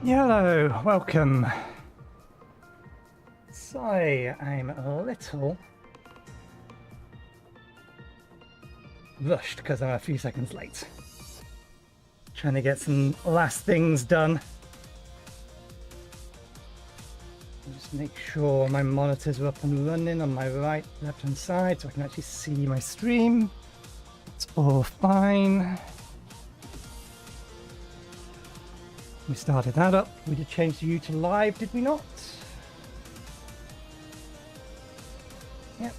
Hello, welcome. Sorry, I'm a little rushed because I'm a few seconds late. Trying to get some last things done. Just make sure my monitors are up and running on my right, left hand side so I can actually see my stream. It's all fine. We started that up. We did change you to live, did we not? Yep.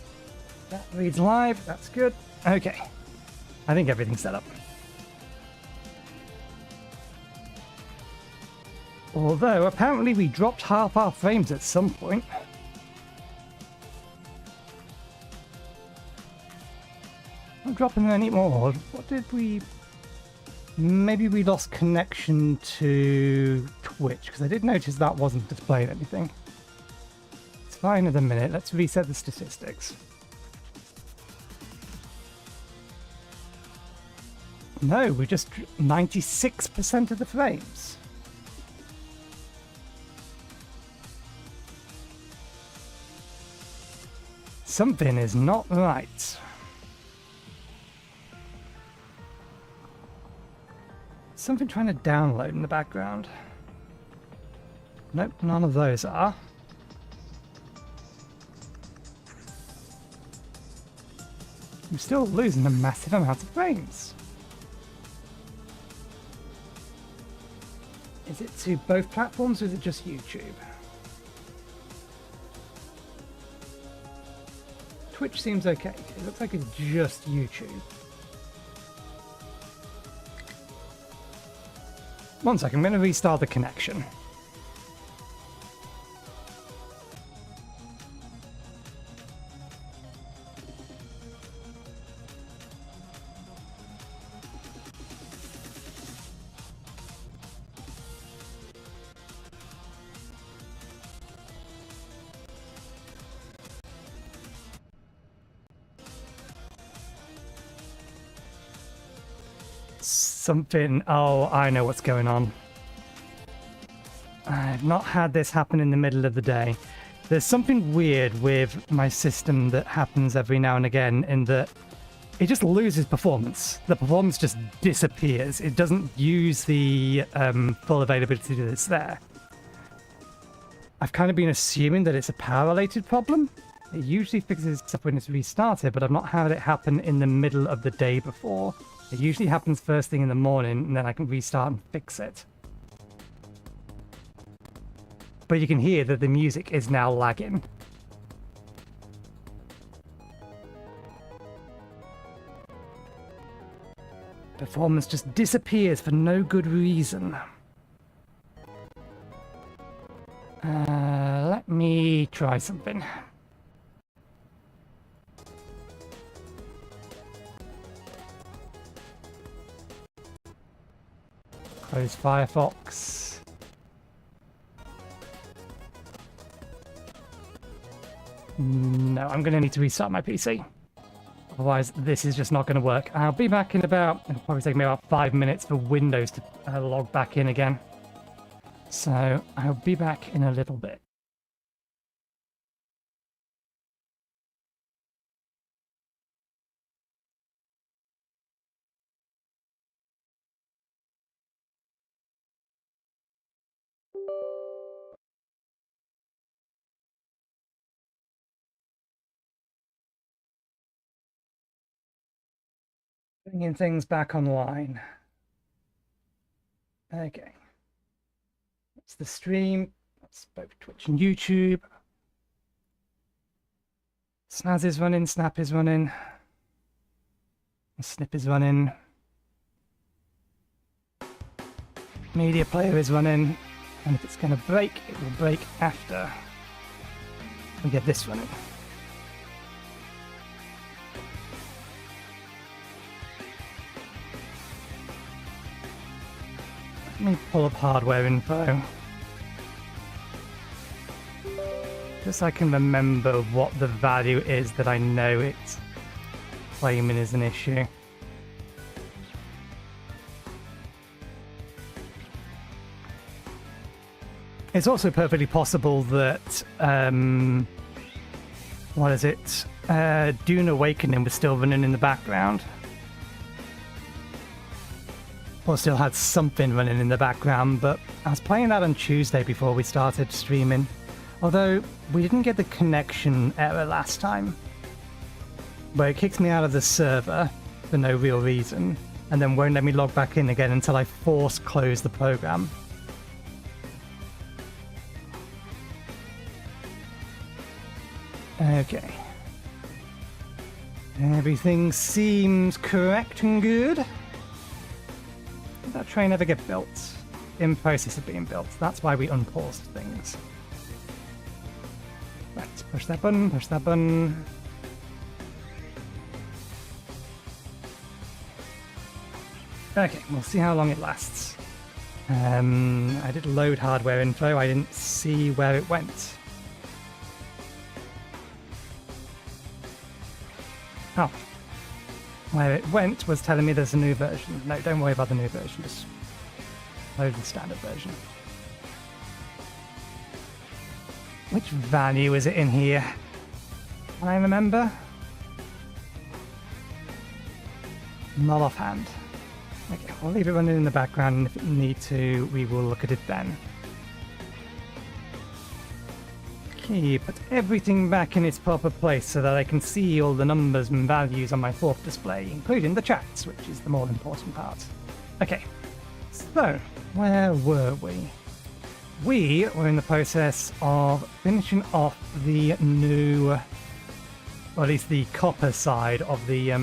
That reads live. That's good. Okay. I think everything's set up. Although, apparently we dropped half our frames at some point. Not dropping any more. What did we... Maybe we lost connection to Twitch, because I did notice that wasn't displaying anything. It's fine at the minute. Let's reset the statistics. No, we just 96% of the frames. Something is not right. Something trying to download in the background. Nope, none of those are. I'm still losing a massive amount of frames. Is it to both platforms or is it just YouTube? Twitch seems okay. It looks like it's just YouTube. One second, I'm going to restart the connection. Something... Oh, I know what's going on. I've not had this happen in the middle of the day. There's something weird with my system that happens every now and again in that it just loses performance. The performance just disappears. It doesn't use the full availability that's there. I've kind of been assuming that it's a power-related problem. It usually fixes itself when it's restarted, but I've not had it happen in the middle of the day before. It usually happens first thing in the morning, and then I can restart and fix it. But you can hear that the music is now lagging. Performance just disappears for no good reason. Let me try something. Close Firefox. No, I'm going to need to restart my PC. Otherwise, this is just not going to work. I'll be back in about... It'll probably take me about 5 minutes for Windows to log back in again. So, I'll be back in a little bit. Bringing things back online. Okay. That's the stream. That's both Twitch and YouTube. Snaz is running, Snap is running. Snip is running. Media player is running. And if it's going to break, it will break after we get this running. Let me pull up hardware info. Just so I can remember what the value is that I know it's claiming is an issue. It's also perfectly possible that, what is it? Dune Awakening was still running in the background. Or still had something running in the background, but I was playing that on Tuesday before we started streaming. Although, we didn't get the connection error last time, where it kicks me out of the server for no real reason, and then won't let me log back in again until I force close the program. Okay. Everything seems correct and good. Did that train ever get built? In process of being built. That's why we unpaused things. Let's push that button, push that button. Okay, we'll see how long it lasts. I did load hardware info, I didn't see where it went. Oh. Where it went was telling me there's a new version. No, don't worry about the new version, just load the standard version. Which value is it in here? Can I remember? Not offhand. Okay, we'll leave it running in the background, and if we need to, we will look at it then. Okay, put everything back in its proper place so that I can see all the numbers and values on my fourth display, including the chats, which is the more important part. Okay, so where were we? We were in the process of finishing off the new, or at least the copper side of the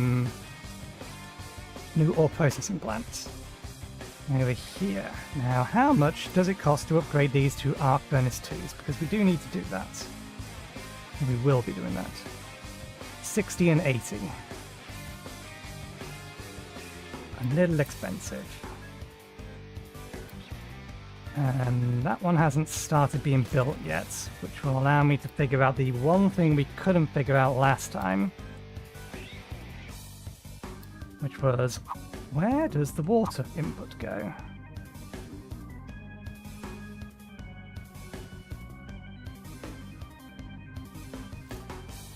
new ore processing plant. Over here. Now, how much does it cost to upgrade these to arc furnace 2s? Because we do need to do that. And we will be doing that. 60 and 80. A little expensive. And that one hasn't started being built yet, which will allow me to figure out the one thing we couldn't figure out last time. Which was, where does the water input go?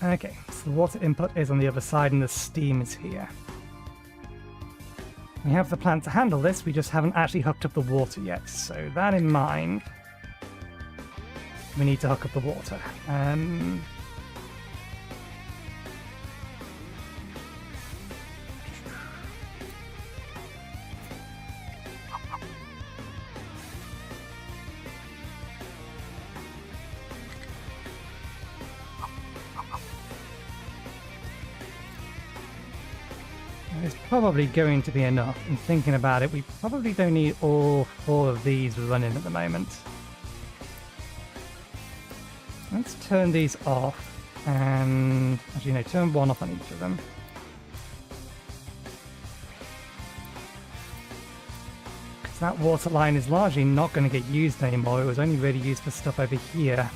Okay, so the water input is on the other side and the steam is here. We have the plant to handle this, we just haven't actually hooked up the water yet, so that in mind, we need to hook up the water. It's probably going to be enough. And thinking about it, we probably don't need all 4 of these running at the moment. Let's turn these off, and actually no, turn 1 off on each of them. Because that water line is largely not going to get used anymore. It was only really used for stuff over here.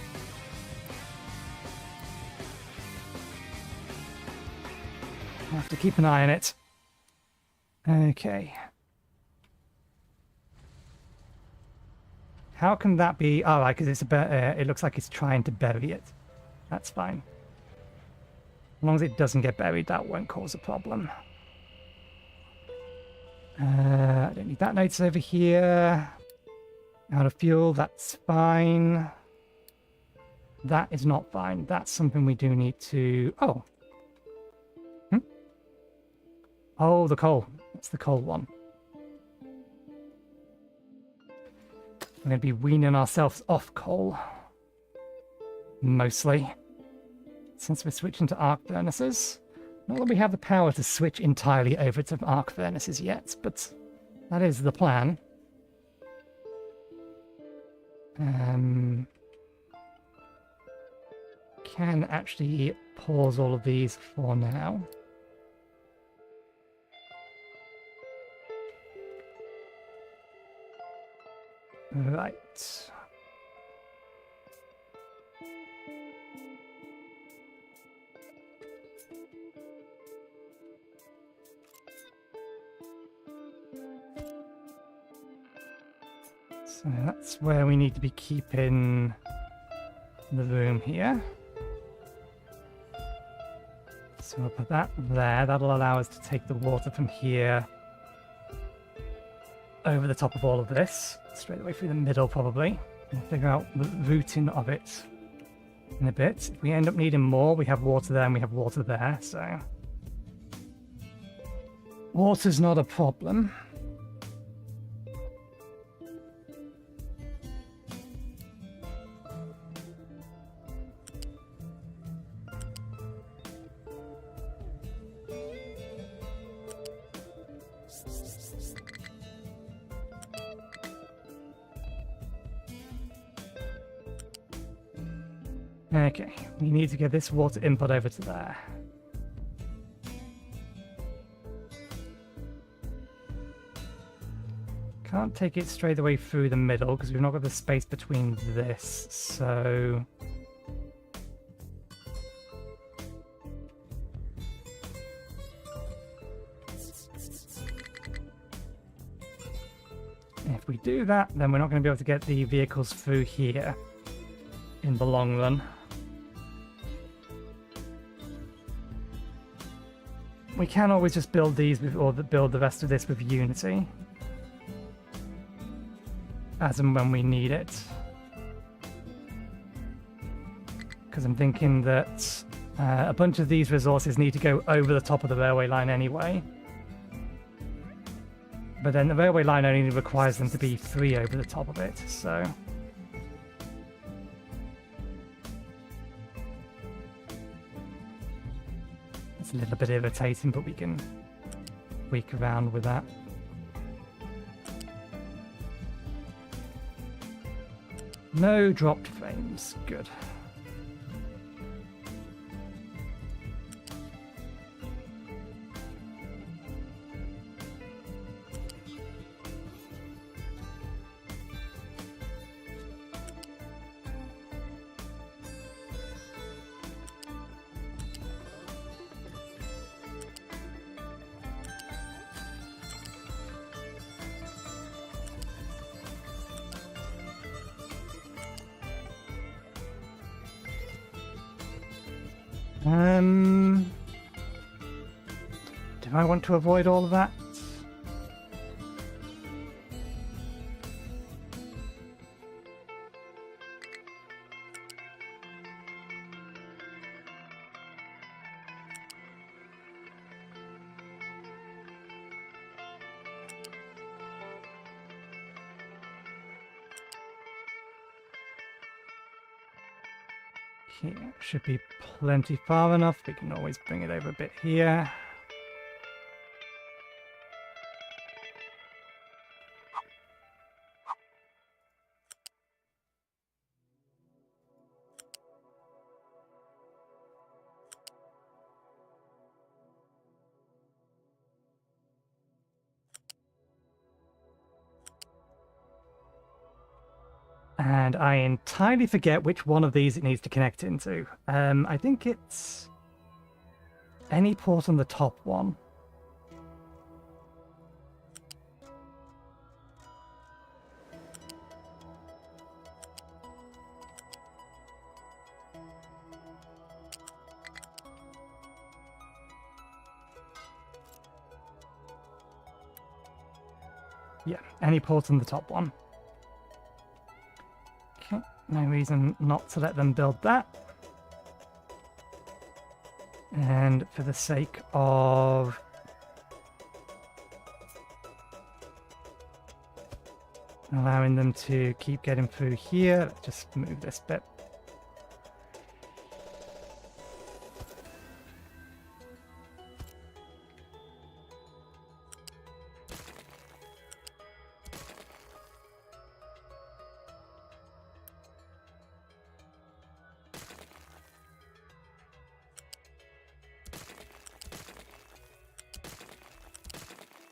I'll have to keep an eye on it. Okay. How can that be? Oh, right, because it's it looks like it's trying to bury it. That's fine. As long as it doesn't get buried, that won't cause a problem. I don't need that notes over here. Out of fuel, that's fine. That is not fine. That's something we do need to... Oh. Oh, the coal. That's the coal one. We're going to be weaning ourselves off coal. Mostly. Since we're switching to arc furnaces. Not that we have the power to switch entirely over to arc furnaces yet, but that is the plan. Can actually pause all of these for now. Right. So that's where we need to be keeping the room here. So we'll put that there. That'll allow us to take the water from here over the top of all of this, straight away through the middle probably. We'll figure out the routing of it in a bit. If we end up needing more, we have water there and we have water there, so water's not a problem. Okay, we need to get this water input over to there. Can't take it straight away through the middle because we've not got the space between this, so if we do that, then we're not going to be able to get the vehicles through here in the long run. We can always just build these with, or build the rest of this with Unity, as and when we need it. Because I'm thinking that a bunch of these resources need to go over the top of the railway line anyway. But then the railway line only requires them to be 3 over the top of it, so it's a little bit irritating, but we can tweak around with that. No dropped frames, good. Do I want to avoid all of that? Okay, should be plenty far enough. We can always bring it over a bit here. And I entirely forget which one of these it needs to connect into. I think it's any port on the top one. Yeah, any port on the top one. Okay, no reason not to let them build that. And for the sake of allowing them to keep getting through here, let's just move this bit.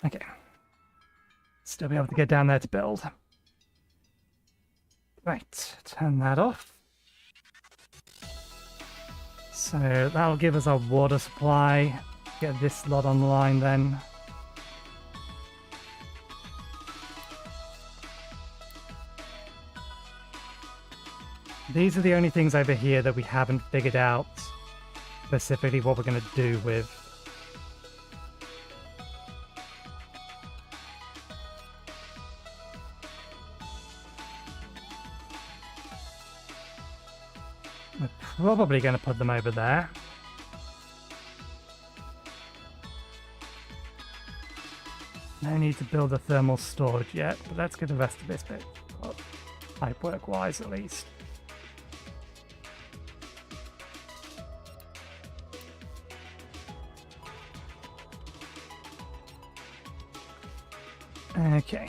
Okay. Still be able to get down there to build. Right, turn that off. So that'll give us our water supply. Get this lot online then. These are the only things over here that we haven't figured out specifically what we're going to do with. We're probably going to put them over there. No need to build a thermal storage yet, but let's get the rest of this bit up, pipework-wise at least. Okay.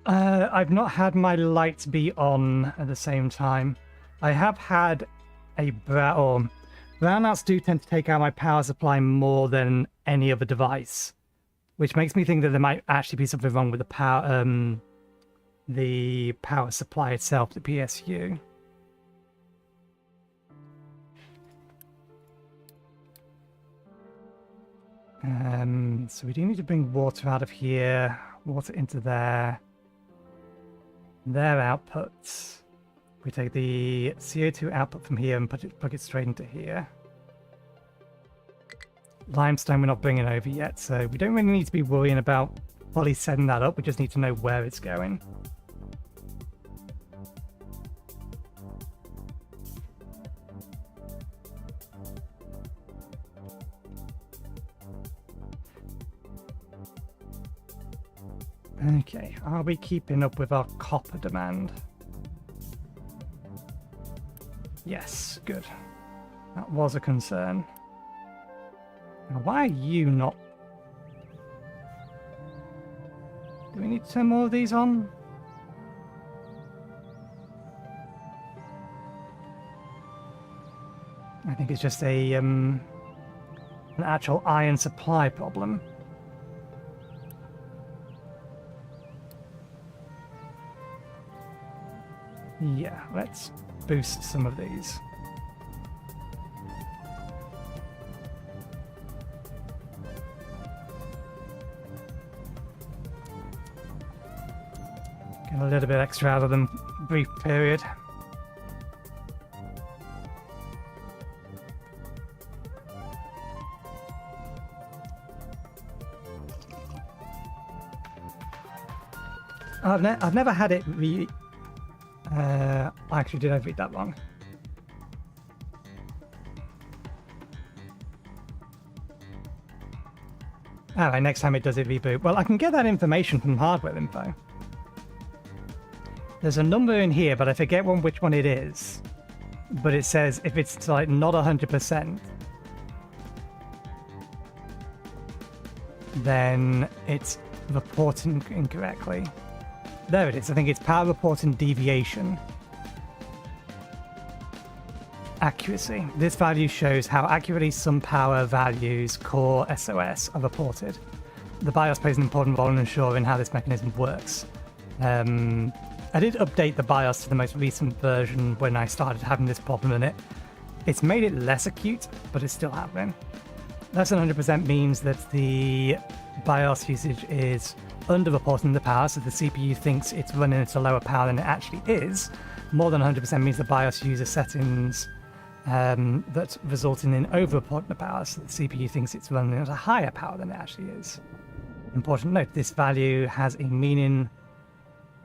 I've not had my lights be on at the same time. I have had a brownouts do tend to take out my power supply more than any other device, which makes me think that there might actually be something wrong with the power supply itself, the PSU. So we do need to bring water out of here, water into there. Their outputs. We take the CO2 output from here and plug it straight into here. Limestone we're not bringing over yet, so we don't really need to be worrying about fully setting that up. We just need to know where it's going. Okay, are we keeping up with our copper demand? Yes, good. That was a concern. Now, why are you not... Do we need to turn more of these on? I think it's just an actual iron supply problem. Yeah, let's boost some of these. Get a little bit extra out of them, brief period. I've never had it actually, did I read that wrong? Alright, next time it does it reboot. Well, I can get that information from hardware info. There's a number in here, but I forget which one it is. But it says if it's like not 100%, then it's reporting incorrectly. There it is. I think it's power reporting deviation. Accuracy. This value shows how accurately some power values, core SOS, are reported. The BIOS plays an important role in ensuring how this mechanism works. I did update the BIOS to the most recent version when I started having this problem in it. It's made it less acute, but it's still happening. Less than 100% means that the BIOS usage is under-reporting the power, so the CPU thinks it's running at a lower power than it actually is. More than 100% means the BIOS user settings that resulting in over-reporting the power, so the CPU thinks it's running at a higher power than it actually is. Important note, this value has a meaning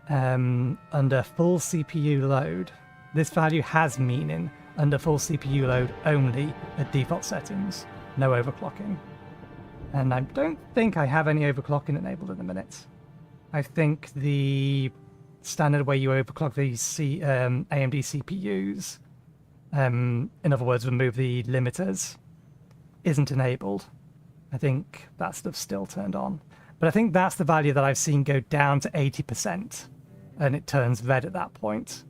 under full CPU load. This value has meaning under full CPU load only at default settings, no overclocking. And I don't think I have any overclocking enabled at the minute. I think the standard way you overclock these AMD CPUs, in other words, remove the limiters, isn't enabled. I think that stuff's still turned on. But I think that's the value that I've seen go down to 80%, and it turns red at that point.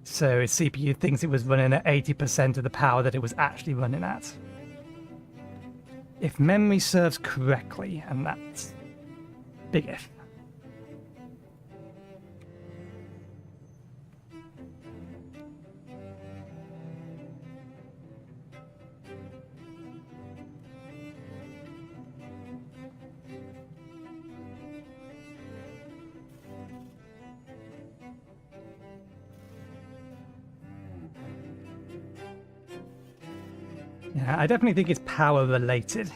So its CPU thinks it was running at 80% of the power that it was actually running at. If memory serves correctly, and that's big if. Yeah, I definitely think it's power related.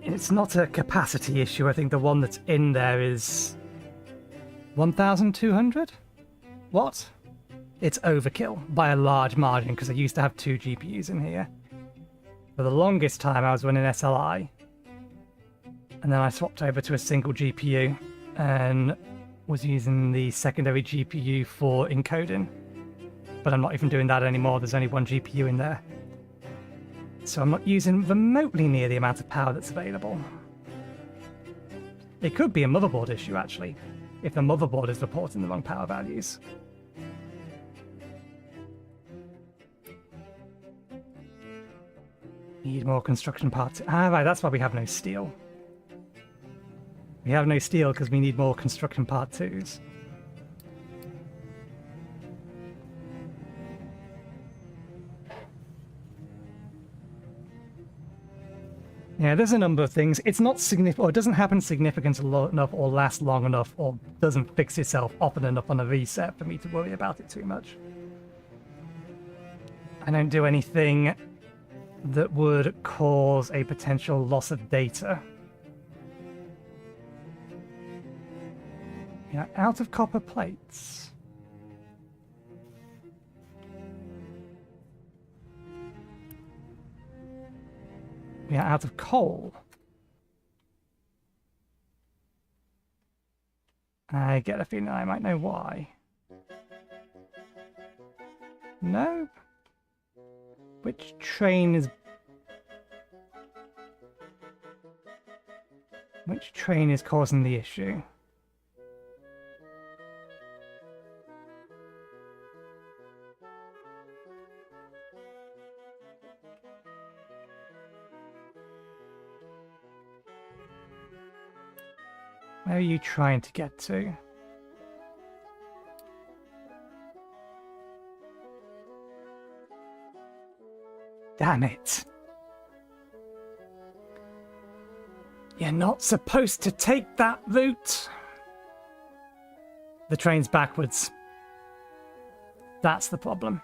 It's not a capacity issue. I think the one that's in there is 1,200? What? It's overkill by a large margin because I used to have 2 GPUs in here. For the longest time I was running SLI. And then I swapped over to a single GPU and was using the secondary GPU for encoding. But I'm not even doing that anymore. There's only 1 GPU in there. So I'm not using remotely near the amount of power that's available. It could be a motherboard issue, actually, if the motherboard is reporting the wrong power values. Need more construction parts. Ah, right, that's why we have no steel. We have no steel because we need more construction part 2s. Yeah, there's a number of things. It's not significant, or it doesn't happen significant enough, or last long enough, or doesn't fix itself often enough on a reset for me to worry about it too much. I don't do anything that would cause a potential loss of data. Yeah, out of copper plates. We are out of coal. I get a feeling I might know why. No? Which train is... Which train is causing the issue? Where are you trying to get to? Damn it. You're not supposed to take that route. The train's backwards. That's the problem.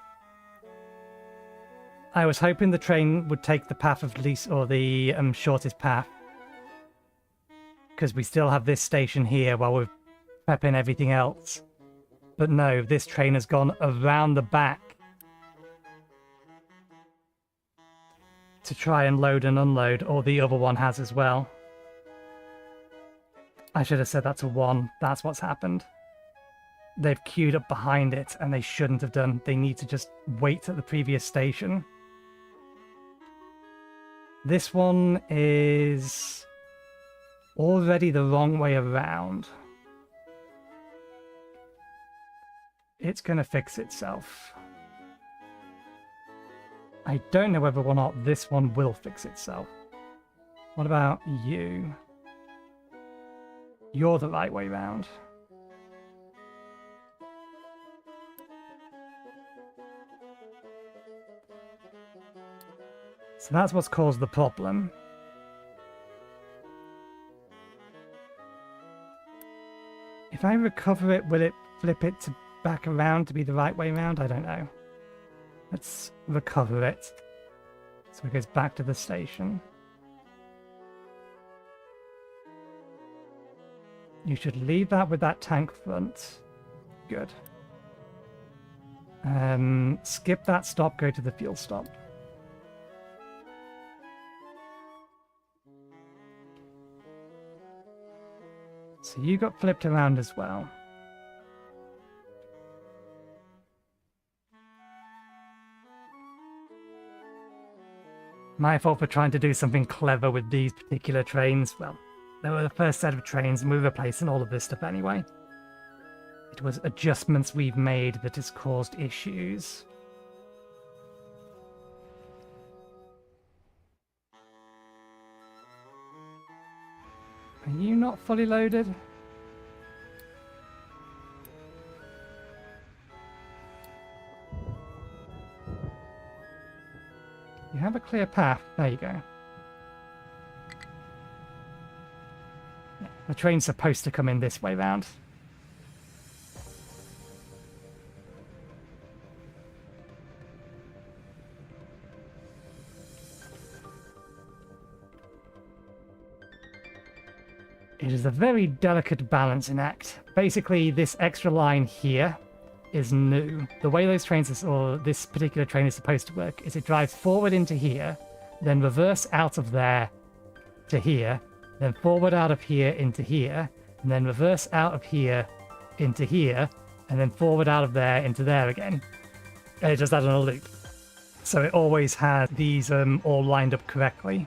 I was hoping the train would take the path of least, or the shortest path. Because we still have this station here while we're prepping everything else. But no, this train has gone around the back to try and load and unload, or the other one has as well. I should have said that to 1. That's what's happened. They've queued up behind it, and they shouldn't have done. They need to just wait at the previous station. This one is already the wrong way around. It's going to fix itself. I don't know whether or not this one will fix itself. What about you? You're the right way round. So that's what's caused the problem. If I recover it, will it flip it to back around to be the right way round? I don't know. Let's recover it. So it goes back to the station. You should leave that with that tank front. Good. Skip that stop, go to the fuel stop. So you got flipped around as well. My fault for trying to do something clever with these particular trains. Well, they were the first set of trains and we're replacing all of this stuff anyway. it was adjustments we've made that has caused issues. Are you not fully loaded? You have a clear path. There you go. Yeah, the train's supposed to come in this way round. It is a very delicate balancing act. Basically, this extra line here is new. The way those trains, or this particular train is supposed to work, is it drives forward into here, then reverse out of there to here, then forward out of here into here, and then reverse out of here into here, and then forward out of there into there again. And it does that on a loop. So it always has these all lined up correctly.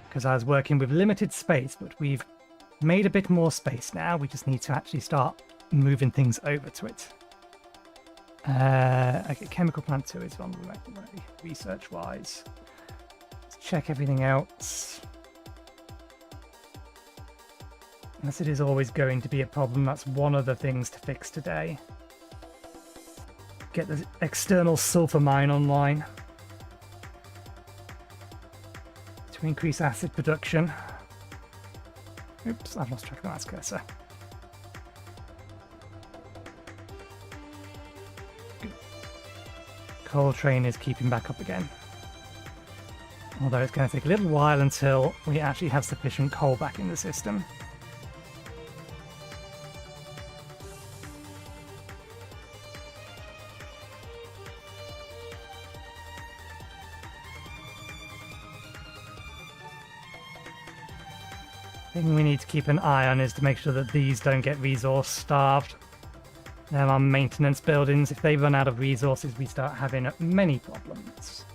Because I was working with limited space, but we've made a bit more space now. We just need to actually start moving things over to it. Okay, chemical plant 2 is on the right way, research-wise. Let's check everything else. As it is always going to be a problem, that's one of the things to fix today. Get the external sulfur mine online to increase acid production. Oops, I've lost track of the mouse cursor. Good. Coal train is keeping back up again. Although it's going to take a little while until we actually have sufficient coal back in the system. Thing we need to keep an eye on is to make sure that these don't get resource starved. There are maintenance buildings. If they run out of resources, we start having many problems.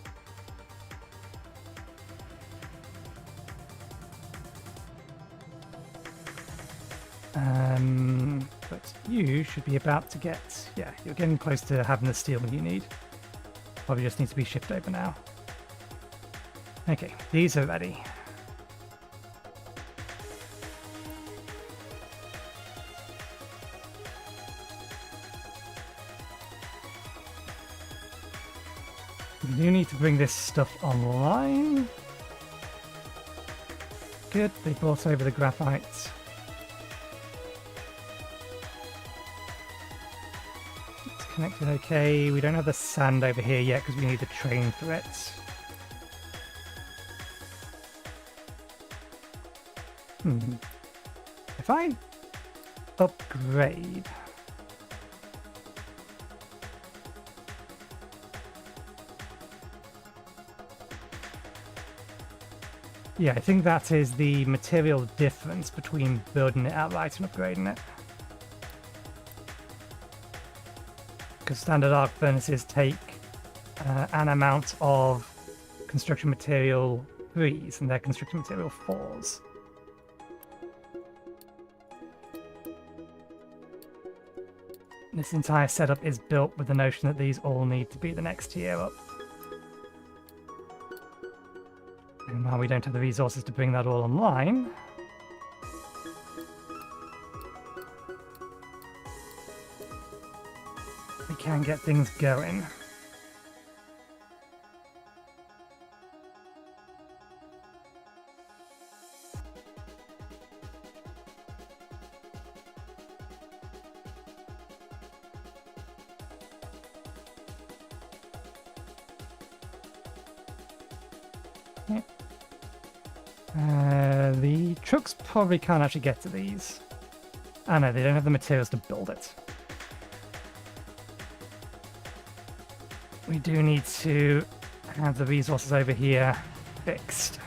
But you should be about to get... Yeah, you're getting close to having the steel you need. Probably just needs to be shipped over now. Okay, these are ready. We do need to bring this stuff online. Good, they brought over the graphite. It's connected okay. We don't have the sand over here yet because we need the train for it. If I upgrade... Yeah, I think that is the material difference between building it outright and upgrading it. Because standard arc furnaces take an amount of construction material 3s and they're construction material 4s. This entire setup is built with the notion that these all need to be the next tier up. And while we don't have the resources to bring that all online, we can get things going. The trucks probably can't actually get to these. Oh no, they don't have the materials to build it. We do need to have the resources over here fixed.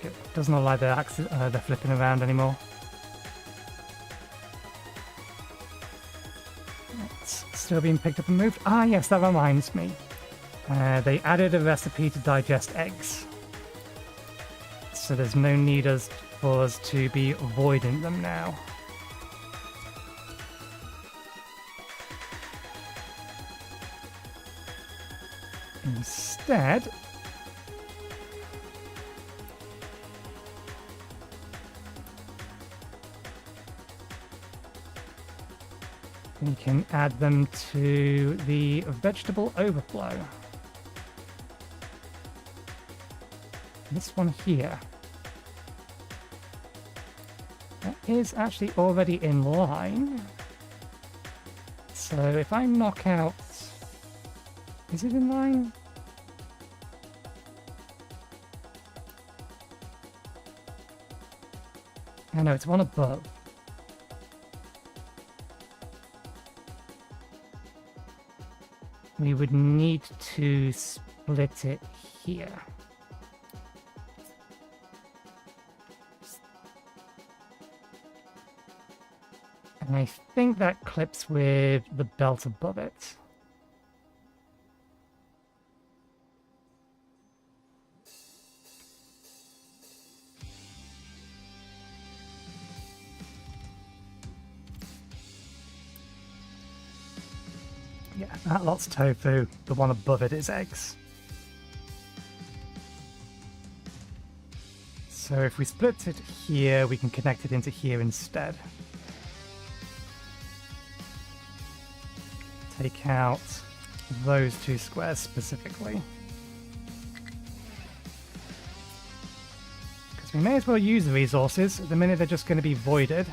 Good. Doesn't look like they're flipping around anymore. Still being picked up and moved. Ah, yes, that reminds me. They added a recipe to digest eggs. So there's no need for us to be avoiding them now. Instead, we can add them to the vegetable overflow. This one here. That is actually already in line. So if I knock out... Is it in line? Oh no, it's one above. We would need to split it here. And I think that clips with the belt above it. Yeah, that lot's tofu. The one above it is eggs. So if we split it here, we can connect it into here instead. Take out those two squares specifically. Because we may as well use the resources. At the minute they're just going to be voided.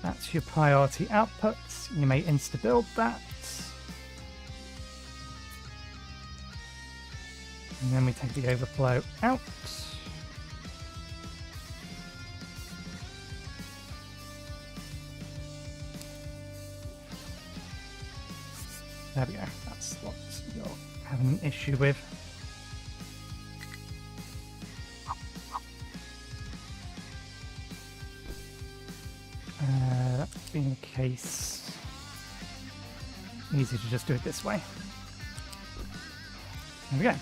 That's your priority output. You may insta-build that. And then we take the overflow out. There we go. That's what you're having an issue with. That being the case, easy to just do it this way. There we go.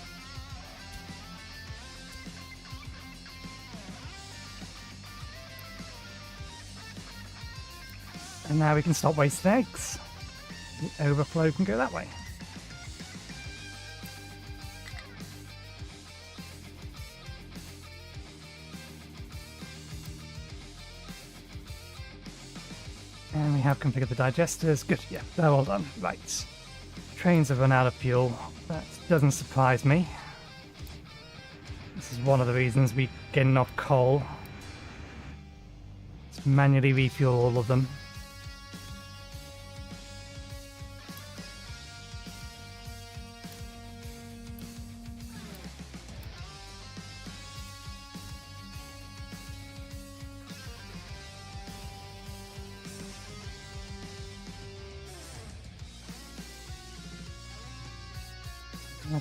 And now we can stop wasting eggs. The overflow can go that way. And we have configured the digesters. Good, yeah, they're all done. Right. Trains have run out of fuel. That doesn't surprise me. This is one of the reasons we get enough coal. Let's manually refuel all of them.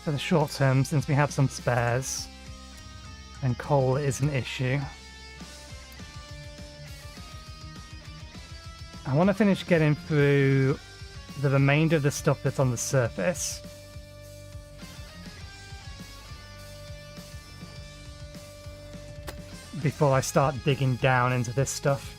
For the short term, since we have some spares, and coal is an issue, I want to finish getting through the remainder of the stuff that's on the surface. Before I start digging down into this stuff.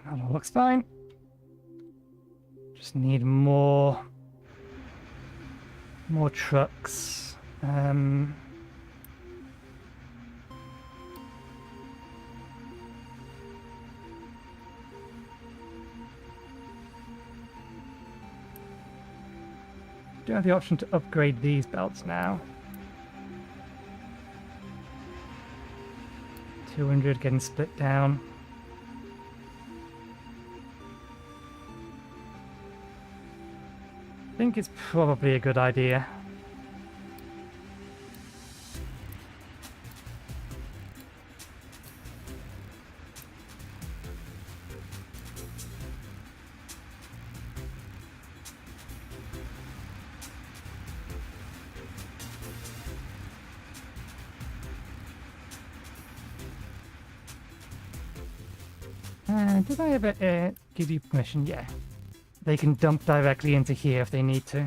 That all looks fine. Just need more trucks. Do have the option to upgrade these belts now. 200 getting split down. I think it's probably a good idea. Did I ever give you permission? Yeah. They can dump directly into here if they need to.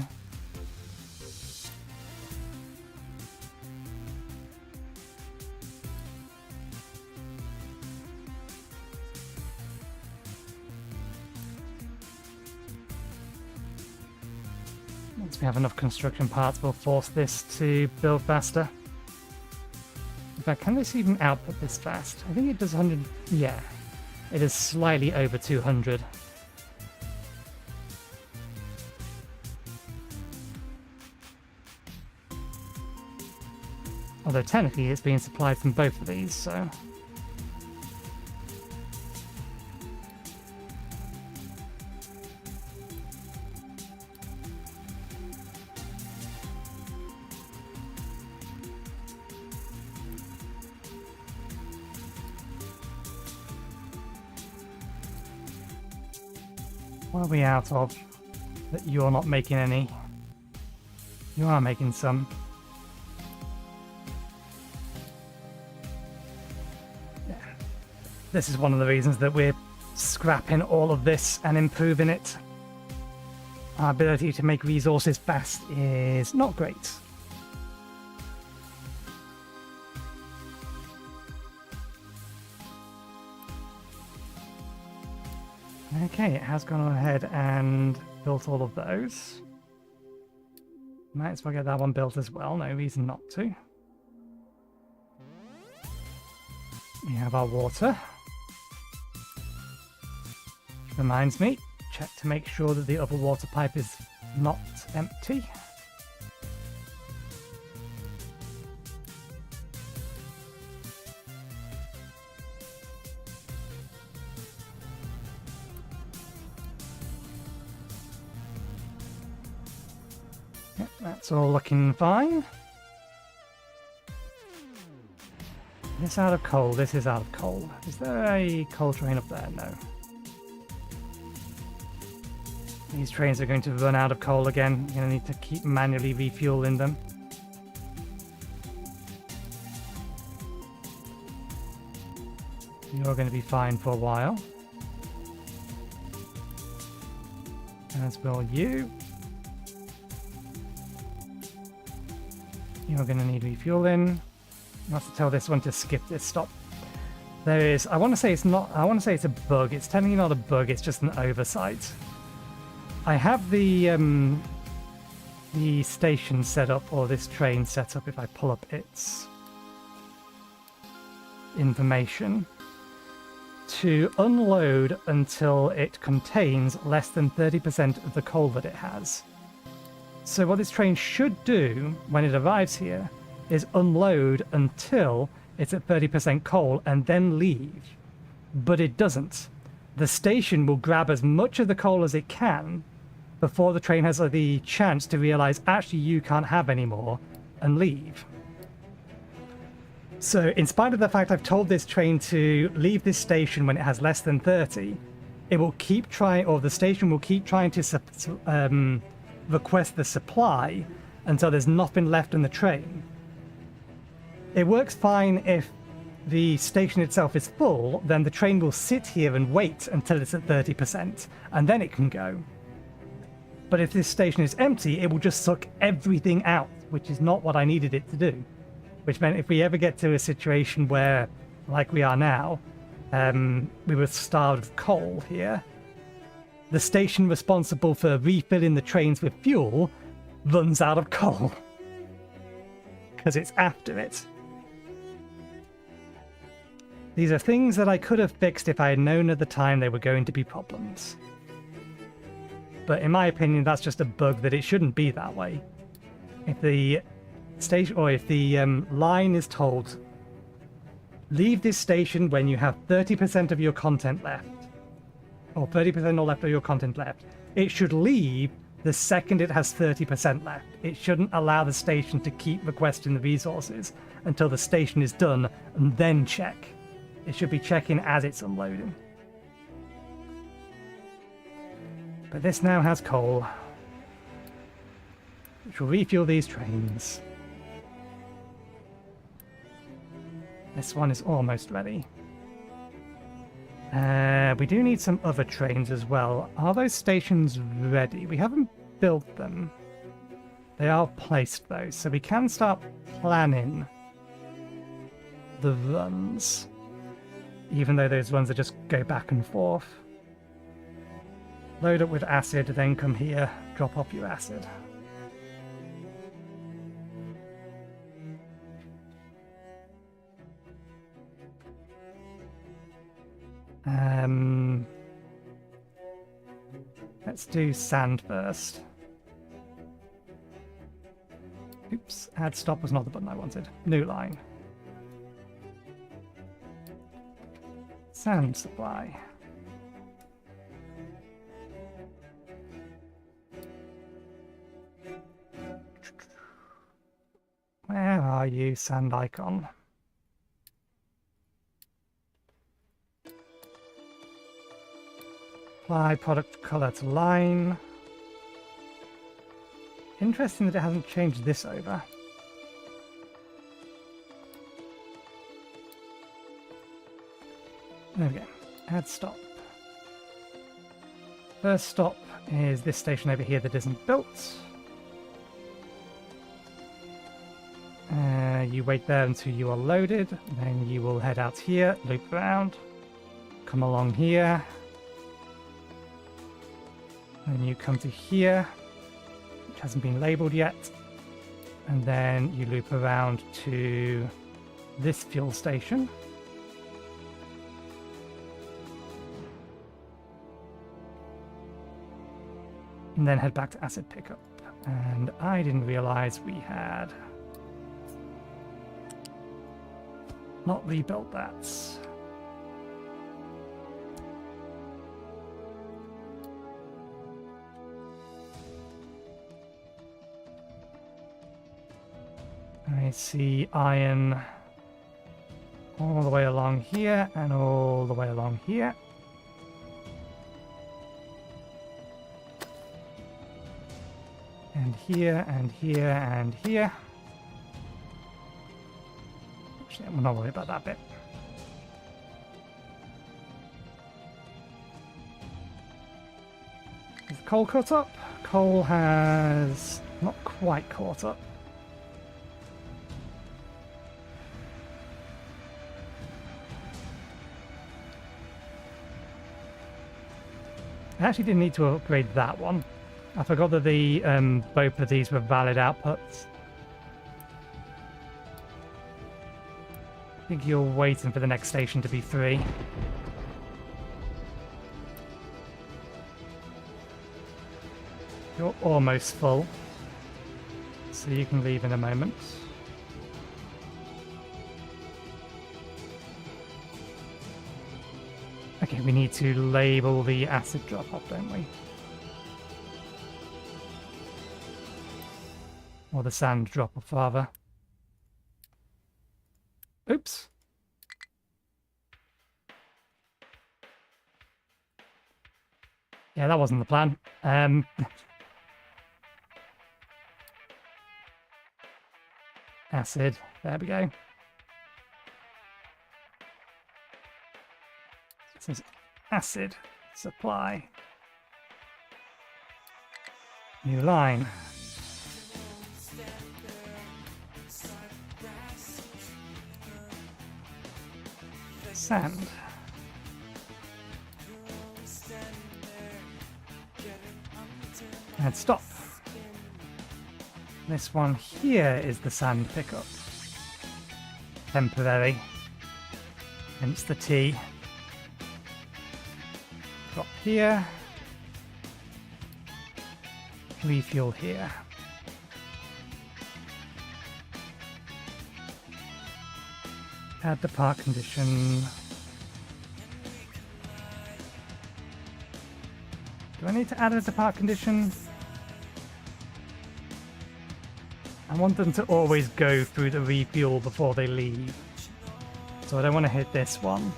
Once we have enough construction parts, we'll force this to build faster. In fact, can this even output this fast? I think it does 100... Yeah. It is slightly over 200. Although technically it's being supplied from both of these, so... What are we out of that you're not making any? You are making some. Yeah. This is one of the reasons that we're scrapping all of this and improving it. Our ability to make resources fast is not great. Okay, it has gone ahead and built all of those. Might as well get that one built as well, no reason not to. We have our water. Reminds me, check to make sure that the other water pipe is not empty. Yep, that's all looking fine. This out of coal, this is out of coal. Is there a coal train up there? No. These trains are going to run out of coal again. You're going to need to keep manually refueling them. You're going to be fine for a while. As will you. You're going to need refueling. You have to tell this one to skip this stop. There is, I want to say it's not, I want to say it's a bug. It's technically not a bug, it's just an oversight. I have the station set up, or this train set up, if I pull up its information, to unload until it contains less than 30% of the coal that it has. So what this train should do when it arrives here is unload until it's at 30% coal and then leave. But it doesn't. The station will grab as much of the coal as it can before the train has the chance to realize actually you can't have any more and leave. So in spite of the fact I've told this train to leave this station when it has less than 30, it will keep trying, or the station will keep trying to request the supply until there's nothing left in the train. It works fine if the station itself is full, then the train will sit here and wait until it's at 30%, and then it can go. But if this station is empty, it will just suck everything out, which is not what I needed it to do. Which meant if we ever get to a situation where, like we are now, we were starved of coal here, the station responsible for refilling the trains with fuel runs out of coal. Because it's after it. These are things that I could have fixed if I had known at the time they were going to be problems. But in my opinion, that's just a bug that it shouldn't be that way. If the station, or if the line is told, leave this station when you have 30% of your content left, or 30% or left of your content left, it should leave the second it has 30% left. It shouldn't allow the station to keep requesting the resources until the station is done and then check. It should be checking as it's unloading. But this now has coal, which will refuel these trains. This one is almost ready. We do need some other trains as well. Are those stations ready? We haven't built them. They are placed though, so we can start planning the runs. Even though those runs are just go back and forth. Load up with acid, then come here, drop off your acid. Let's do sand first. Oops, add stop was not the button I wanted. New line. Sand supply. Where are you, sand icon? Apply product color to line. Interesting that it hasn't changed this over. There we go. Add stop. First stop is this station over here that isn't built. You wait there until you are loaded, then you will head out here, loop around, come along here, then you come to here, which hasn't been labelled yet, and then you loop around to this fuel station. And then head back to acid pickup. And I didn't realise we had not rebuilt that. I see iron all the way along here and all the way along here. And here and here and here. Actually, I'm not worried about that bit. Is coal caught up? Coal has not quite caught up. I actually didn't need to upgrade that one. I forgot that the both of these were valid outputs. I think you're waiting for the next station to be free. You're almost full, so you can leave in a moment. Okay, we need to label the acid drop-off, don't we? Or the sand drop-off, rather. Oops. Yeah, that wasn't the plan. Acid. There we go. It says acid supply. New line. Sand. And stop. This one here is the sand pickup. Temporary. Hence the T. Drop here. Refuel here. Add the park condition. Do I need to add a depart condition? I want them to always go through the refuel before they leave. So I don't want to hit this one.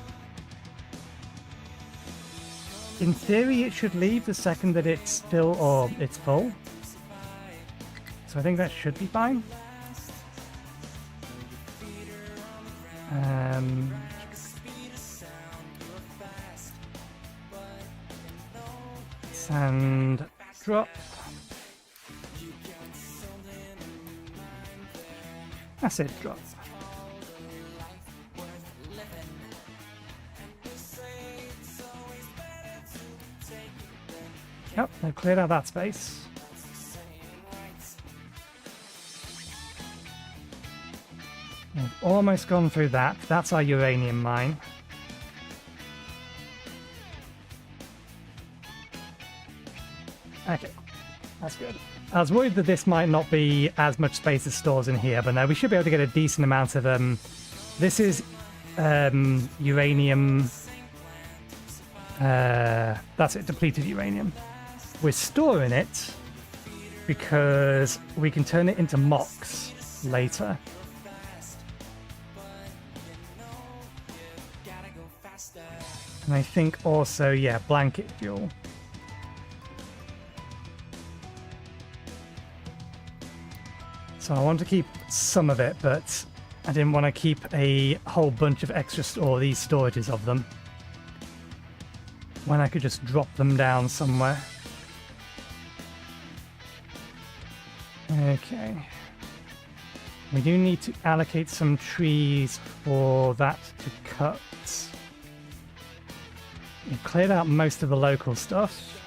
In theory, it should leave the second that it's full or it's full. So I think that should be fine. Sand drop. Acid drop. Yep, they've cleared out that space. We've almost gone through that. That's our uranium mine. Okay, that's good. I was worried that this might not be as much space as stores in here, but no, we should be able to get a decent amount of this is uranium. That's it, depleted uranium. We're storing it because we can turn it into MOX later. And I think also, yeah, blanket fuel. So I want to keep some of it, but I didn't want to keep a whole bunch of extra or these storages of them when I could just drop them down somewhere. Okay. We do need to allocate some trees for that to cut. We've cleared out most of the local stuff.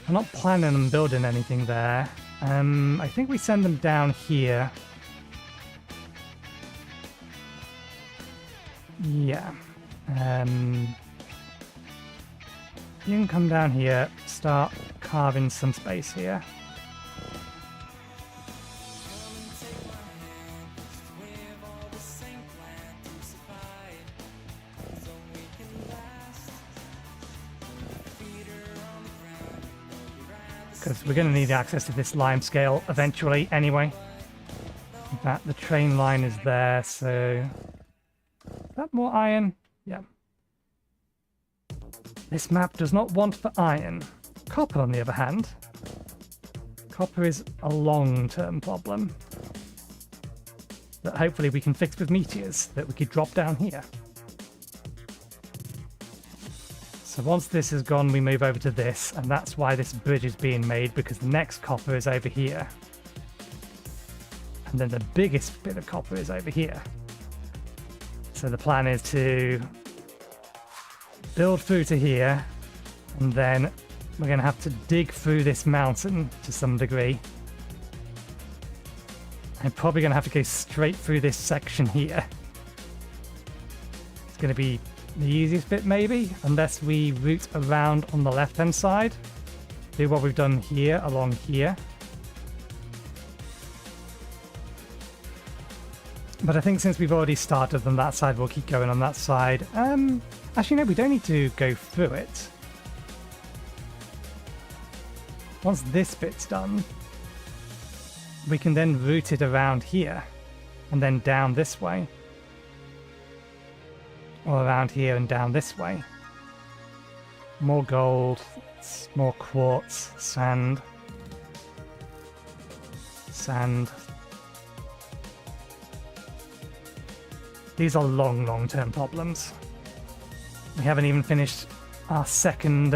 I'm not planning on building anything there. I think we send them down here. Yeah. You can come down here, start carving some space here. Because we're going to need access to this lime scale eventually anyway. In fact, the train line is there, so... Is that more iron? Yeah. This map does not want for iron. Copper, on the other hand. Copper is a long-term problem that hopefully we can fix with meteors that we could drop down here. So once this is gone, we move over to this, and that's why this bridge is being made, because the next copper is over here. And then the biggest bit of copper is over here. So the plan is to build through to here, and then we're going to have to dig through this mountain to some degree. I'm probably going to have to go straight through this section here. It's going to be the easiest bit maybe, unless we route around on the left hand side. Do what we've done here along here. But I think since we've already started on that side, we'll keep going on that side. Actually no, we don't need to go through it. Once this bit's done, we can then route it around here and then down this way. Or around here and down this way. More gold, more quartz, sand. Sand. These are long-term problems. We haven't even finished our second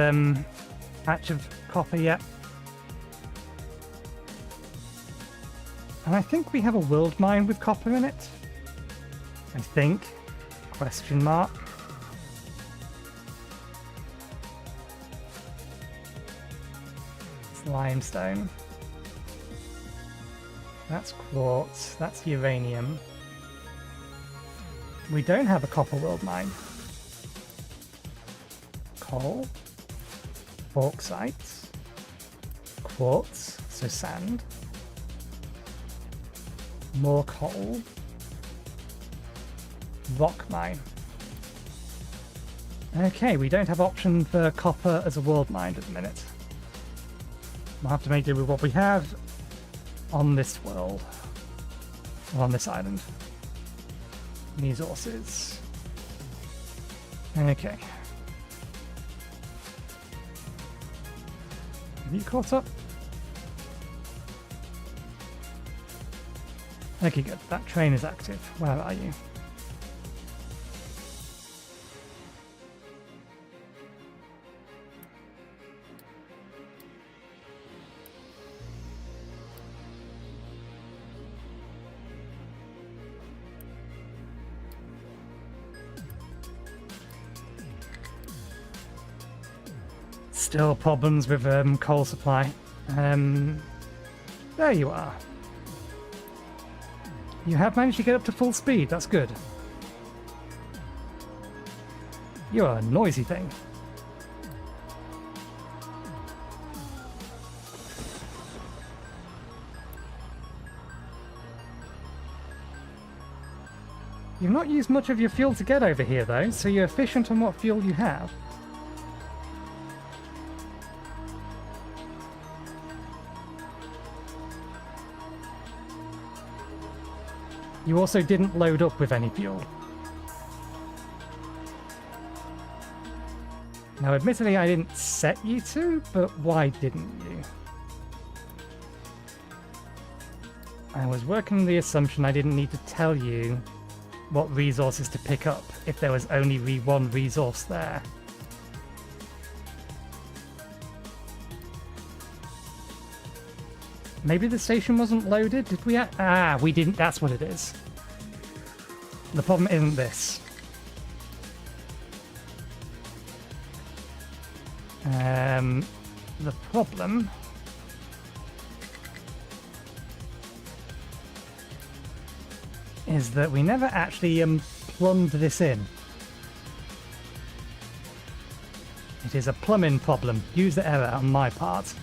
patch of copper yet. And I think we have a world mine with copper in it. I think. Question mark. It's limestone. That's quartz. That's uranium. We don't have a copper world mine. Coal. Bauxite. Quartz. So sand. More coal. Rock mine. Okay, we don't have option for copper as a world mine at the minute. We'll have to make do with what we have on this world. Or on this island. Resources. Okay. Have you caught up? Okay, good. That train is active. Where are you? Still problems with coal supply. There you are. You have managed to get up to full speed, that's good. You're a noisy thing. You've not used much of your fuel to get over here though, so you're efficient on what fuel you have. You also didn't load up with any fuel. Now admittedly I didn't set you to, but why didn't you? I was working on the assumption I didn't need to tell you what resources to pick up if there was only one resource there. Maybe the station wasn't loaded? Did we? We didn't. That's what it is. The problem isn't this. The problem is that we never actually plumbed this in. It is a plumbing problem. User error on my part.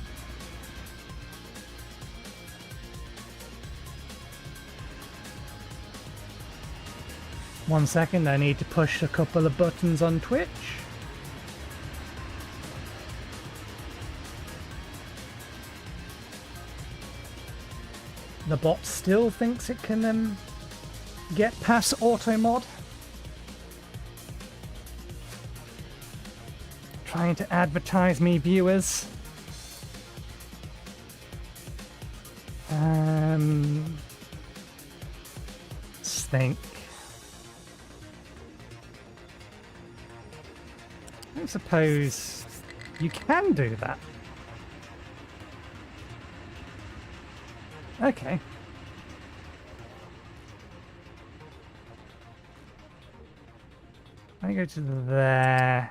One second, I need to push a couple of buttons on Twitch. The bot still thinks it can get past auto mod. Trying to advertise me viewers. Think. I suppose you can do that. Okay. I go to there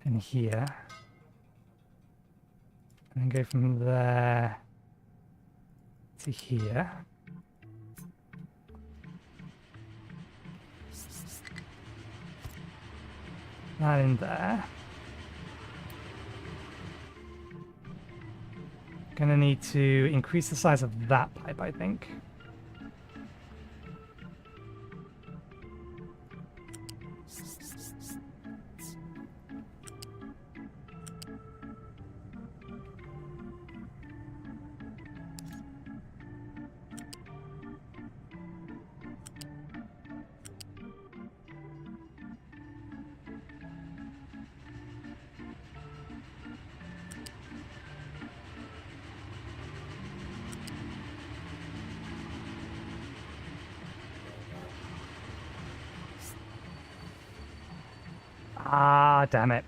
and here, and then go from there to here. That in there. Gonna need to increase the size of that pipe, I think. Ah, damn it.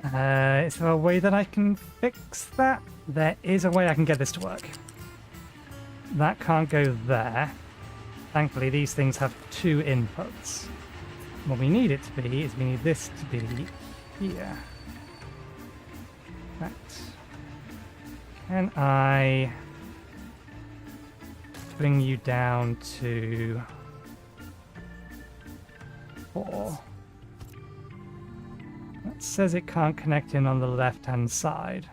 Is there a way that I can fix that? There is a way I can get this to work. That can't go there. Thankfully, these things have two inputs. What we need it to be is we need this to be here. Right. Can I bring you down to 4? That says it can't connect in on the left-hand side.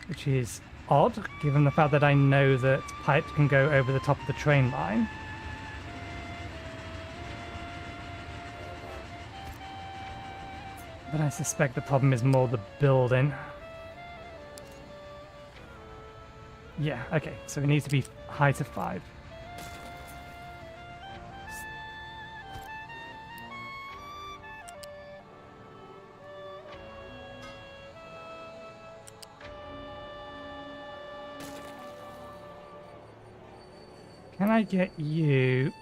Which is odd, given the fact that I know that pipes can go over the top of the train line. But I suspect the problem is more the building. Yeah, okay, so it needs to be height of 5. Can I get you...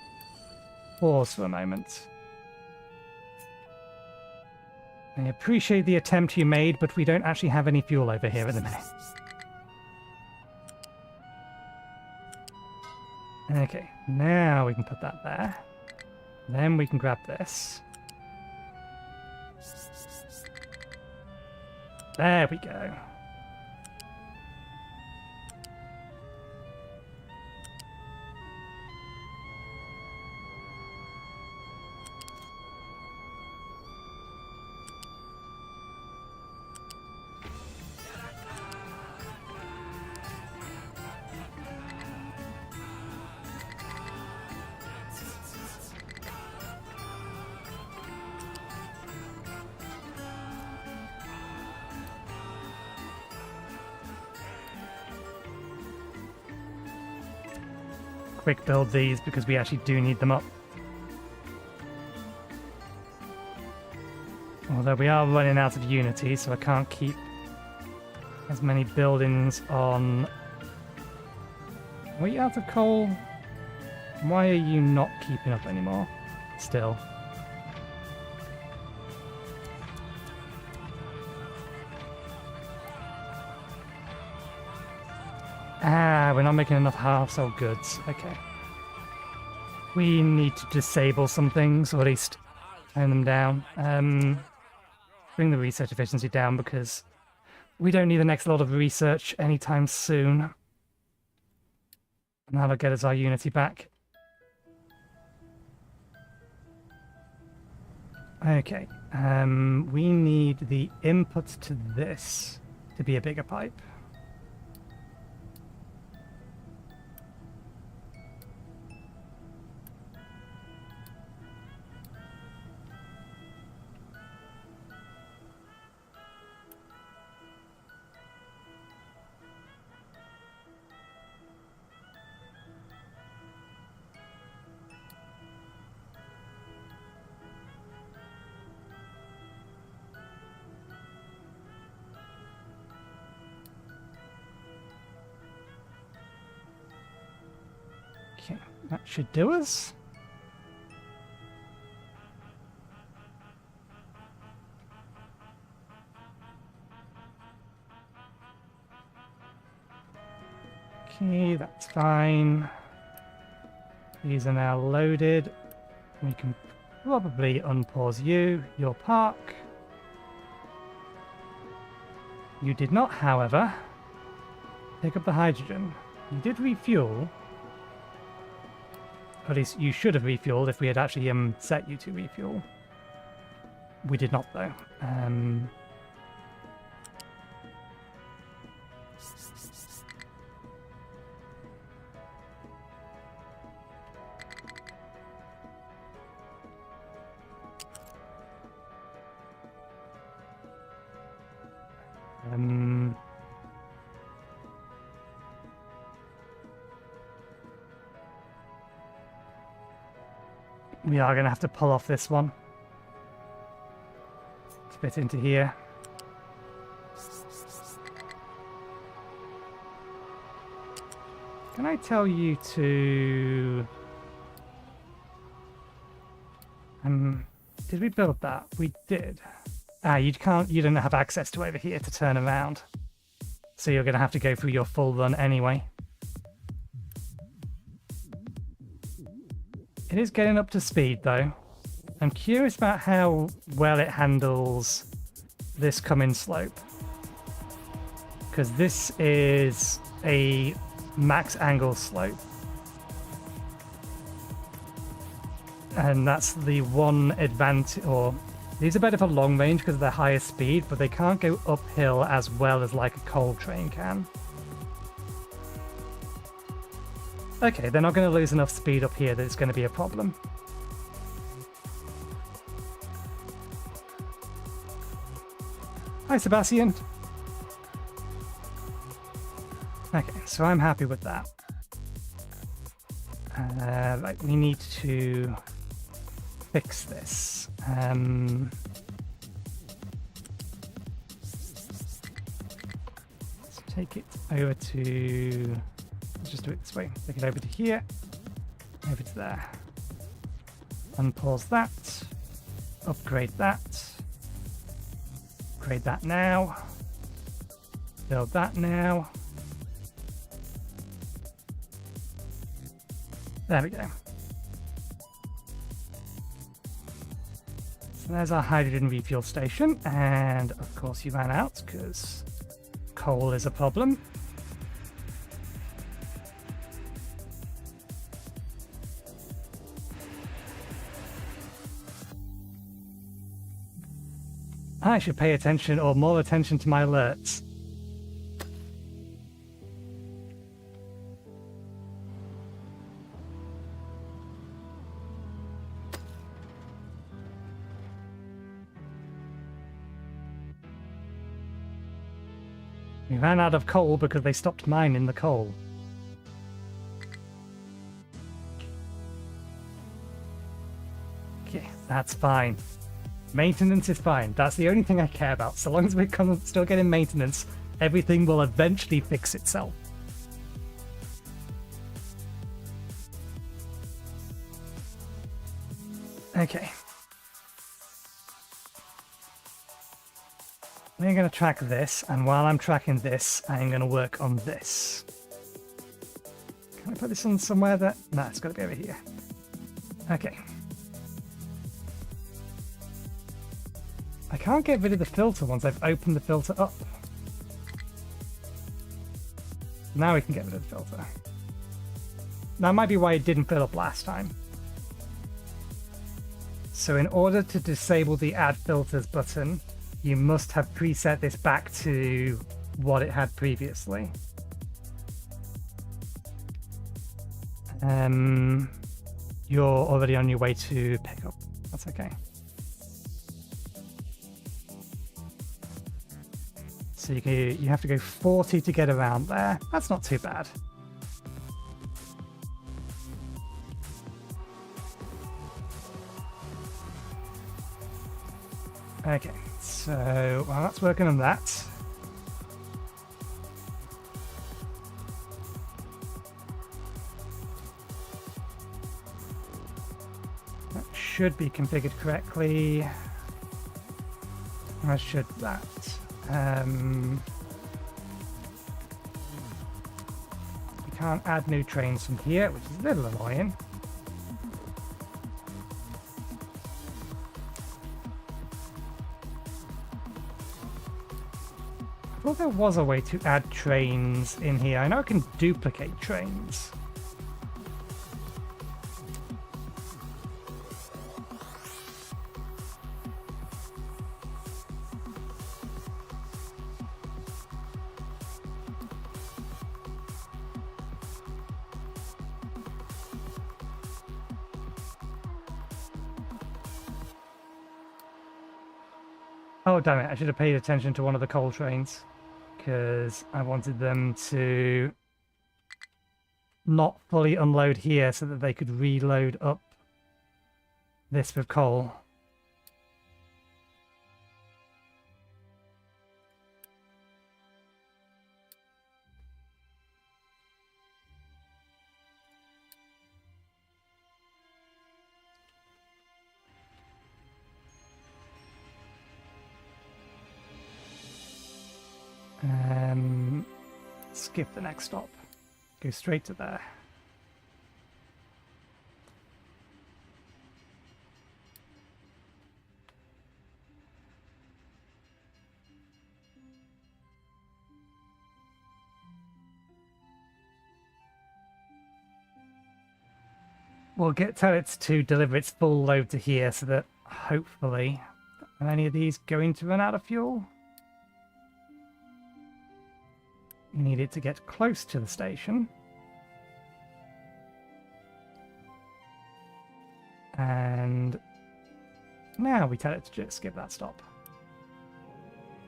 Pause for a moment. I appreciate the attempt you made, but we don't actually have any fuel over here at the minute. Okay, now we can put that there. Then we can grab this. There we go. Quick build these because we actually do need them up. Although we are running out of Unity, so I can't keep as many buildings on... Were you out of coal? Why are you not keeping up anymore? Still. Ah, we're not making enough household goods. Okay. We need to disable some things, or at least turn them down. Bring the research efficiency down because we don't need the next lot of research anytime soon. And that'll get us our Unity back. Okay. We need the input to this to be a bigger pipe. Okay, that should do us. Okay, that's fine. These are now loaded. We can probably unpause you, your park. You did not, however, pick up the hydrogen. You did refuel. Or at least you should have refueled if we had actually set you to refuel. We did not, though. We are going to have to pull off this one. Spit into here. Can I tell you to... did we build that? We did. Ah, you don't have access to over here to turn around. So you're going to have to go through your full run anyway. It is getting up to speed, though. I'm curious about how well it handles this coming slope. Because this is a max angle slope. And that's the one advantage, or these are better for long range because of their higher speed, but they can't go uphill as well as like a coal train can. Okay, they're not going to lose enough speed up here that it's going to be a problem. Hi, Sebastian. Okay, so I'm happy with that. Right, we need to fix this. Let's take it over to... Let's just do it this way. Take it over to here, over to there. Unpause that. Upgrade that. upgrade that now. Build that now. There we go. So there's our hydrogen refuel station, and of course you ran out because coal is a problem. I should pay attention or more attention to my alerts. We ran out of coal because they stopped mining the coal. Okay, that's fine. Maintenance is fine. That's the only thing I care about. So long as we're still getting maintenance, everything will eventually fix itself. Okay. We're going to track this, and while I'm tracking this, I'm going to work on this. Can I put this on somewhere that... No, it's got to be over here. Okay. I can't get rid of the filter once I've opened the filter up. Now we can get rid of the filter. That might be why it didn't fill up last time. So in order to disable the add filters button, you must have preset this back to what it had previously. You're already on your way to pick up. That's okay. So you have to go 40 to get around there. That's not too bad. Okay, so while that's working on that, that should be configured correctly. Or should that? You can't add new trains from here, which is a little annoying. I thought there was a way to add trains in here. I know I can duplicate trains. Oh, damn it. I should have paid attention to one of the coal trains because I wanted them to not fully unload here so that they could reload up this with coal. Skip the next stop. Go straight to there. We'll tell it to deliver its full load to here so that hopefully, are any of these going to run out of fuel? We need it to get close to the station. And now we tell it to just skip that stop.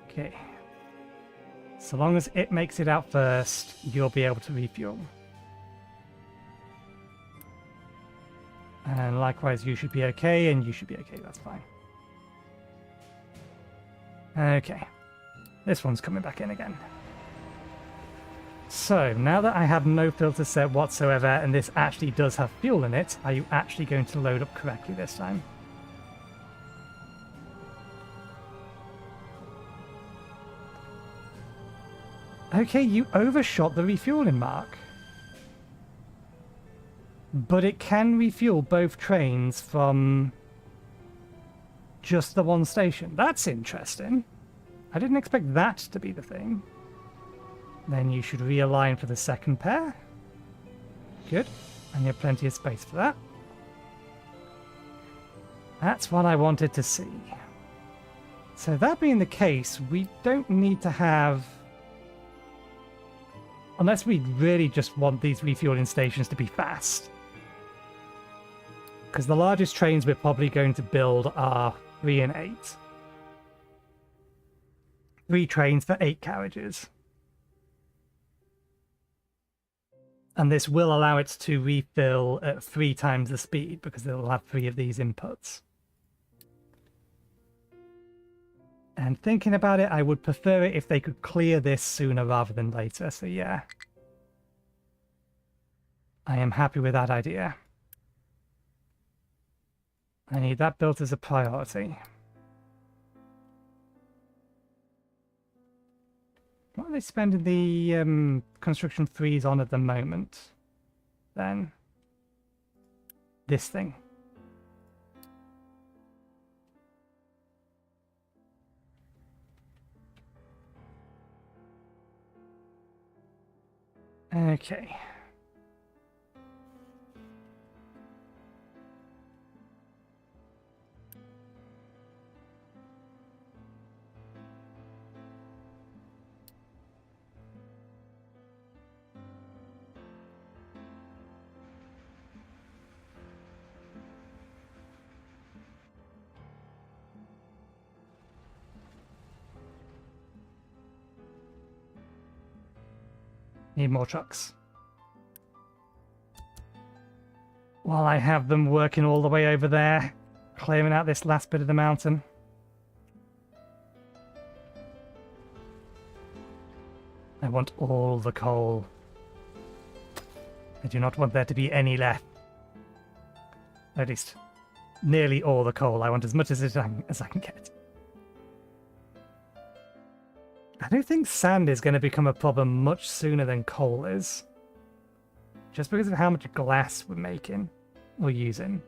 Okay. So long as it makes it out first, you'll be able to refuel. And likewise, you should be okay, and you should be okay, that's fine. Okay. This one's coming back in again. So, now that I have no filter set whatsoever, and this actually does have fuel in it, are you actually going to load up correctly this time? Okay, you overshot the refueling mark. But it can refuel both trains from just the one station. That's interesting. I didn't expect that to be the thing. Then you should realign for the second pair. Good. And you have plenty of space for that. That's what I wanted to see. So that being the case, we don't need to have... Unless we really just want these refueling stations to be fast. Because the largest trains we're probably going to build are 3 and 8. 3 trains for 8 carriages. And this will allow it to refill at 3 times the speed because it will have 3 of these inputs. And thinking about it, I would prefer it if they could clear this sooner rather than later. So yeah, I am happy with that idea. I need that built as a priority. What are they spending the construction freeze on at the moment? Then this thing. Okay. Need more trucks. While I have them working all the way over there, clearing out this last bit of the mountain. I want all the coal. I do not want there to be any left. At least, nearly all the coal. I want as much as I can get. I don't think sand is going to become a problem much sooner than coal is. Just because of how much glass we're making, or using.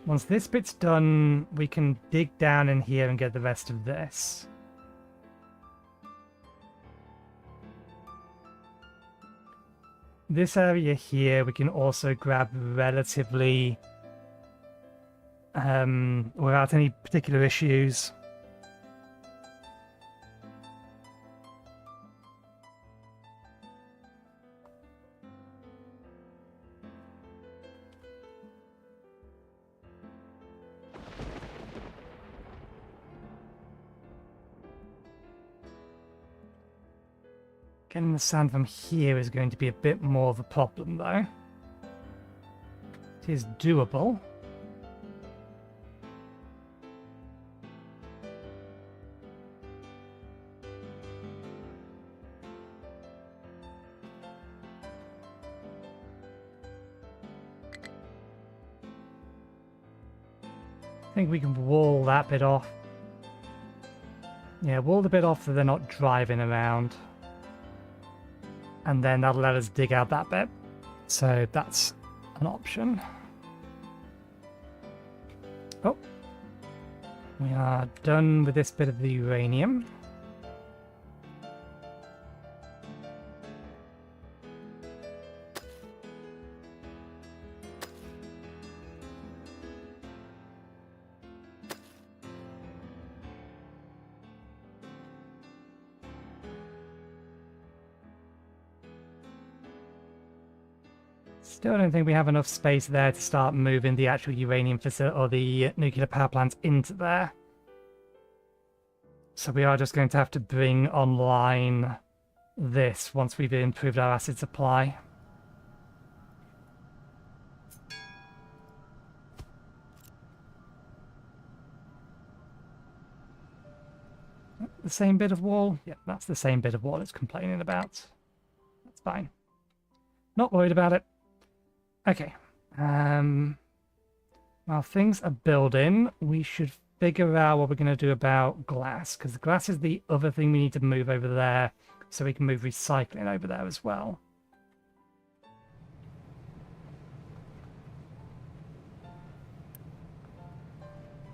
Once this bit's done, we can dig down in here and get the rest of this. This area here, we can also grab relatively without any particular issues. Getting the sand from here is going to be a bit more of a problem, though. It is doable. I think we can wall that bit off. Yeah, wall the bit off so they're not driving around. And then that'll let us dig out that bit. So that's an option. Oh. We are done with this bit of the uranium. Still don't think we have enough space there to start moving the actual uranium facility or the nuclear power plants into there. So we are just going to have to bring online this once we've improved our acid supply. The same bit of wall? Yeah, that's the same bit of wall it's complaining about. That's fine. Not worried about it. Okay. While things are building, we should figure out what we're going to do about glass, because glass is the other thing we need to move over there, so we can move recycling over there as well.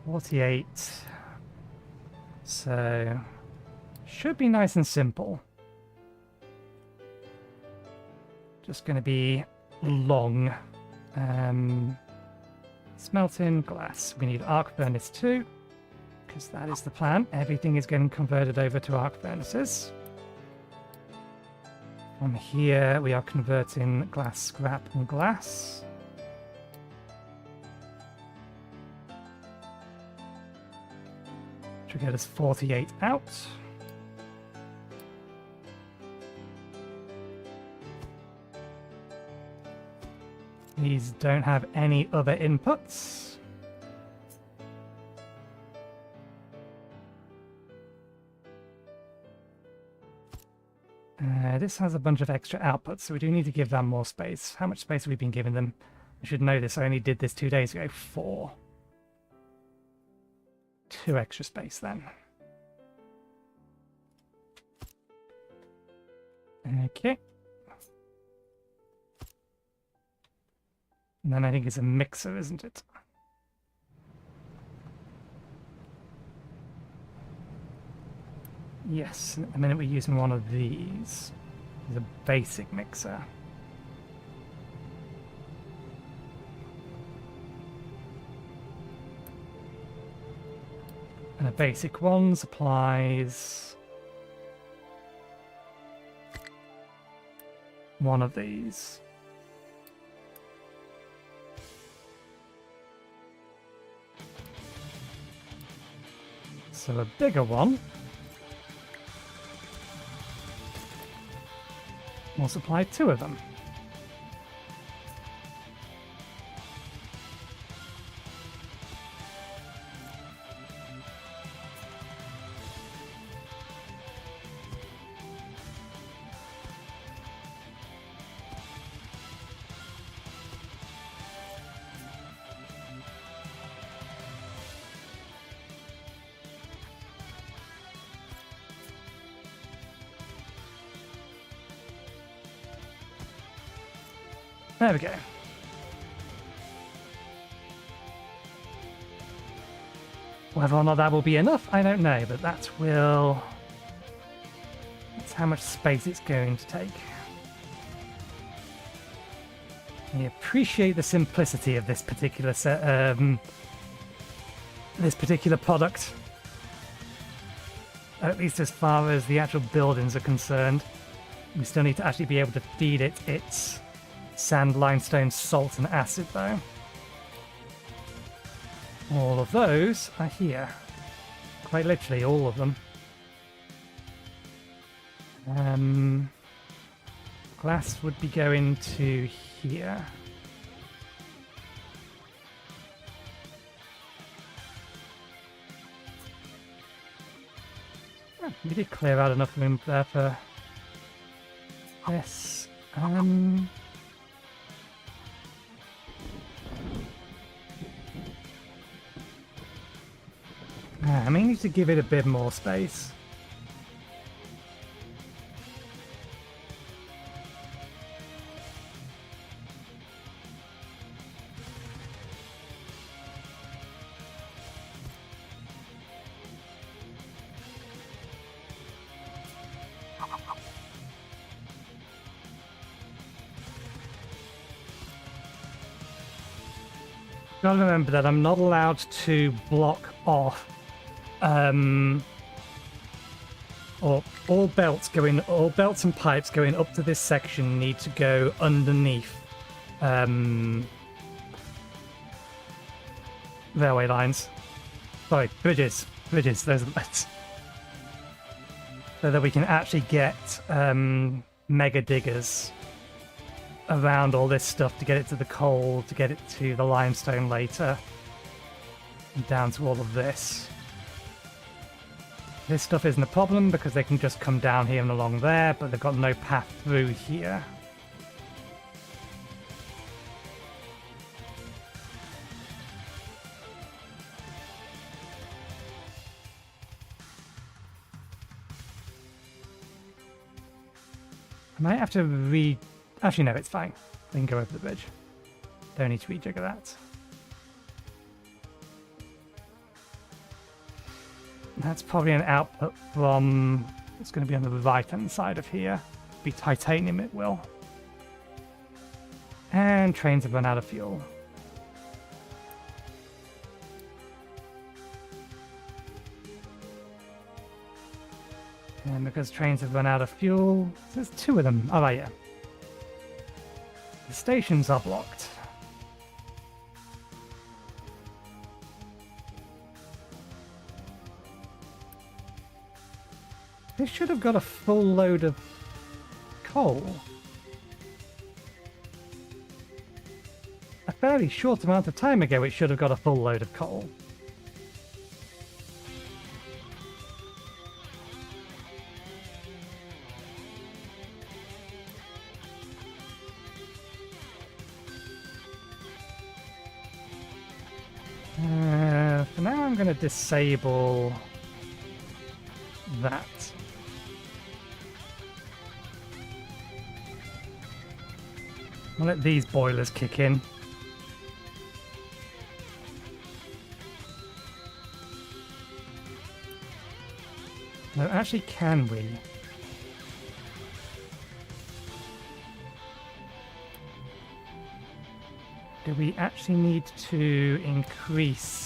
$48. So should be nice and simple. Just going to be long. Smelting glass. We need arc furnace too, because that is the plan. Everything is getting converted over to arc furnaces. From here, we are converting glass, scrap, and glass. Which will get us 48 out. These don't have any other inputs. This has a bunch of extra outputs, so we do need to give them more space. How much space have we been giving them? I should know this, I only did this 2 days ago. 4. 2 extra space then. Okay. And then I think it's a mixer, isn't it? Yes, at the minute we're using one of these. It's a basic mixer. And a basic one supplies one of these. So a bigger one will supply 2 of them. There we go. Whether or not that will be enough, I don't know, but that's how much space it's going to take. I appreciate the simplicity of this particular this particular product. At least as far as the actual buildings are concerned. We still need to actually be able to feed it its sand, limestone, salt, and acid, though. All of those are here. Quite literally, all of them. Glass would be going to here. Oh, we did clear out enough room there for this. I may need to give it a bit more space. Gotta remember that I'm not allowed to block off or all belts and pipes going up to this section need to go underneath railway lines. Sorry, bridges, those are the best. So that we can actually get mega diggers around all this stuff to get it to the coal, to get it to the limestone later, and down to all of this. This stuff isn't a problem because they can just come down here and along there, but they've got no path through here. I might have to Actually, no, it's fine. We can go over the bridge. Don't need to rejigger that. That's probably an output from... It's going to be on the right-hand side of here. Be titanium, it will. And trains have run out of fuel. And because trains have run out of fuel, there's 2 of them. Oh, right, yeah. The stations are blocked. This should have got a full load of coal. A fairly short amount of time ago, it should have got a full load of coal. For now, I'm going to disable that. I'll let these boilers kick in. No, actually, can we? Do we actually need to increase?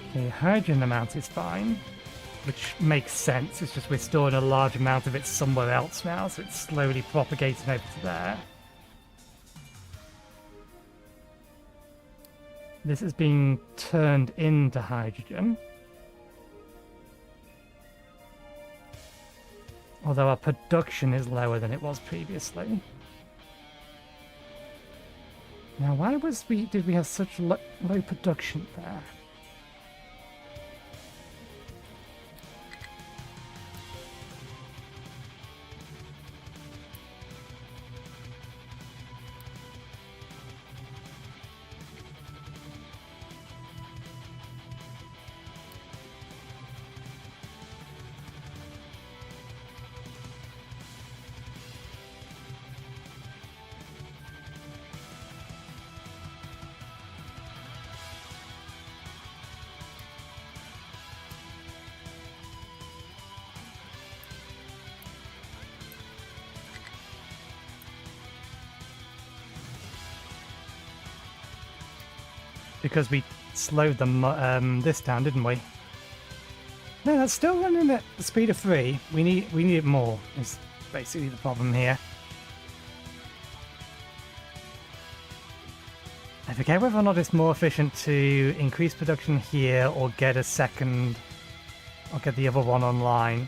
Okay, hydrogen amount is fine, which makes sense. It's just we're storing a large amount of it somewhere else now, so it's slowly propagating over to there. This is being turned into hydrogen. Although our production is lower than it was previously. Now, why did we have such low production there? Because we slowed them this down, didn't we? No, that's still running at the speed of 3. We need it more, is basically the problem here. I forget whether or not it's more efficient to increase production here or get a second, or get the other one online.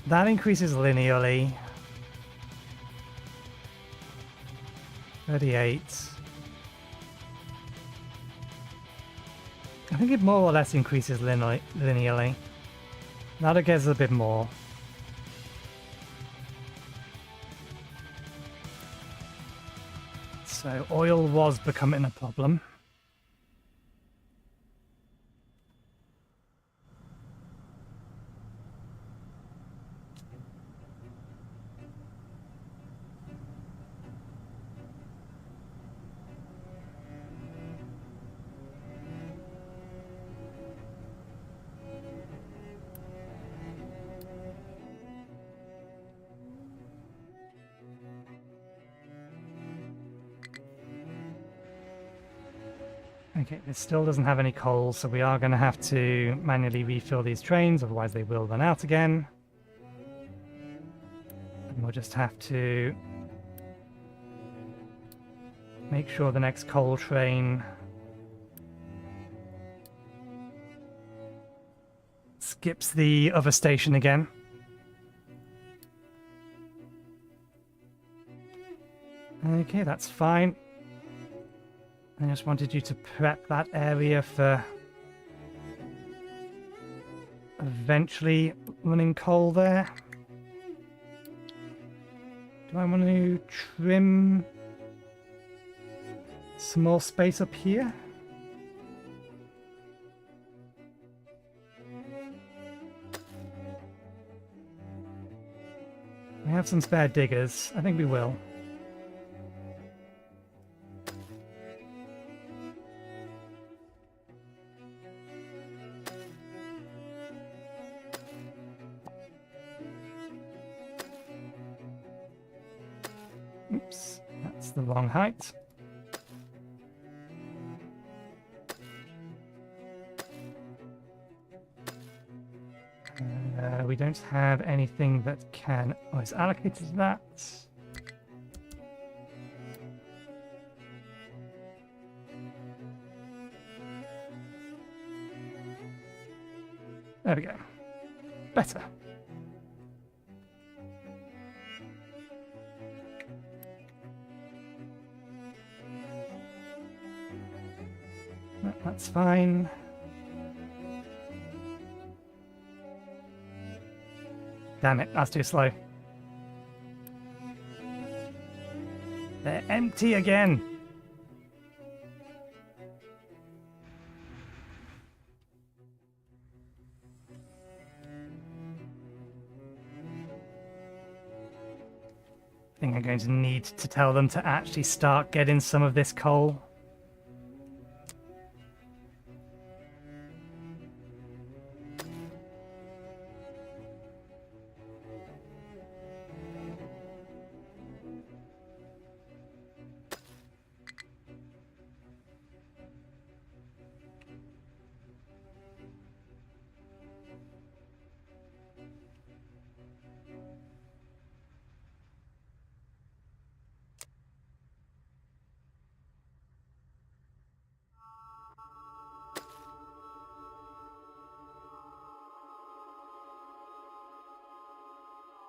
That increases linearly. 38. I think it more or less increases linearly. Now it gets a bit more. So oil was becoming a problem. Okay, this still doesn't have any coal, so we are going to have to manually refill these trains, otherwise they will run out again. And we'll just have to make sure the next coal train skips the other station again. Okay, that's fine. I just wanted you to prep that area for eventually running coal there. Do I want to trim Some more space up here. We have some spare diggers. I think we will. Oops, that's the wrong height. We don't have anything that can... Oh, it's allocated to that. There we go. Better. That's fine. Damn it, that's too slow. They're empty again. I think I'm going to need to tell them to actually start getting some of this coal.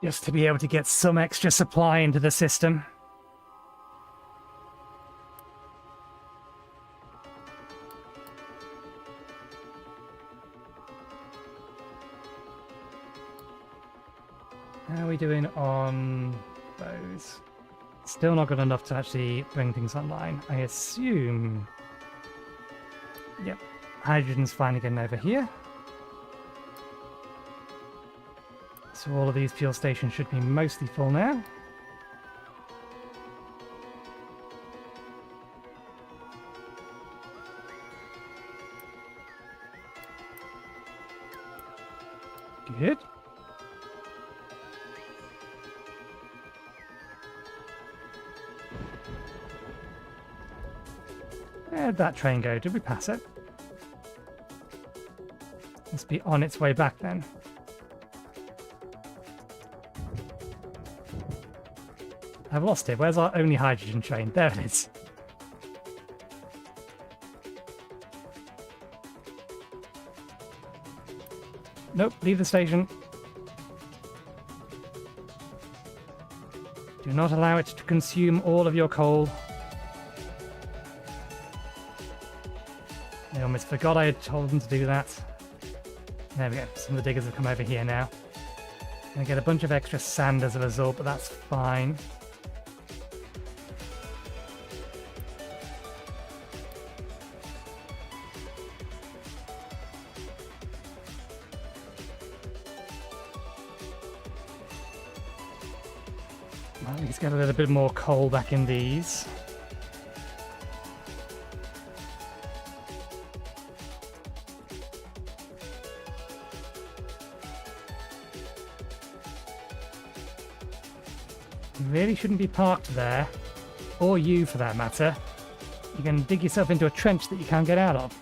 Just to be able to get some extra supply into the system. How are we doing on those? Still not good enough to actually bring things online. I assume... Yep, hydrogen's finally getting over here. So all of these fuel stations should be mostly full now. Good. Where'd that train go? Did we pass it? Must be on its way back then. I've lost it. Where's our only hydrogen train? There it is. Nope, leave the station. Do not allow it to consume all of your coal. I almost forgot I had told them to do that. There we go. Some of the diggers have come over here now. Gonna get a bunch of extra sand as a result, but that's fine. Well, let's get a little bit more coal back in these. You really shouldn't be parked there, or you for that matter. You're going to dig yourself into a trench that you can't get out of.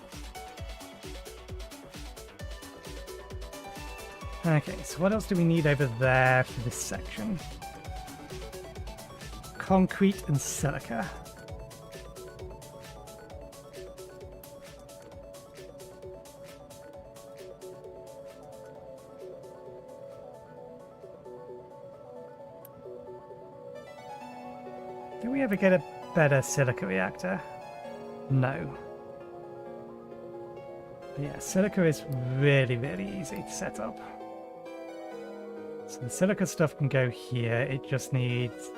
Okay, so what else do we need over there for this section? Concrete and silica. Do we ever get a better silica reactor? No. But yeah, silica is really, really easy to set up. So the silica stuff can go here. It just needs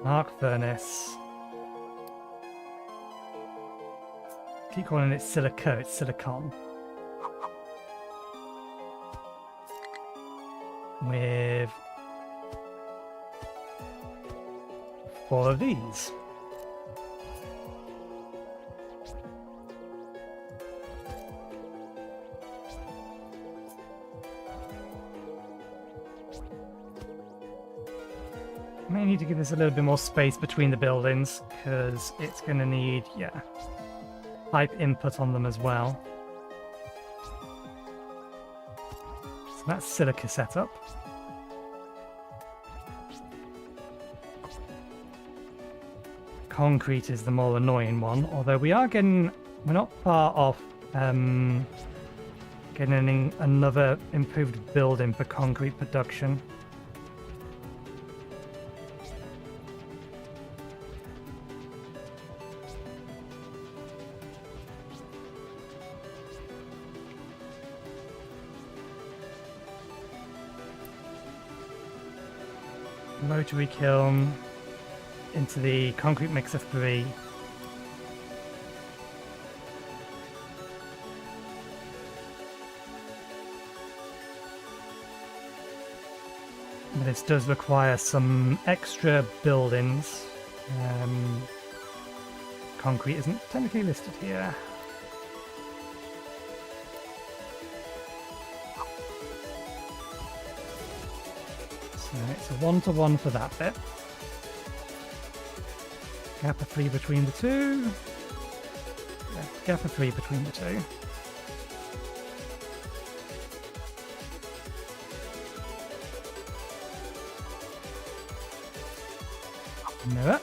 arc furnace, keep calling it silica, it's silicon. With 4 of these. May need to give this a little bit more space between the buildings because it's going to need, yeah, pipe input on them as well. So that's silica setup. Concrete is the more annoying one, although we're not far off getting another improved building for concrete production. Rotary kiln into the concrete mixer 3. But this does require some extra buildings. Concrete isn't technically listed here. So it's a 1-to-1 for that bit. Gap of 3 between the two. Yeah, gap of 3 between the two. Mirror.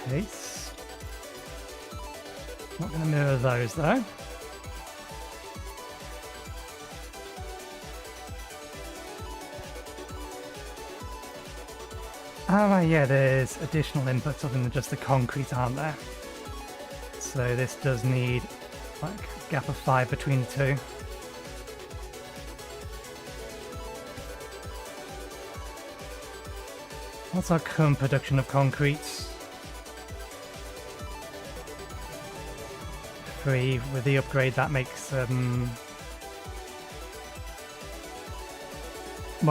Paste. Not going to mirror those though. Oh yeah, there's additional inputs other than just the concrete, aren't there? So this does need like a gap of 5 between the two. What's our current production of concrete? 3. With the upgrade that makes well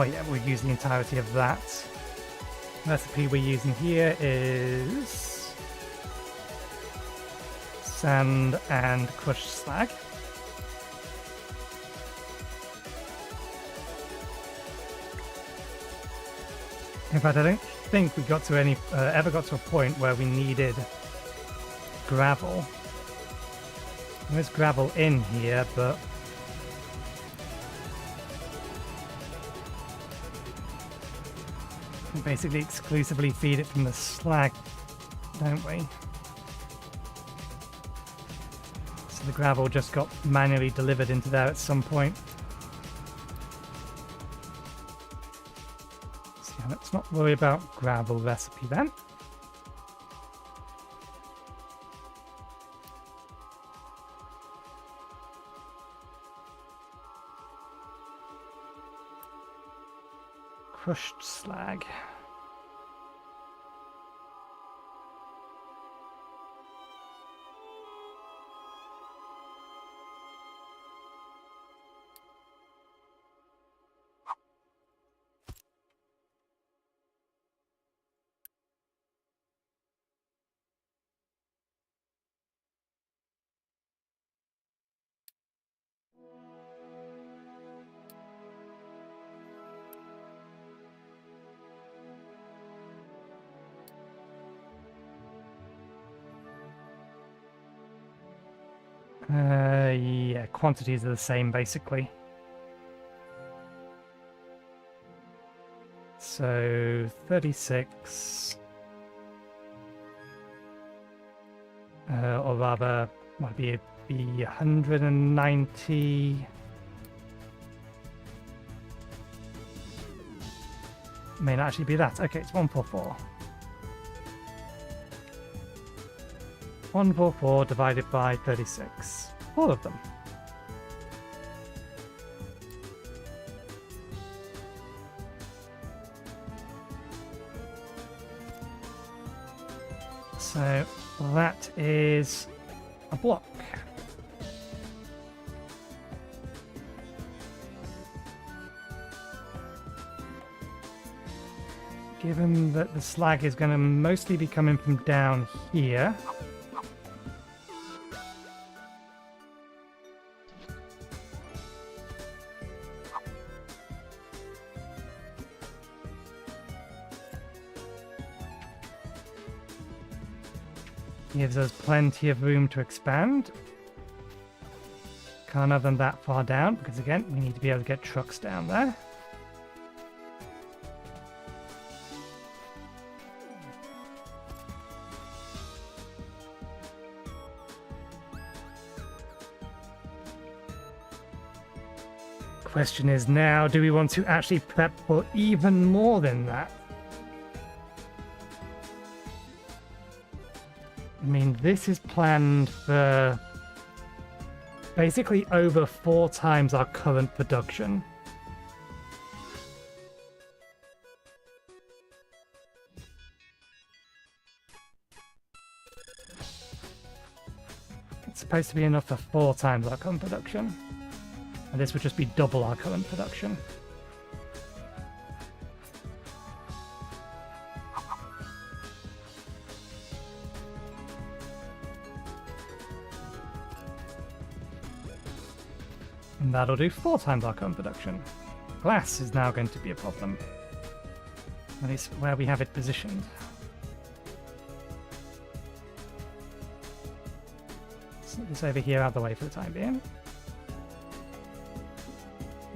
yeah, we'll use the entirety of that. Recipe we're using here is sand and crushed slag. In fact, I don't think we got to ever got to a point where we needed gravel. There's gravel in here, but we basically exclusively feed it from the slag, don't we? So the gravel just got manually delivered into there at some point. So yeah, let's not worry about gravel recipe then. Crushed slag. Yeah, quantities are the same basically. So 36, or rather, might be 190. May not actually be that. Okay, it's 144. 144 divided by 36. All of them. So that is a block. Given that the slag is going to mostly be coming from down here. Gives us plenty of room to expand. Can't have them that far down, because again, we need to be able to get trucks down there. Question is now, do we want to actually prep for even more than that? I mean, this is planned for basically over 4 times our current production. It's supposed to be enough for 4 times our current production. And this would just be double our current production. And that'll do 4 times our current production. Glass is now going to be a problem. At least where we have it positioned. Set this over here out of the way for the time being.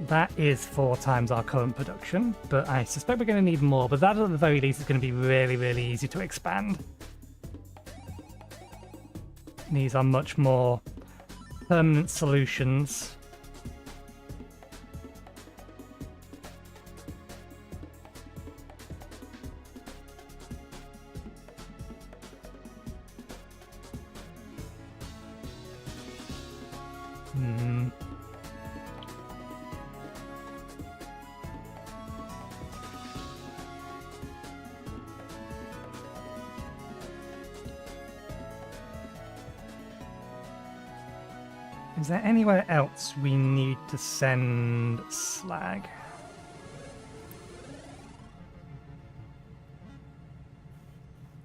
That is 4 times our current production, but I suspect we're going to need more, but that at the very least is going to be really, really easy to expand. These are much more permanent solutions. Is there anywhere else we need to send slag?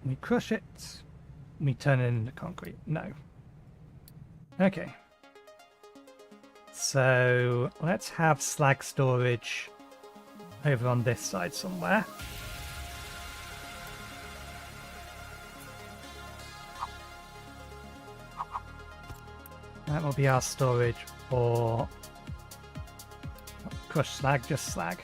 We crush it, we turn it into concrete. No. Okay. So let's have slag storage over on this side somewhere. That will be our storage for crushed slag, just slag.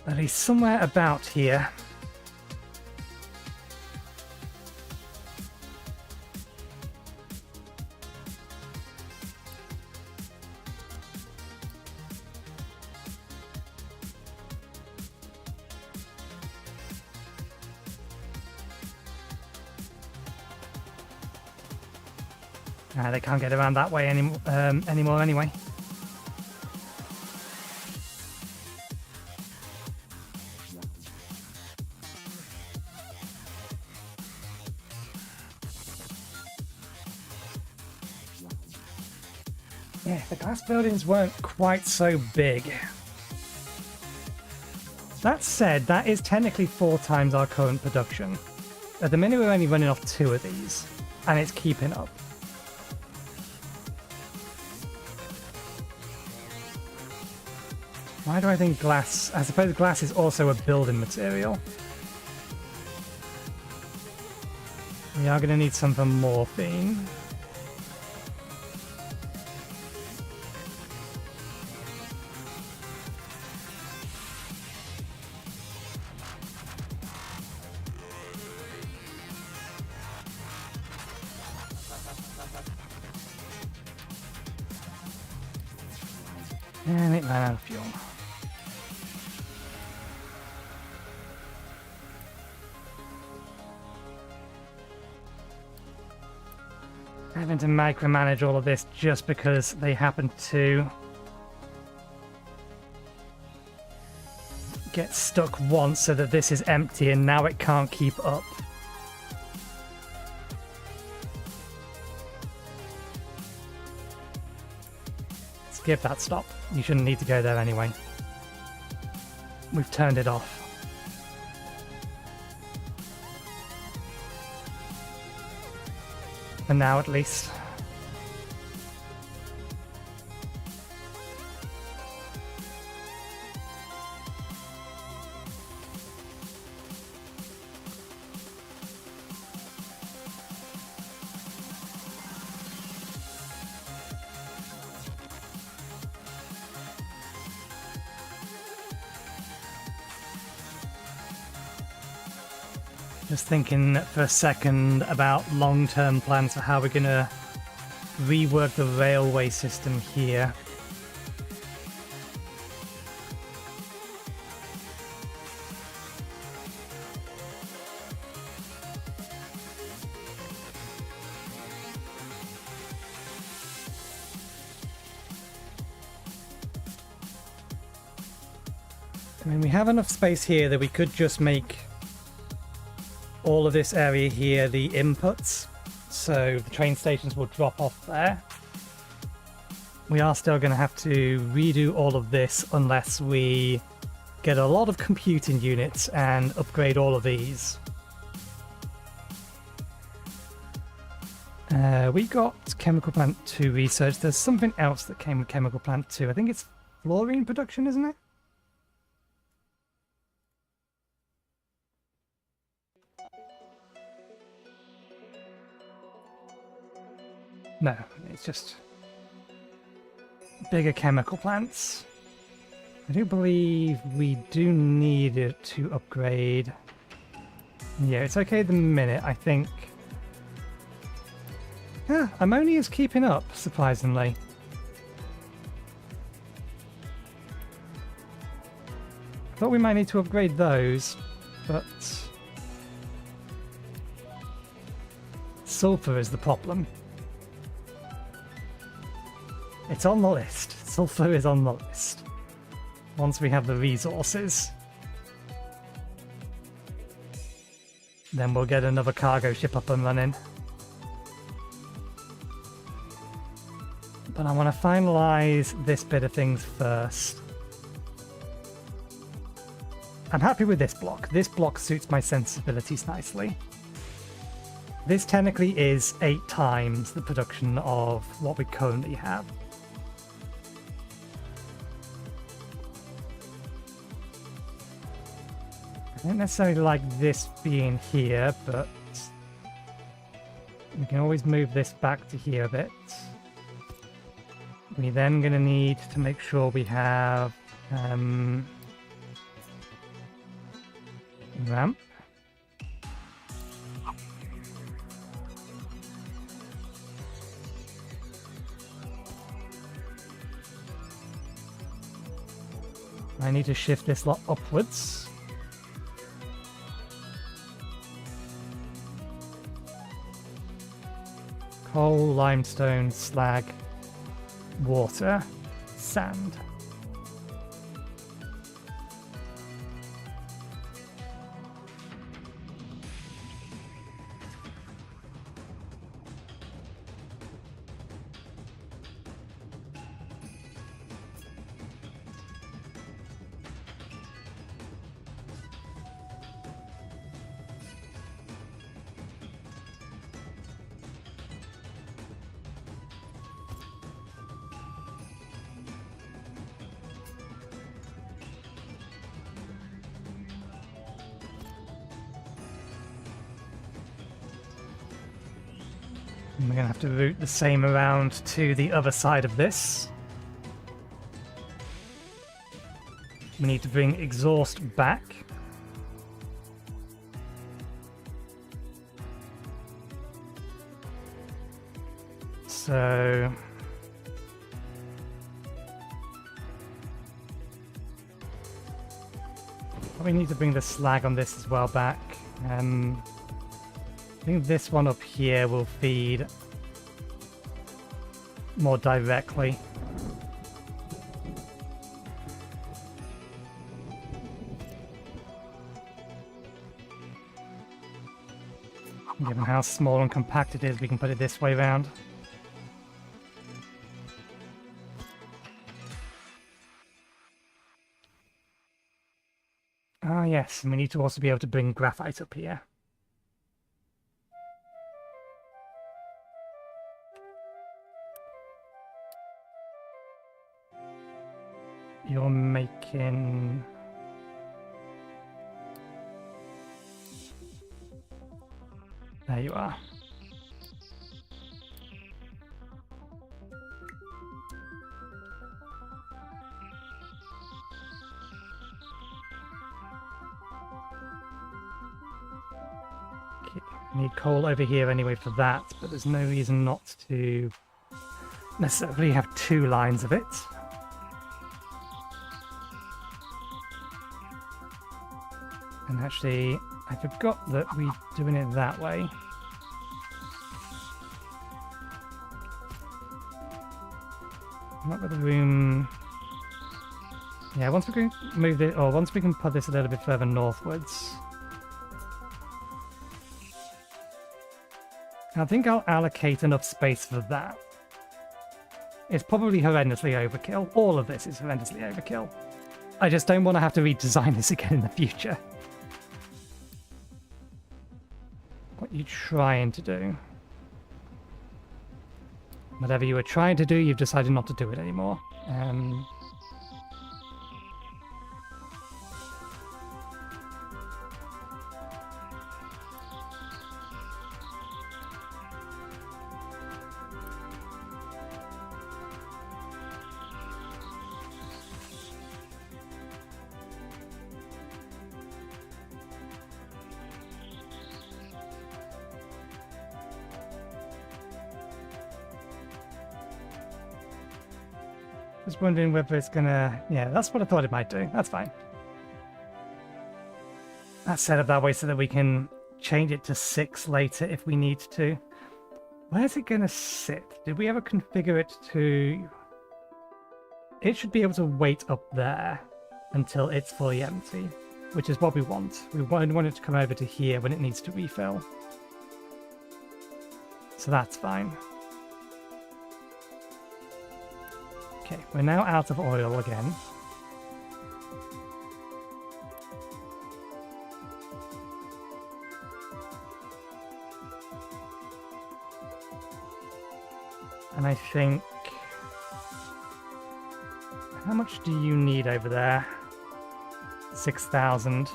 At least somewhere about here. They can't get around that way anymore anyway. Yeah, the glass buildings weren't quite so big. That said, that is technically 4 times our current production. At the minute we're only running off 2 of these, and it's keeping up. Why do I think glass... I suppose glass is also a building material. We are going to need some for morphine. And it ran out of fuel. Having to micromanage all of this just because they happen to get stuck once so that this is empty and now it can't keep up. Skip that stop. You shouldn't need to go there anyway. We've turned it off. For now, at least. Just thinking for a second about long-term plans for how we're going to rework the railway system here. I mean, we have enough space here that we could just make all of this area here the inputs, so the train stations will drop off there. We are still going to have to redo all of this unless we get a lot of computing units and upgrade all of these. We got Chemical Plant 2 research. There's something else that came with Chemical Plant 2. I think it's fluorine production, isn't it? No, it's just bigger chemical plants. I do believe we do need it to upgrade. Yeah, it's okay at the minute, I think. Yeah, ammonia is keeping up, surprisingly. Thought we might need to upgrade those, but sulfur is the problem. It's on the list. Sulfur is on the list. Once we have the resources, then we'll get another cargo ship up and running. But I want to finalize this bit of things first. I'm happy with this block. This block suits my sensibilities nicely. This technically is 8 times the production of what we currently have. I don't necessarily like this being here, but we can always move this back to here a bit. We're then going to need to make sure we have ramp. I need to shift this lot upwards. Coal, limestone, slag, water, sand. And we're going to have to route the same around to the other side of this. We need to bring exhaust back. So we need to bring the slag on this as well back. I think this one up here will feed more directly. Given how small and compact it is, we can put it this way around. yes, and we need to also be able to bring graphite up here. You're making... There you are. Okay. Need coal over here anyway for that, but there's no reason not to necessarily have 2 lines of it. And actually, I forgot that we're doing it that way. Not with the room. Yeah, once we can move it, or once we can put this a little bit further northwards. I think I'll allocate enough space for that. It's probably horrendously overkill. All of this is horrendously overkill. I just don't want to have to redesign this again in the future. What are you trying to do? Whatever you were trying to do, you've decided not to do it anymore. Just wondering whether it's gonna... Yeah, that's what I thought it might do. That's fine. That's set up that way so that we can change it to 6 later if we need to. Where's it gonna sit? Did we ever configure it to... It should be able to wait up there until it's fully empty, which is what we want. We want it to come over to here when it needs to refill. So that's fine. Okay, we're now out of oil again. And I think... How much do you need over there? 6,000.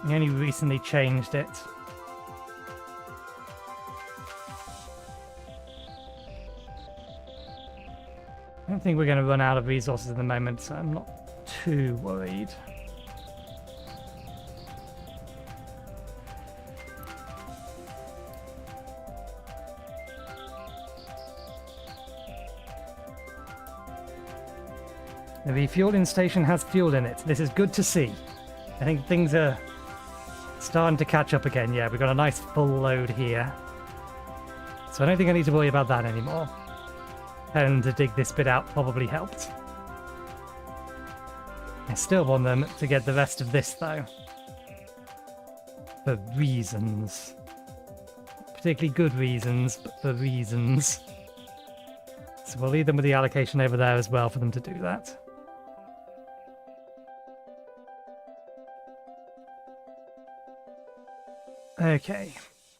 We only recently changed it. I don't think we're going to run out of resources at the moment, so I'm not too worried. The refueling station has fuel in it. This is good to see. I think things are starting to catch up again. Yeah, we've got a nice full load here. So I don't think I need to worry about that anymore. And to dig this bit out probably helped. I still want them to get the rest of this though. For reasons. Particularly good reasons, but for reasons. So we'll leave them with the allocation over there as well for them to do that. Okay.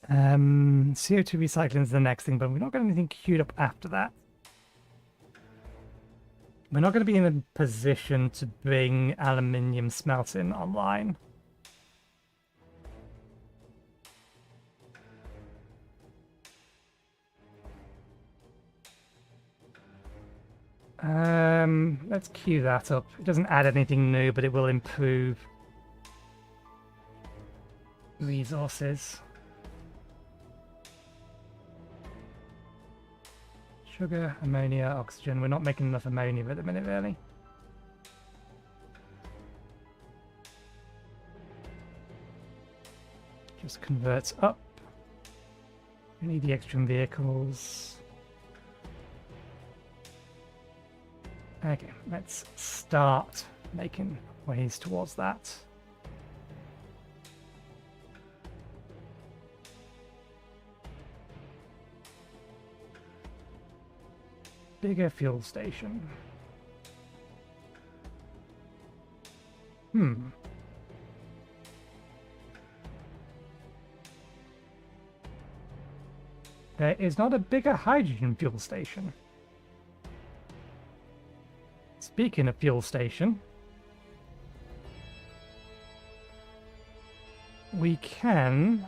CO2 recycling is the next thing, but we're not got anything queued up after that. We're not going to be in a position to bring aluminium smelting online. Let's queue that up. It doesn't add anything new, but it will improve resources. Sugar, ammonia, oxygen. We're not making enough ammonia at the minute, really. Just converts up. We need the extra vehicles. Okay, let's start making ways towards that. Bigger fuel station. There is not a bigger hydrogen fuel station. Speaking of fuel station, we can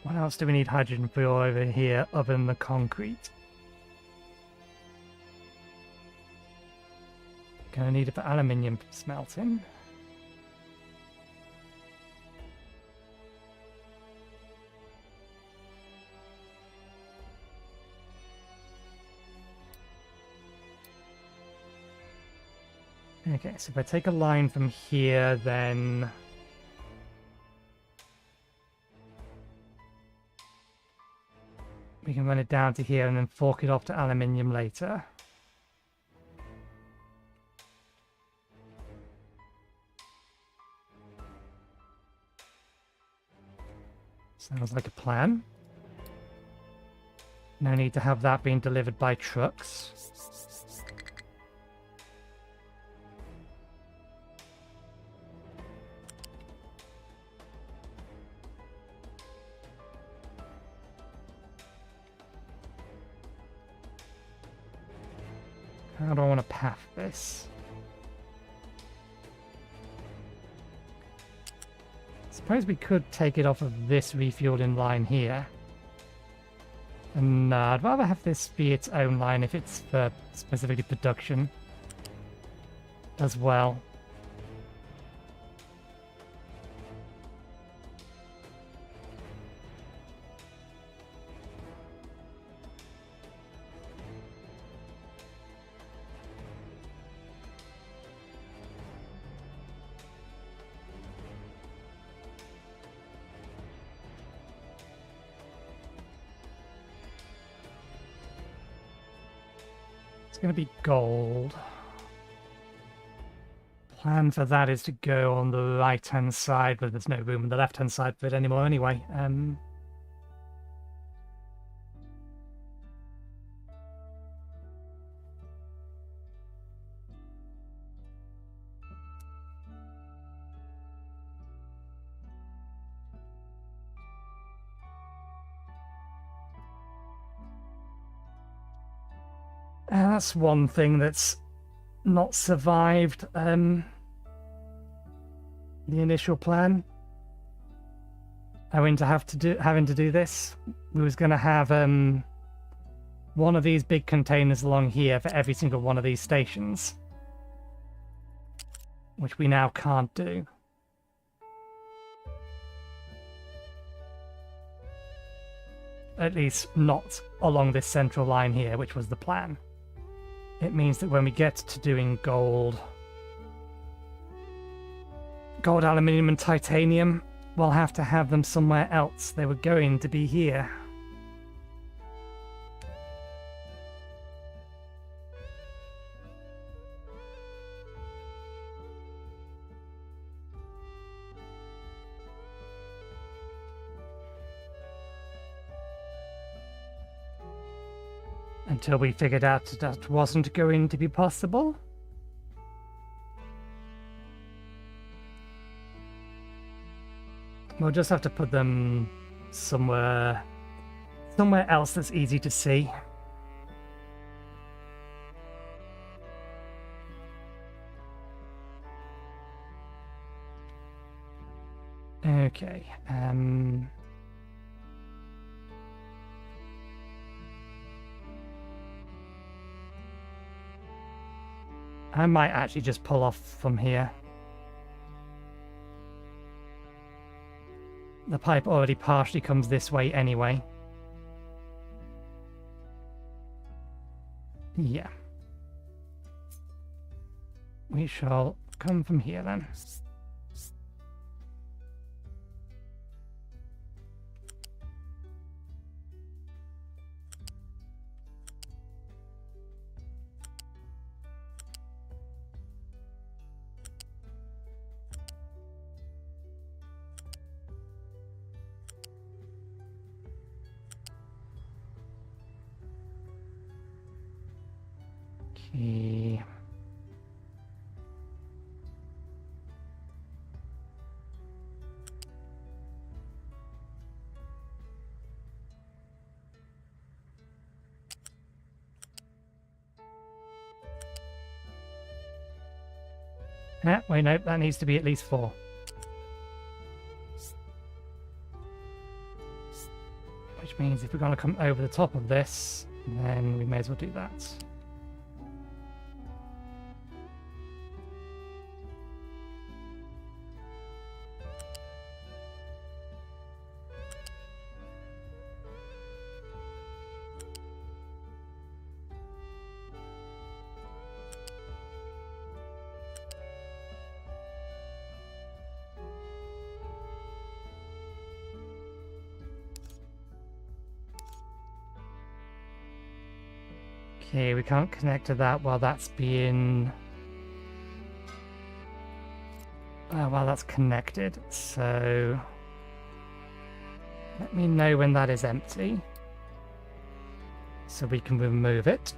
what else do we need hydrogen fuel over here other than the concrete? Gonna need it for aluminium smelting. Okay, so if I take a line from here, then we can run it down to here and then fork it off to aluminium later. Sounds like a plan. No need to have that being delivered by trucks. How do I want to path this? Suppose we could take it off of this refueling line here. And I'd rather have this be its own line if it's for specifically production as well. Going to be gold. Plan for that is to go on the right hand side, but there's no room on the left hand side for it anymore anyway. That's one thing that's not survived the initial plan. Having to do this, we was going to have one of these big containers along here for every single one of these stations, which we now can't do. At least not along this central line here, which was the plan. It means that when we get to doing gold, aluminium, and titanium, we'll have to have them somewhere else. They were going to be here. Until we figured out that wasn't going to be possible. We'll just have to put them somewhere else that's easy to see. Okay, I might actually just pull off from here. The pipe already partially comes this way anyway. Yeah. We shall come from here then. Okay. Wait, no, that needs to be at least 4. Which means if we're going to come over the top of this, then we may as well do that. Okay, we can't connect to that while that's being... while that's connected, so... Let me know when that is empty, so we can remove it.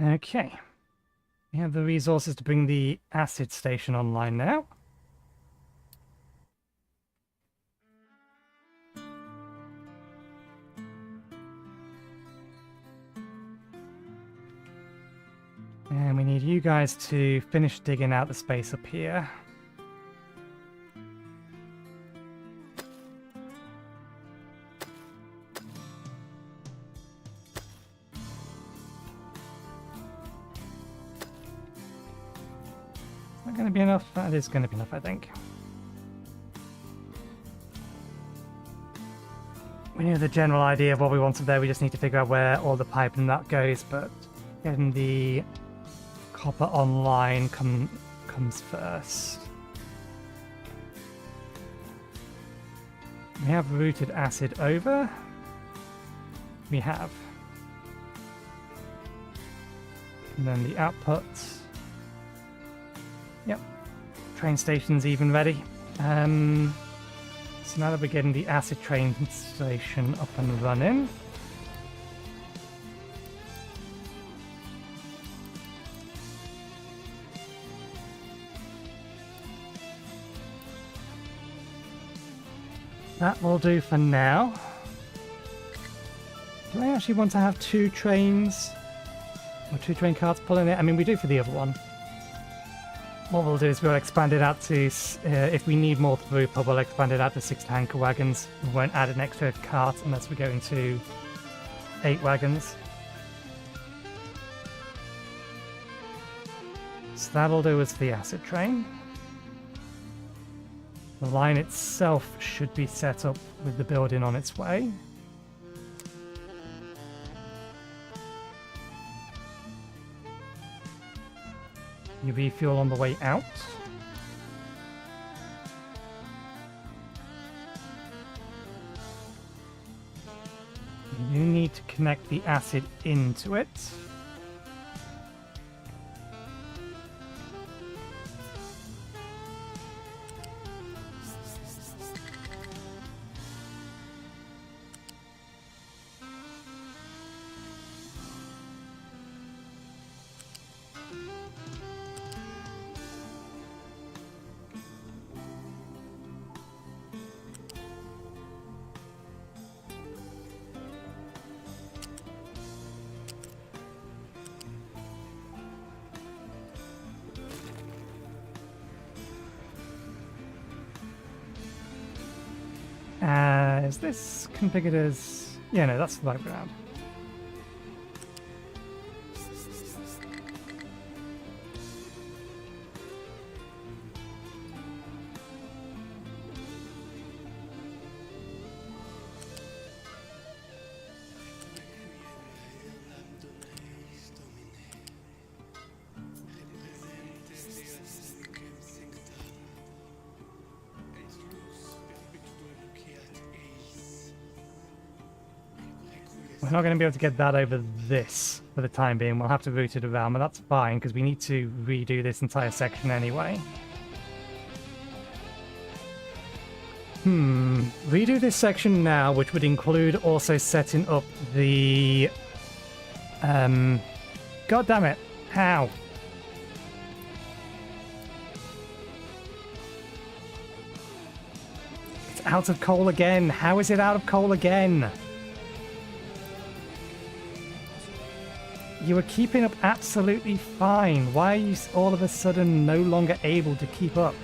Okay, we have the resources to bring the acid station online now. And we need you guys to finish digging out the space up here. Is that going to be enough? That is going to be enough, I think. We know the general idea of what we wanted there. We just need to figure out where all the pipe and that goes, but getting the copper online comes first. We have routed acid over. We have. And then the output. Yep. Train station's even ready. So now that we're getting the acid train station up and running, that will do for now. Do I actually want to have 2 trains or 2 train carts pulling it? I mean, we do for the other one. What we'll do is we'll expand it out to, if we need more throughput, we'll expand it out to 6 tanker wagons. We won't add an extra cart unless we go into 8 wagons. So that'll do us for the acid train. The line itself should be set up with the building on its way. You refuel on the way out. You need to connect the acid into it. Is this configured as... Yeah, no, that's the right ground. We're not going to be able to get that over this for the time being. We'll have to route it around, but that's fine because we need to redo this entire section anyway. Redo this section now, which would include also setting up the... God damn it. How? It's out of coal again. How is it out of coal again? You were keeping up absolutely fine. Why are you all of a sudden no longer able to keep up?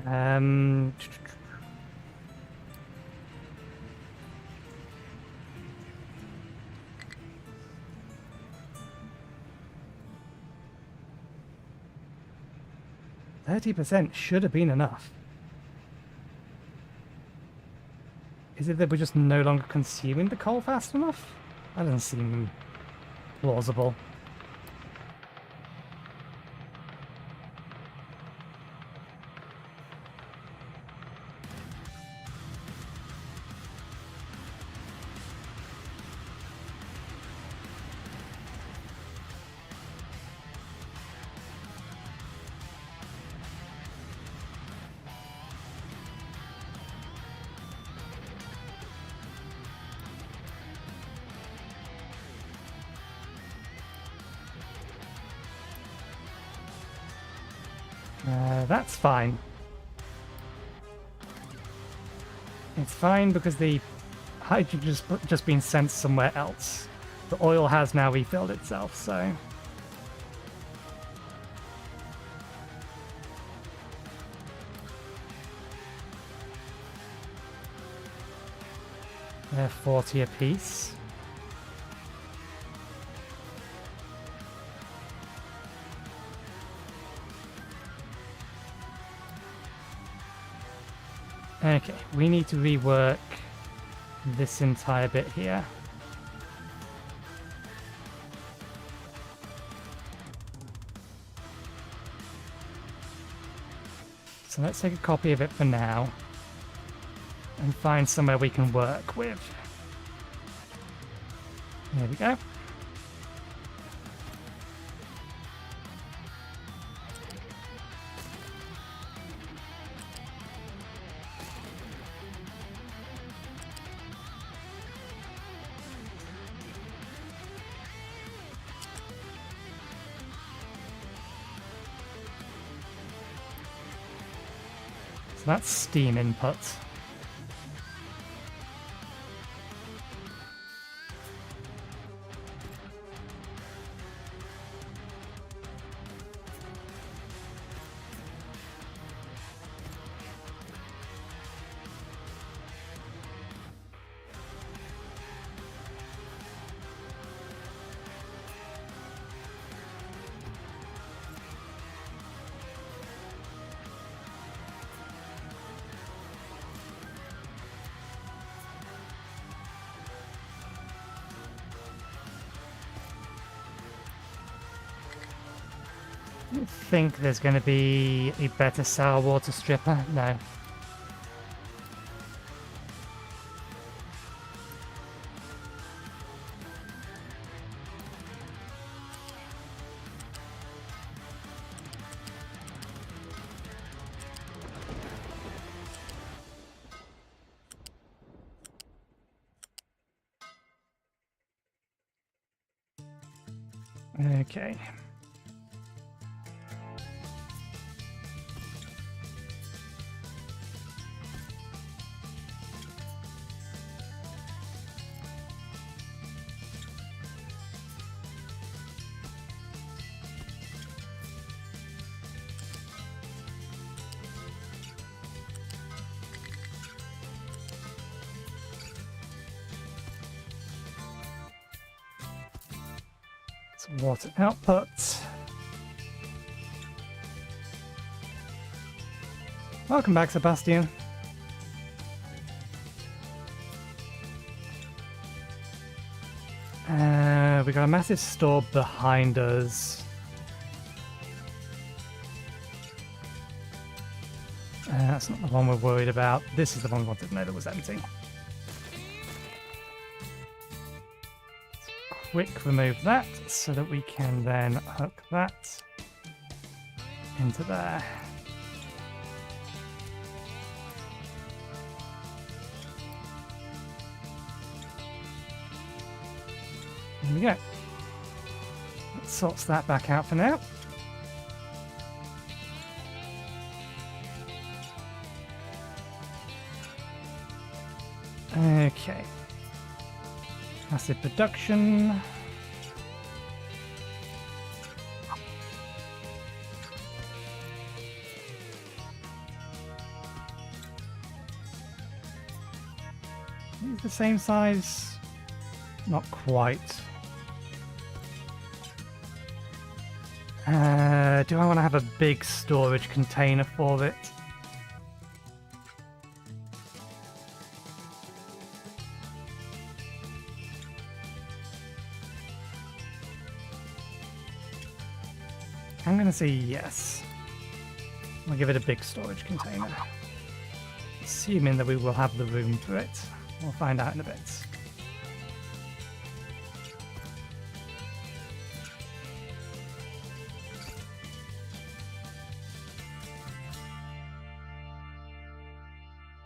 Um... 30% should have been enough. Is it that we're just no longer consuming the coal fast enough? That doesn't seem plausible. That's fine. It's fine because the hydrogen's just been sent somewhere else. The oil has now refilled itself, so... They're 40 apiece. Okay, we need to rework this entire bit here. So let's take a copy of it for now and find somewhere we can work with. There we go. That's steam input. I think there's going to be a better sour water stripper. No. Okay. Water output. Welcome back, Sebastian. We got a massive store behind us. That's not the one we're worried about. This is the one we wanted to know that was empty. Quick remove that so that we can then hook that into there. There we go. That sorts that back out for now. Okay. Acid production. Is the same size? Not quite. Do I want to have a big storage container for it? I'm going to say yes. I'll give it a big storage container. Assuming that we will have the room for it. We'll find out in a bit.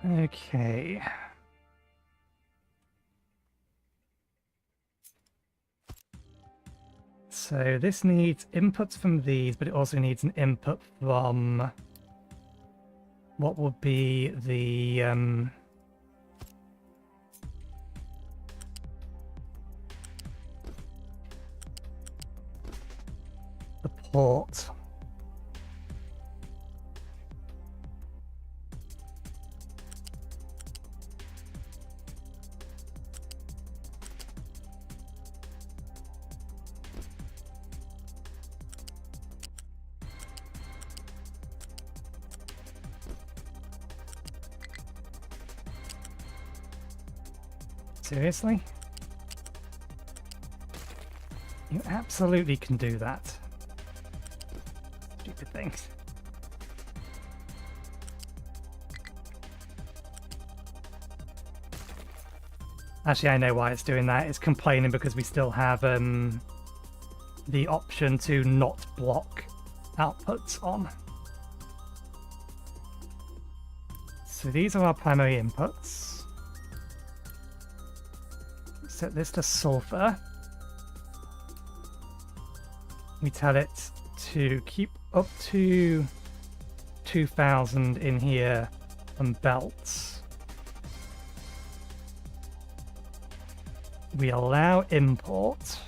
Okay. So this needs inputs from these, but it also needs an input from what will be the port. Seriously? You absolutely can do that. Stupid things. Actually, I know why it's doing that. It's complaining because we still have the option to not block outputs on. So these are our primary inputs. Set this to sulfur. We tell it to keep up to 2000 in here on belts. We allow import.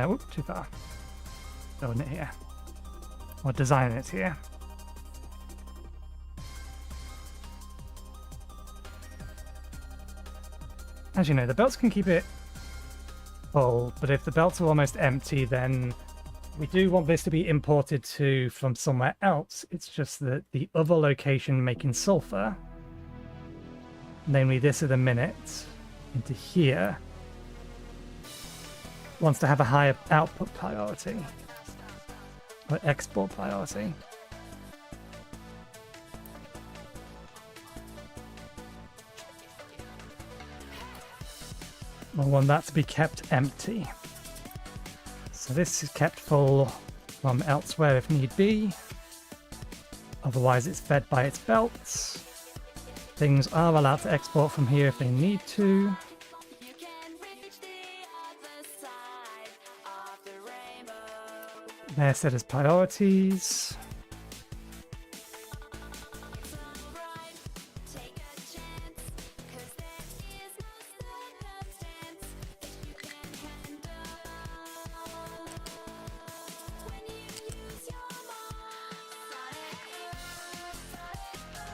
Whoop, too far. Building it here. Or designing it here. As you know, the belts can keep it full, but if the belts are almost empty, then we do want this to be imported to from somewhere else. It's just that the other location making sulfur, namely this at the minute, into here, wants to have a higher output priority, or export priority. We'll want that to be kept empty. So this is kept full from elsewhere if need be. Otherwise it's fed by its belts. Things are allowed to export from here if they need to. They're set as priorities.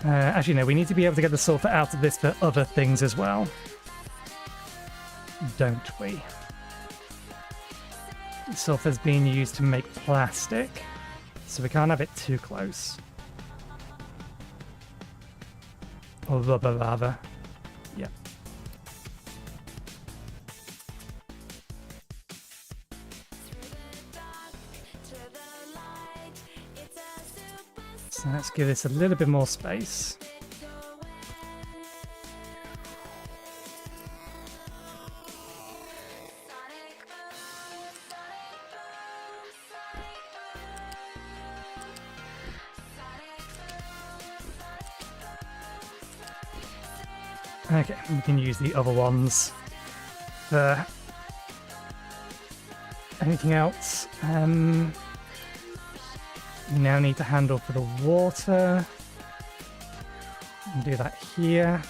As you know, we need to be able to get the sulfur out of this for other things as well. Don't we? sulfur's being used to make plastic, so we can't have it too close. Or rubber, rather. Yep. So let's give this a little bit more space. Okay, we can use the other ones for anything else. We now need to handle for the water. And do that here.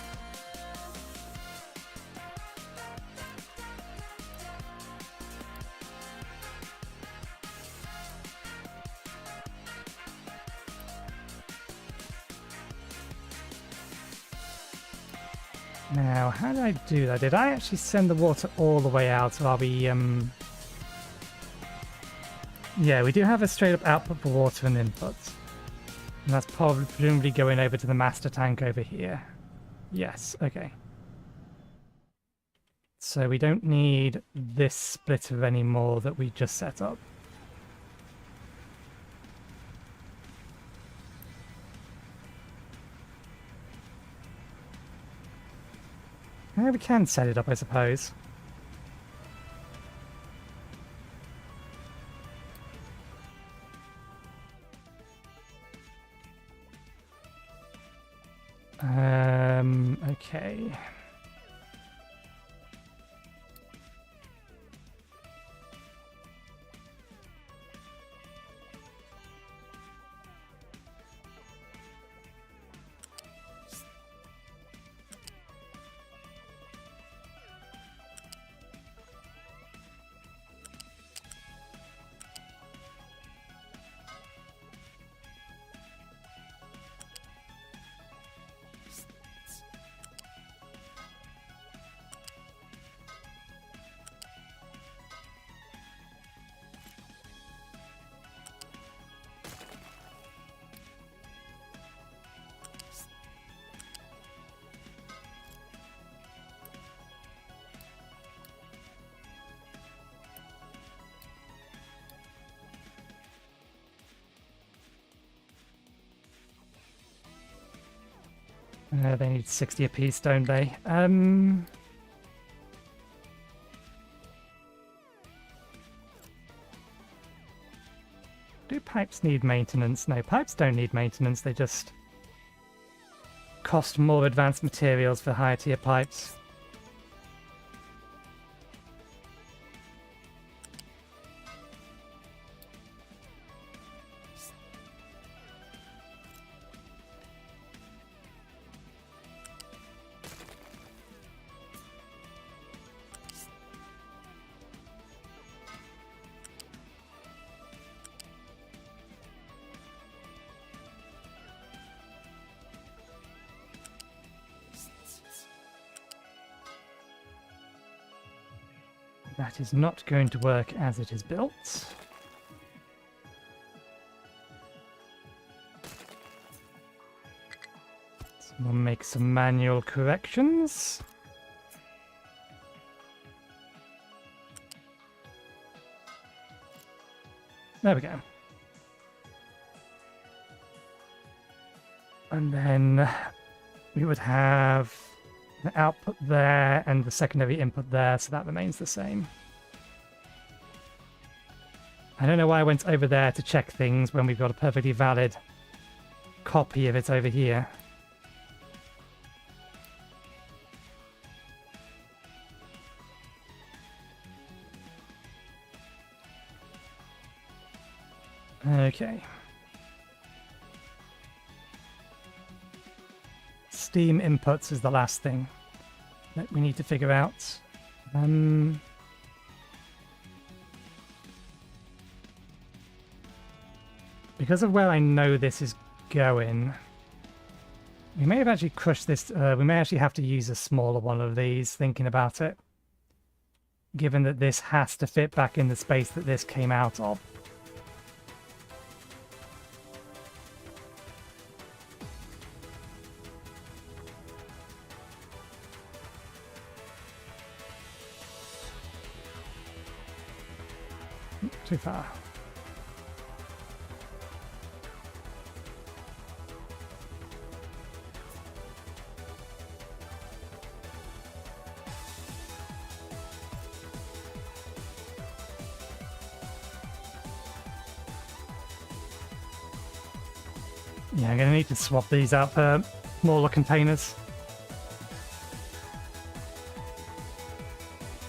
Now, how did I do that? Did I actually send the water all the way out, or are we, Yeah, we do have a straight-up output for water and input. And that's probably presumably going over to the master tank over here. Yes, okay. So we don't need this splitter anymore that we just set up. Yeah, we can set it up, I suppose. Okay. They need 60 apiece, don't they? Do pipes need maintenance? No, pipes don't need maintenance. They just cost more advanced materials for higher tier pipes. That is not going to work as it is built. So we'll make some manual corrections. There we go. And then we would have the output there and the secondary input there, so that remains the same. I don't know why I went over there to check things when we've got a perfectly valid copy of it over here. Okay. Steam inputs is the last thing that we need to figure out. Because of where I know this is going, we may have actually crushed this. We may actually have to use a smaller one of these, thinking about it. given that this has to fit back in the space that this came out of. Too far. Yeah, I'm going to need to swap these out for smaller containers.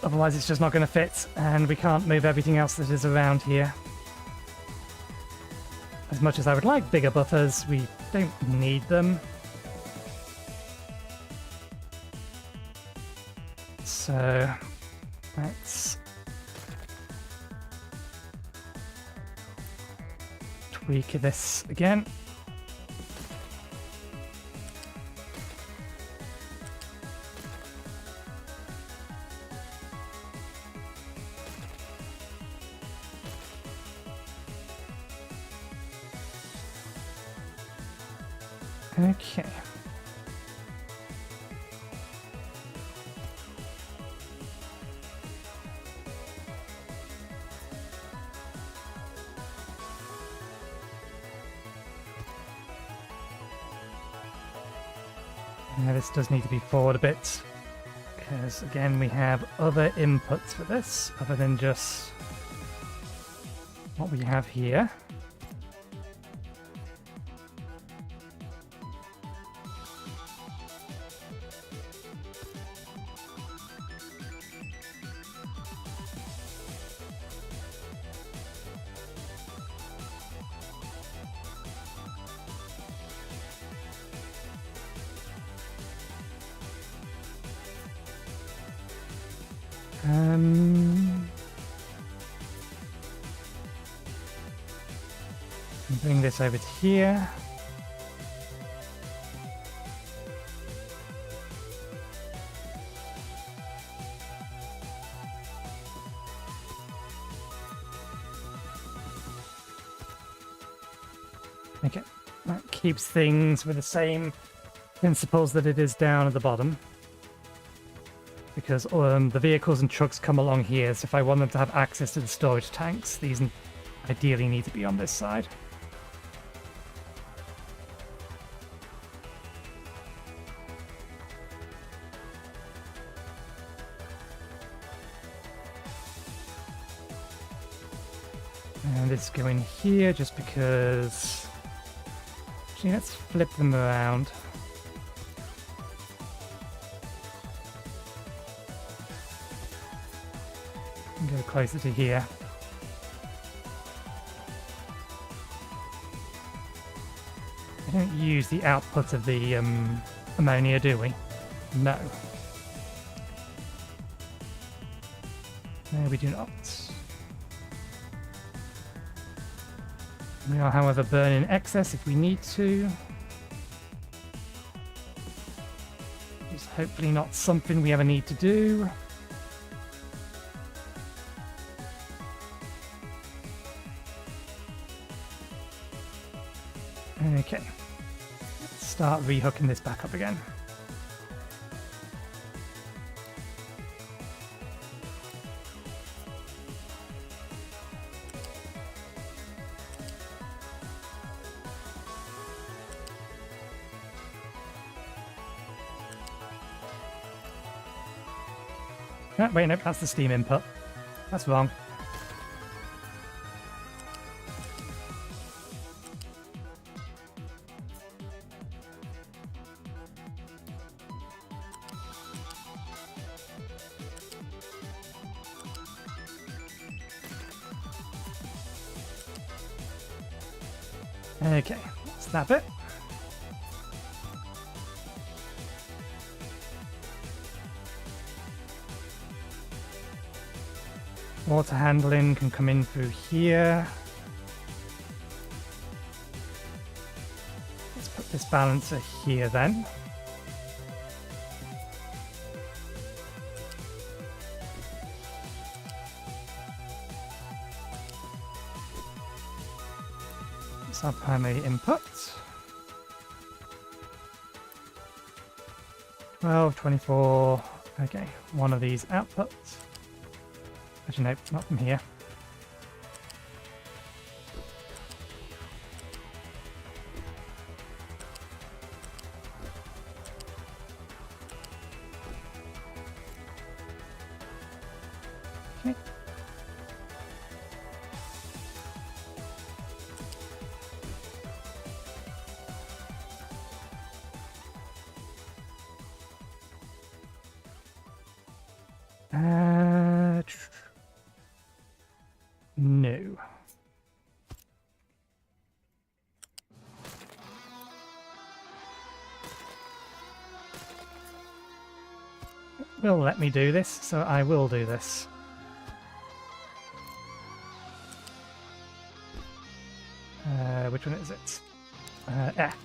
Otherwise it's just not going to fit, and we can't move everything else that is around here. As much as I would like bigger buffers, we don't need them. So let's tweak this again. Okay. Now this does need to be forward a bit, because again we have other inputs for this, other than just what we have here. Bring this over to here. Okay, that keeps things with the same principles that it is down at the bottom. Because the vehicles and trucks come along here, so if I want them to have access to the storage tanks, these ideally need to be on this side. And this go in here just because... Actually, let's flip them around. Go closer to here. We don't use the output of the ammonia, do we? No. No, we do not. We are, however, burning excess if we need to. It's hopefully not something we ever need to do. Okay, let's start rehooking this back up again. Oh, wait, nope, that's the steam input. That's wrong. Okay, that's that bit. Water handling can come in through here. Let's put this balancer here then. It's our primary input. 12, 24. Okay, one of these outputs. Actually, no, not from here. Okay. No. It will let me do this, so I will do this. Which one is it? F.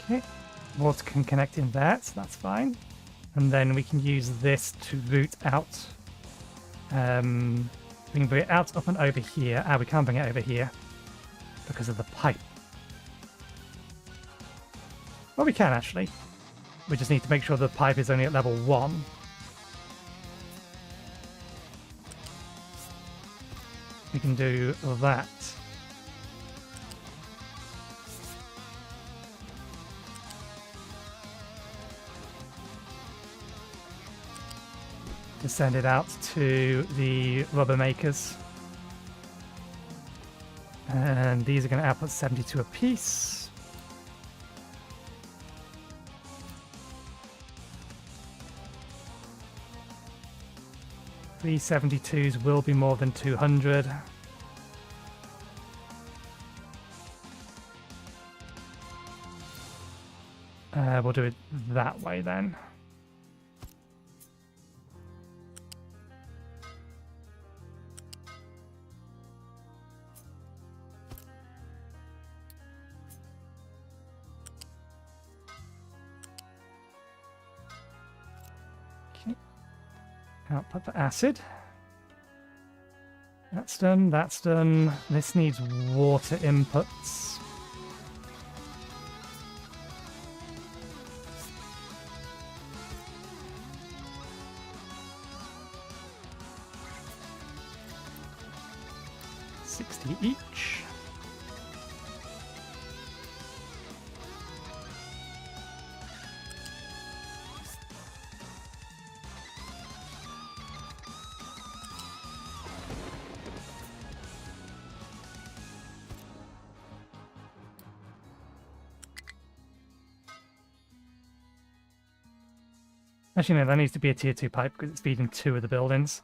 Okay, water can connect in there, so that's fine. And then we can use this to route out. We can bring it out up and over here. We can't bring it over here because of the pipe. Well, we can actually. We just need to make sure the pipe is only at level 1. We can do that. To send it out to the rubber makers. And these are going to output 72 apiece. These 72s will be more than 200. We'll do it that way then. Output the acid. That's done, that's done. This needs water inputs. $60 each. Actually, no, that needs to be a tier 2 pipe because it's feeding 2 of the buildings.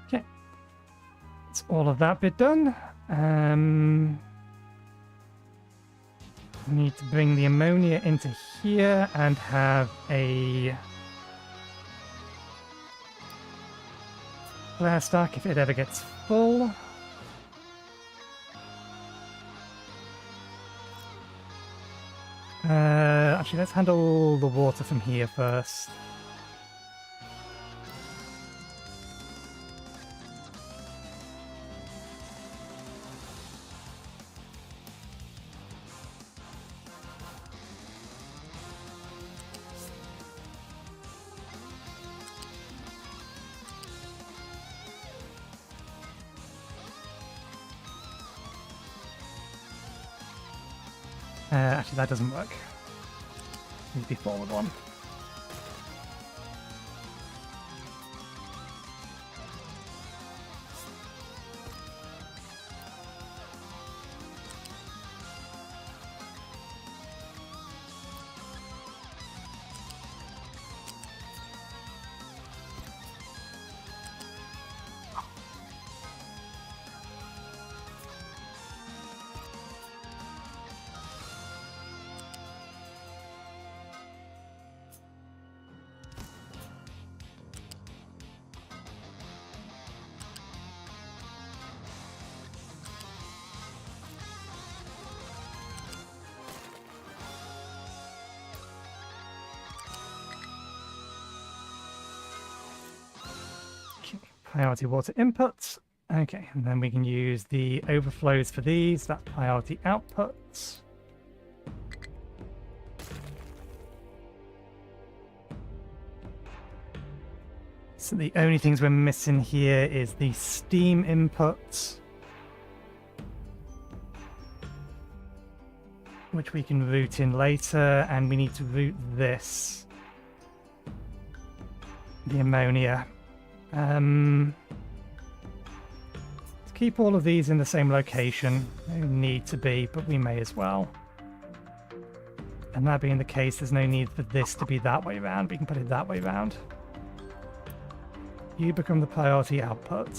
Okay. That's all of that bit done. Need to bring the ammonia into here and have a flare stack if it ever gets full. Actually, let's handle the water from here first. Actually, that doesn't work. Needs to be forward one. priority water inputs. Okay, and then we can use the overflows for these, that priority outputs. So the only things we're missing here is the steam inputs, which we can route in later, and we need to route this, the ammonia. Let's keep all of these in the same location. They don't need to be, but we may as well. And that being the case, there's no need for this to be that way around. We can put it that way around. You become the priority output.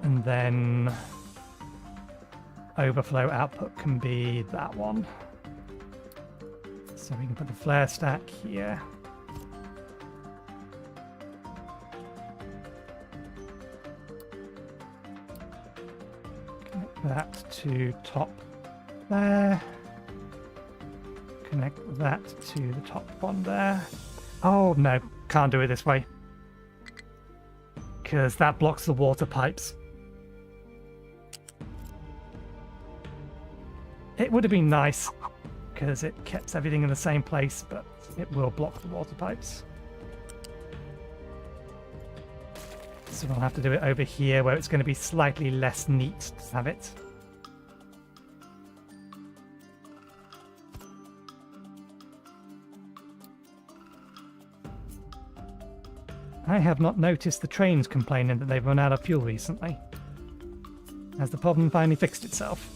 And then overflow output can be that one. So we can put the flare stack here. Connect that to top there. Connect that to the top one there. Oh no, can't do it this way, because that blocks the water pipes. It would have been nice, because it keeps everything in the same place, but it will block the water pipes. So we'll have to do it over here, where it's going to be slightly less neat to have it. I have not noticed the trains complaining that they've run out of fuel recently. Has the problem finally fixed itself?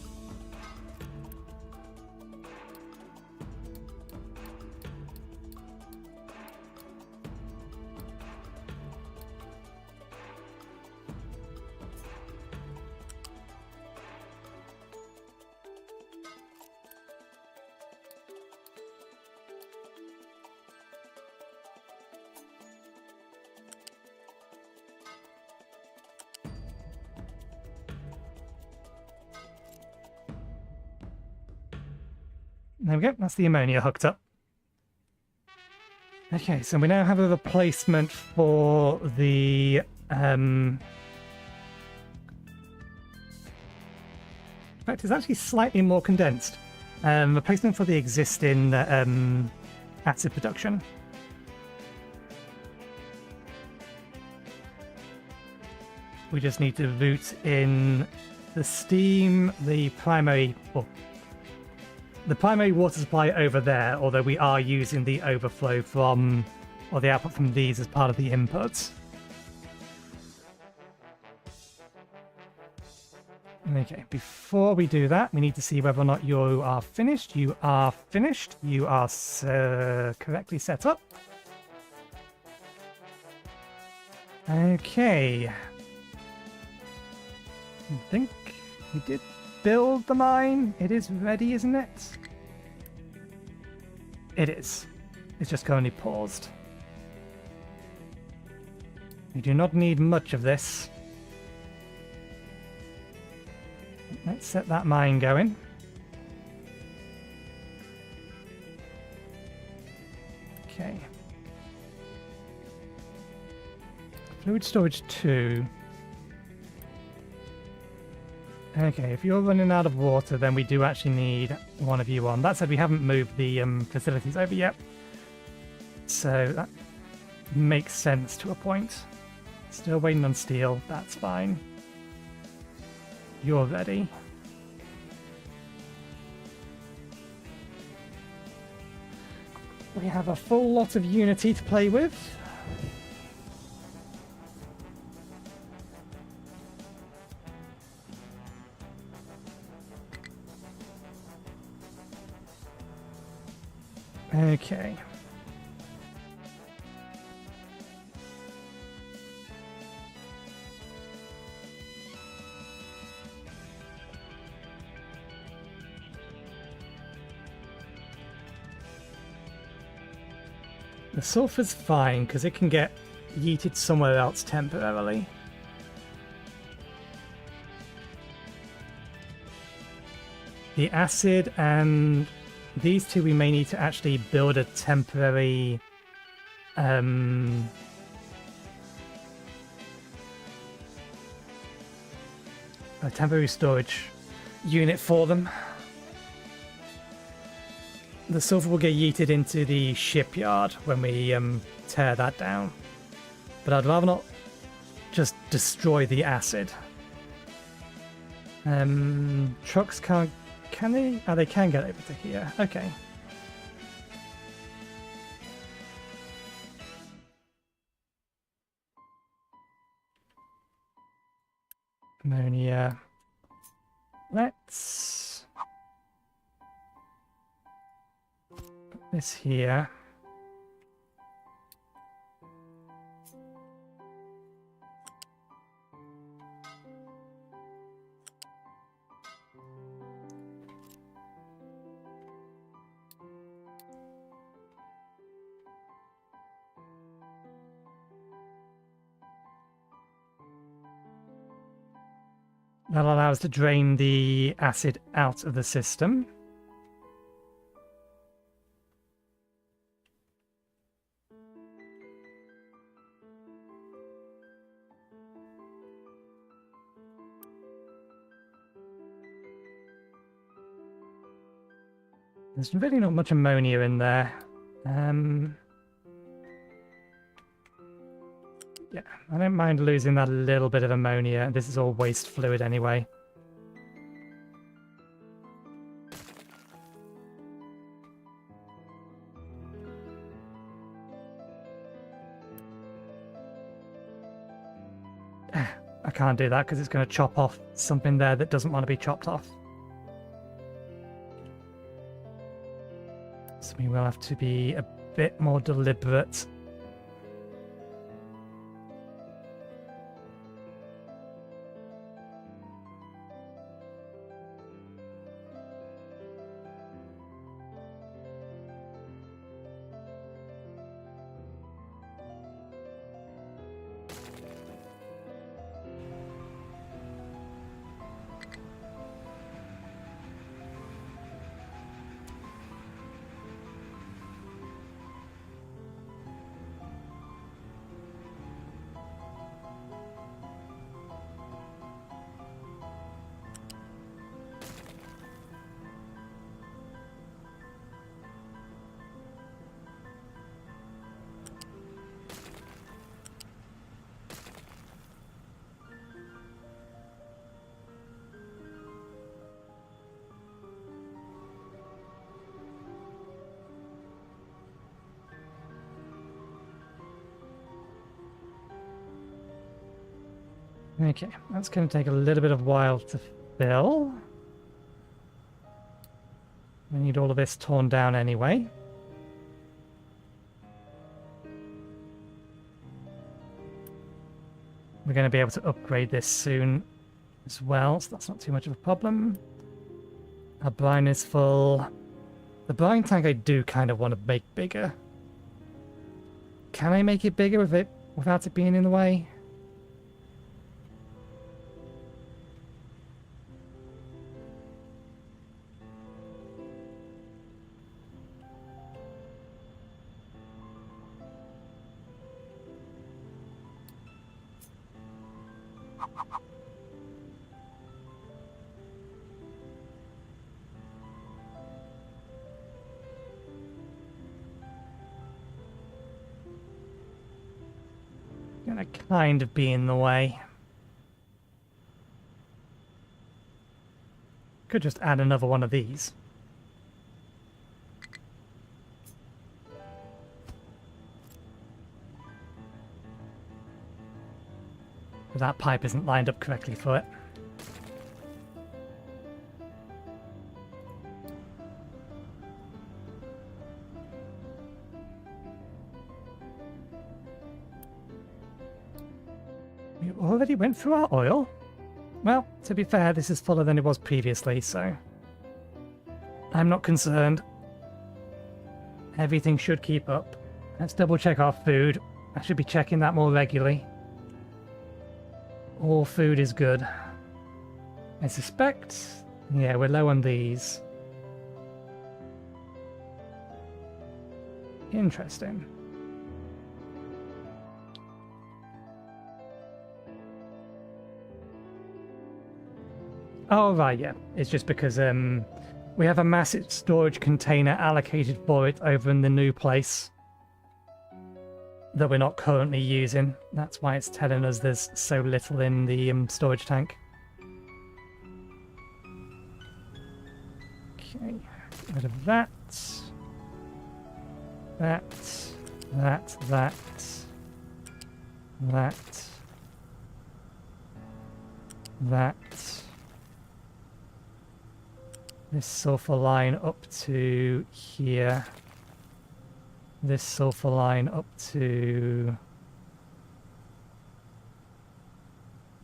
There we go, that's the ammonia hooked up. Okay, so we now have a replacement for the... in fact, it's actually slightly more condensed. Replacement for the existing acid production. We just need to route in the steam, the primary... Well, the primary water supply over there, although we are using the overflow from, or the output from these as part of the inputs. Okay, before we do that, we need to see whether or not you are finished. You are finished. You are correctly set up. Okay. I think we did build the mine. It is ready, isn't it? It is. It's just currently paused. We do not need much of this. Let's set that mine going. Okay. Fluid storage 2. Okay, if you're running out of water, then we do actually need one of you on. That said, we haven't moved the facilities over yet. So that makes sense to a point. Still waiting on steel, that's fine. You're ready. We have a full lot of Unity to play with. Okay. The sulfur's fine because it can get yeeted somewhere else temporarily. The acid and these two we may need to actually build a temporary a temporary storage unit for them. The sulfur will get yeeted into the shipyard when we tear that down. But I'd rather not just destroy the acid. Trucks can't... Can they? Oh, they can get over to here. Okay. Ammonia. Let's put this here. That'll allow us to drain the acid out of the system. There's really not much ammonia in there. Yeah, I don't mind losing that little bit of ammonia. This is all waste fluid anyway. I can't do that because it's going to chop off something there that doesn't want to be chopped off. So we will have to be a bit more deliberate. Okay, that's going to take a little bit of while to fill. We need all of this torn down anyway. We're going to be able to upgrade this soon as well, so that's not too much of a problem. Our brine is full. The brine tank I do kind of want to make bigger. Can I make it bigger without it being in the way? Gonna kind of be in the way. Could just add another one of these. But that pipe isn't lined up correctly for it. We already went through our oil? Well, to be fair, this is fuller than it was previously, so I'm not concerned. Everything should keep up. Let's double check our food. I should be checking that more regularly. All food is good. I suspect... yeah, we're low on these. Interesting. Oh, right, yeah. It's just because we have a massive storage container allocated for it over in the new place that we're not currently using. That's why it's telling us there's so little in the storage tank. Okay, get rid of that. That. This sulfur line up to here. This sulfur line up to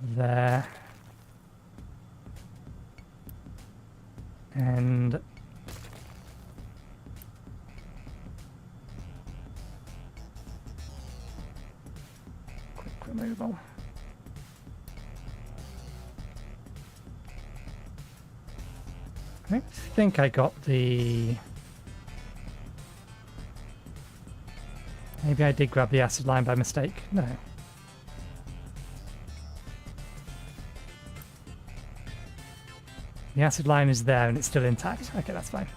there. And quick removal. I think I got the... Maybe I did grab the acid line by mistake. No. The acid line is there and it's still intact. Okay, that's fine.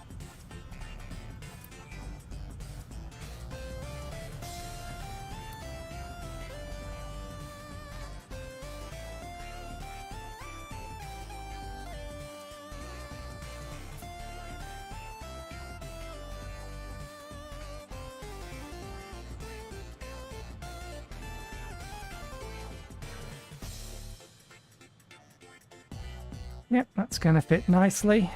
Yep, that's going to fit nicely.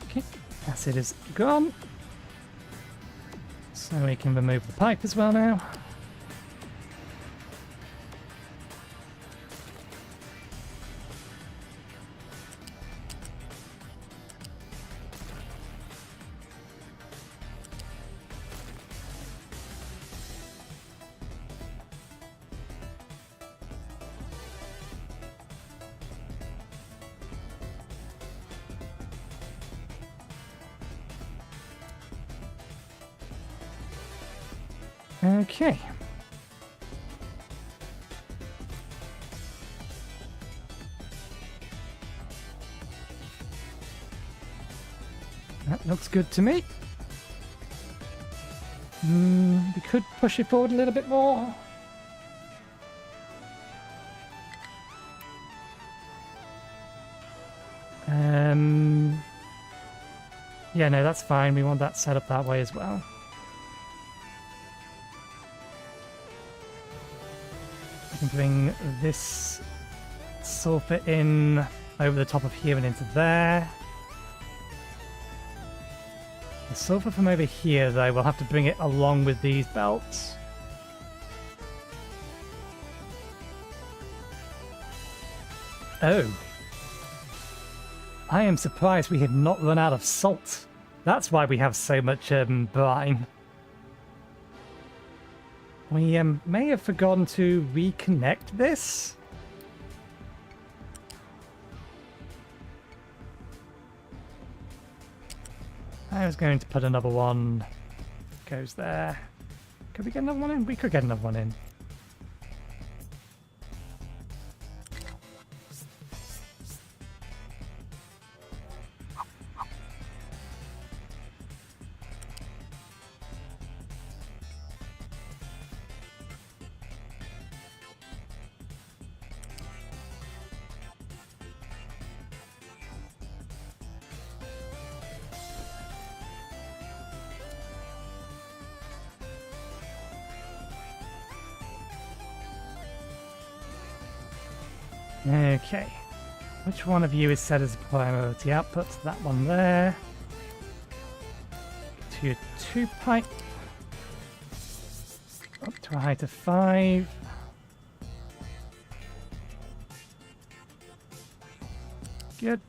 Okay, acid is gone. So we can remove the pipe as well now. Okay. That looks good to me. We could push it forward a little bit more. Yeah, no, that's fine. We want that set up that way as well. We can bring this sulfur in over the top of here and into there. The sulfur from over here, though, we'll have to bring it along with these belts. Oh. I am surprised we have not run out of salt. That's why we have so much brine. We may have forgotten to reconnect this. I was going to put another one. Goes there. Could we get another one in? We could get another one in. Okay, which one of you is set as priority output? That one there. To your 2 pipe. Up to a height of 5. Good.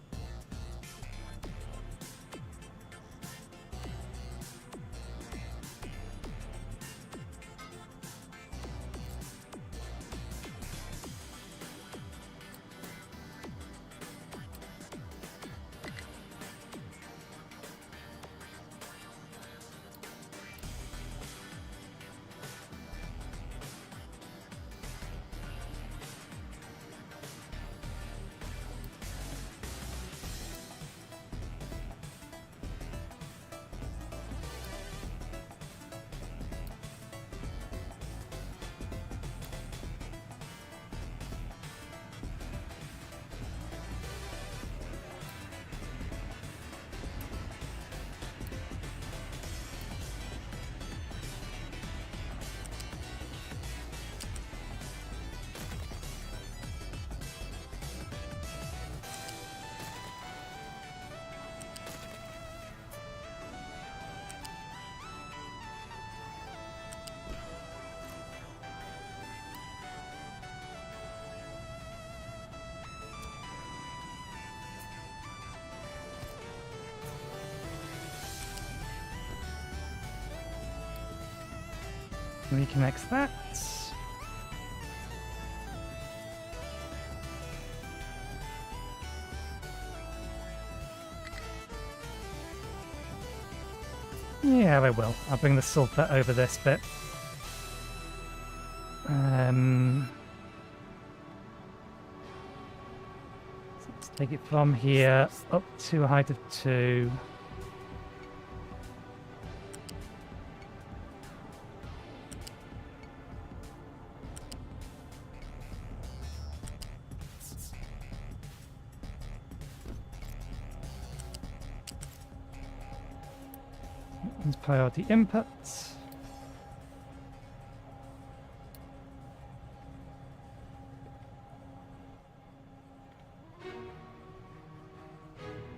Reconnects that. Yeah, I will. I'll bring the sulfur over this bit. So let's take it from here up to a height of 2. Priority inputs.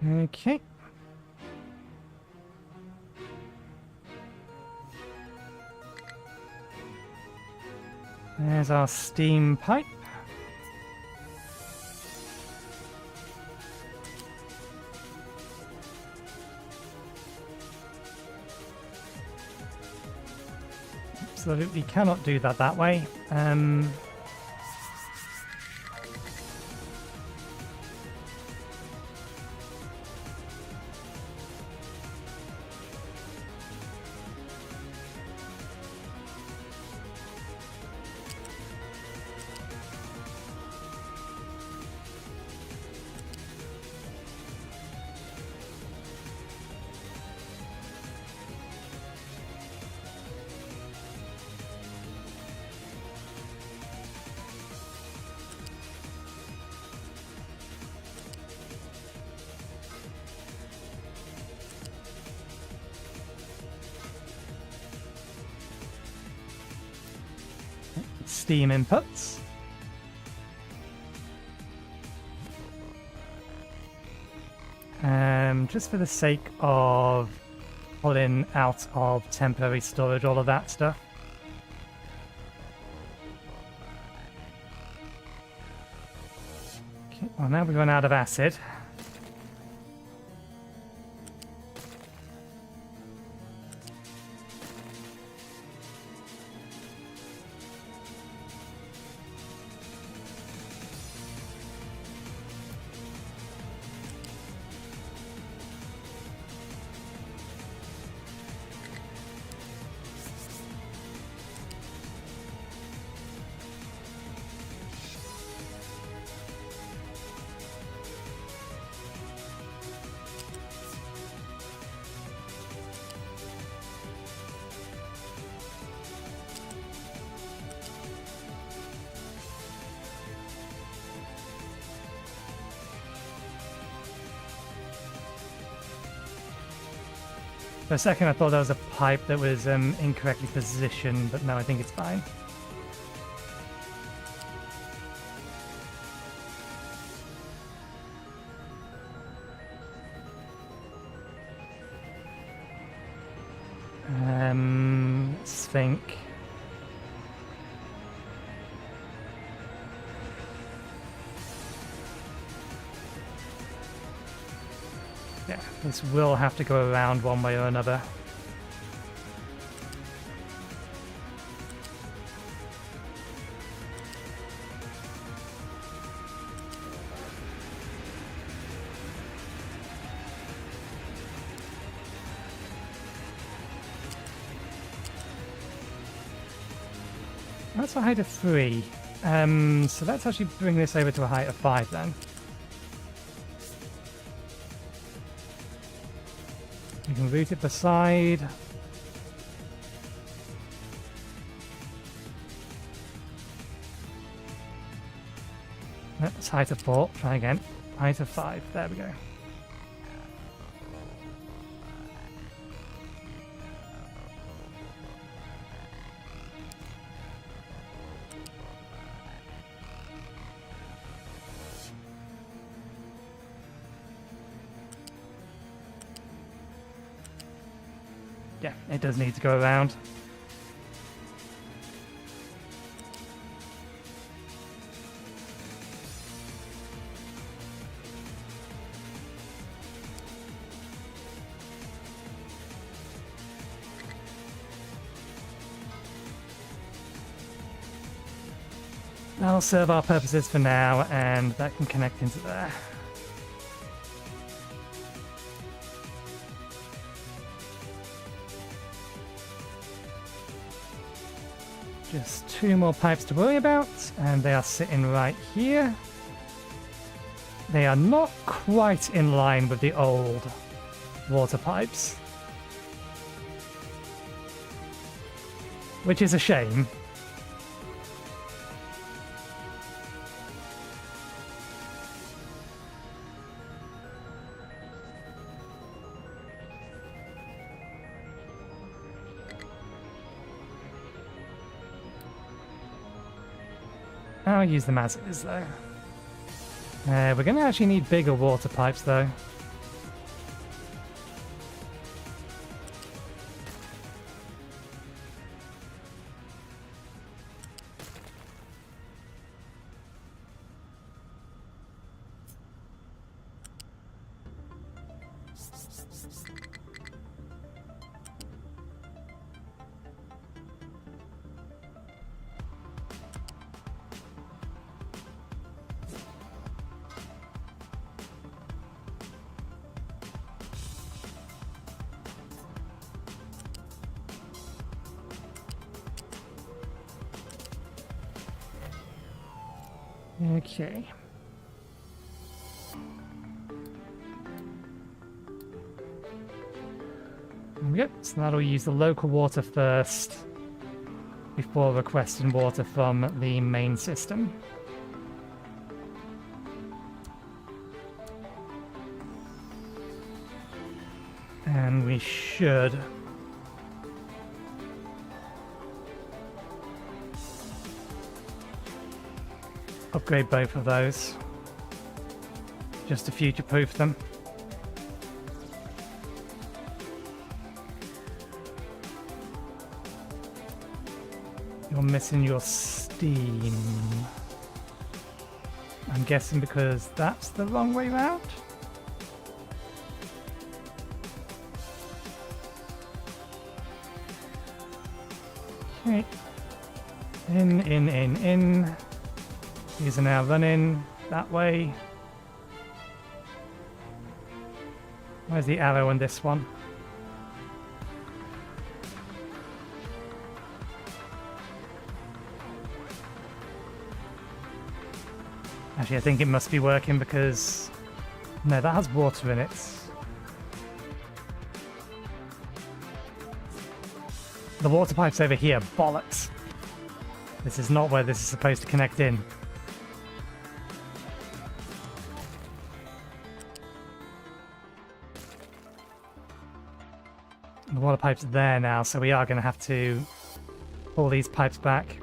Okay. There's our steam pipe. Absolutely cannot do that way. Steam inputs. Just for the sake of pulling out of temporary storage, all of that stuff. Okay, well now we've run out of acid. For a second I thought that was a pipe that was incorrectly positioned, but no, I think it's fine. Let's think. Yeah, this will have to go around one way or another. That's a height of 3. So let's actually bring this over to a height of 5 then. You can route it beside. That's height of 4. Try again. Height of 5. There we go. Yeah, it does need to go around. That'll serve our purposes for now, and that can connect into there. Just 2 more pipes to worry about, and they are sitting right here. They are not quite in line with the old water pipes, which is a shame. I'll use them as is, though. We're going to actually need bigger water pipes, though. Okay. Yep, so that'll use the local water first before requesting water from the main system. And we should upgrade both of those just to future-proof them. You're missing your steam. I'm guessing because that's the wrong way round? Okay. In. These are now running that way. Where's the arrow on this one? Actually, I think it must be working because... No, that has water in it. The water pipe's over here. Bollocks! This is not where this is supposed to connect in. The water pipe's there now, so we are going to have to pull these pipes back.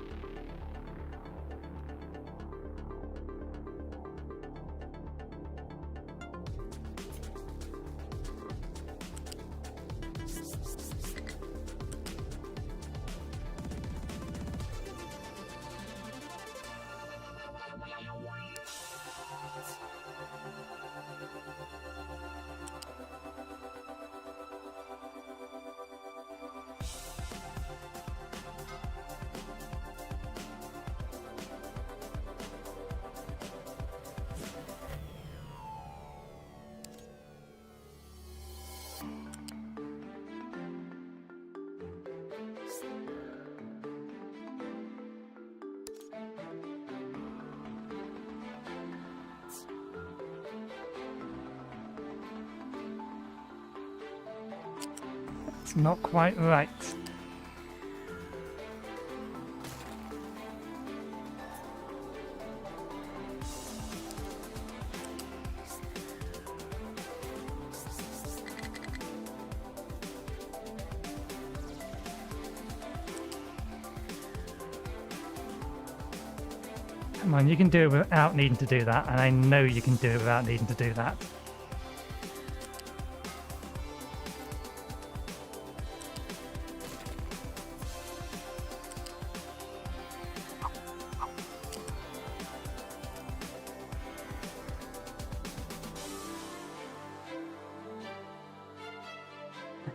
It's not quite right. Come on, you can do it without needing to do that, and I know you can do it without needing to do that.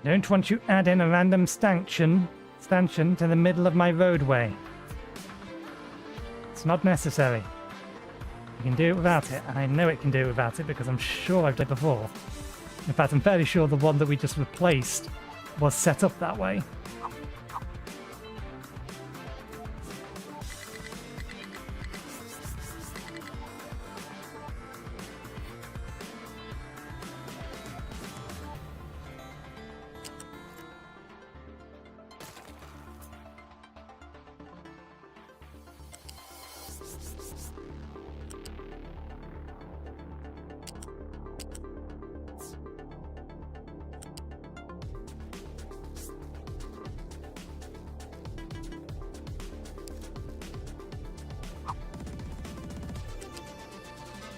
Don't want you add in a random stanchion to the middle of my roadway. It's It's not necessary. You can do it without it, and I know it can do it without it because I'm sure I've done it before. In fact, I'm fairly sure the one that we just replaced was set up that way.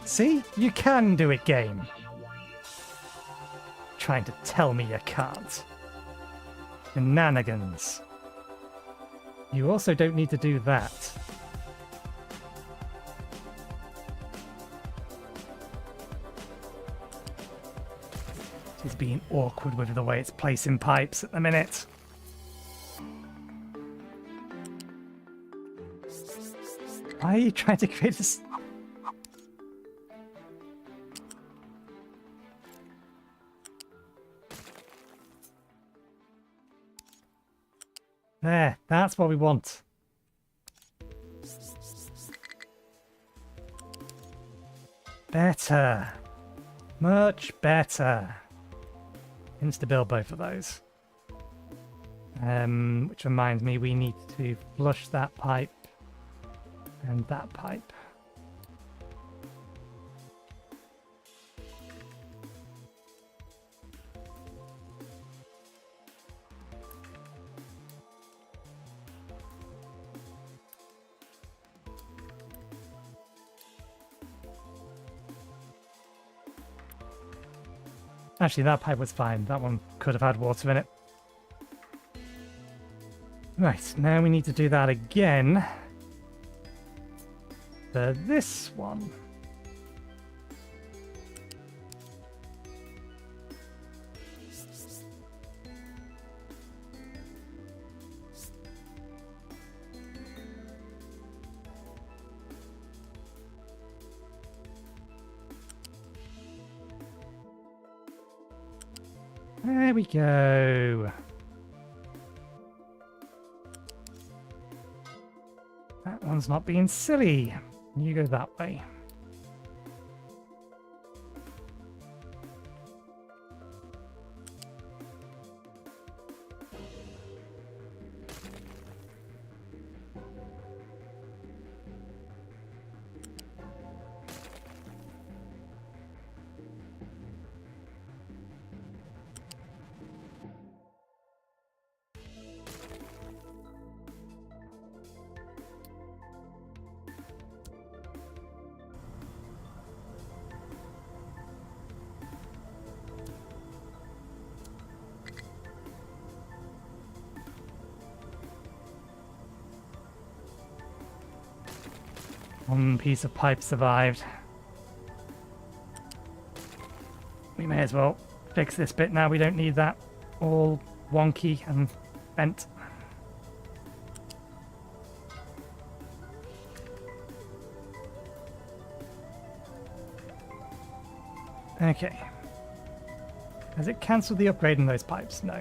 See? You can do it, game. Trying to tell me you can't. Shenanigans. You also don't need to do that. She's being awkward with the way it's placing pipes at the minute. Why are you trying to create this? There, that's what we want. Better. Much better. Insta-build both of those. Which reminds me, we need to flush that pipe and that pipe. Actually, that pipe was fine. That one could have had water in it. Right, now we need to do that again. For this one. There we go. That one's not being silly. You go that way. One piece of pipe survived. We may as well fix this bit now. We don't need that all wonky and bent. Okay. Has it cancelled the upgrade in those pipes? No.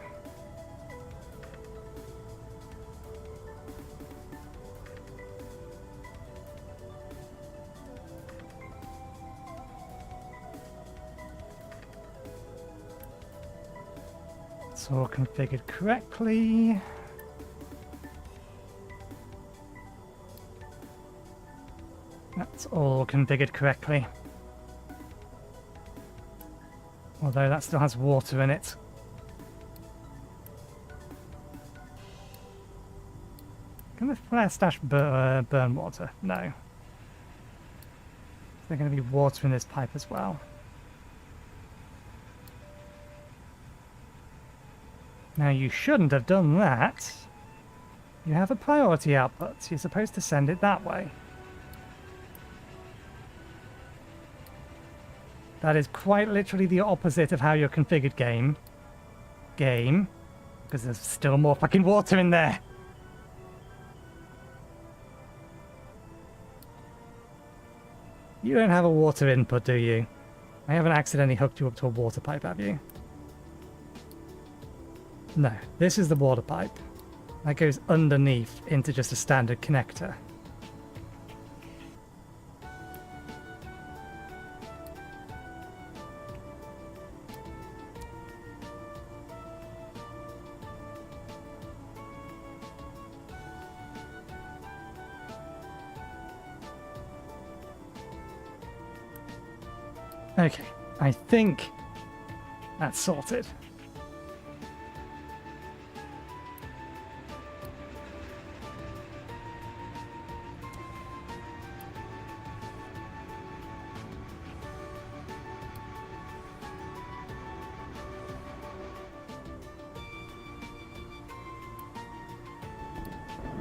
It's all configured correctly. That's all configured correctly. Although that still has water in it. Can the flare stash burn water? No. Is there going to be water in this pipe as well? Now you shouldn't have done that. You have a priority output. You're supposed to send it that way. That is quite literally the opposite of how you're configured game. Because there's still more fucking water in there. You don't have a water input, do you? I haven't accidentally hooked you up to a water pipe, have you? No, this is the water pipe. That goes underneath into just a standard connector. Okay, I think that's sorted.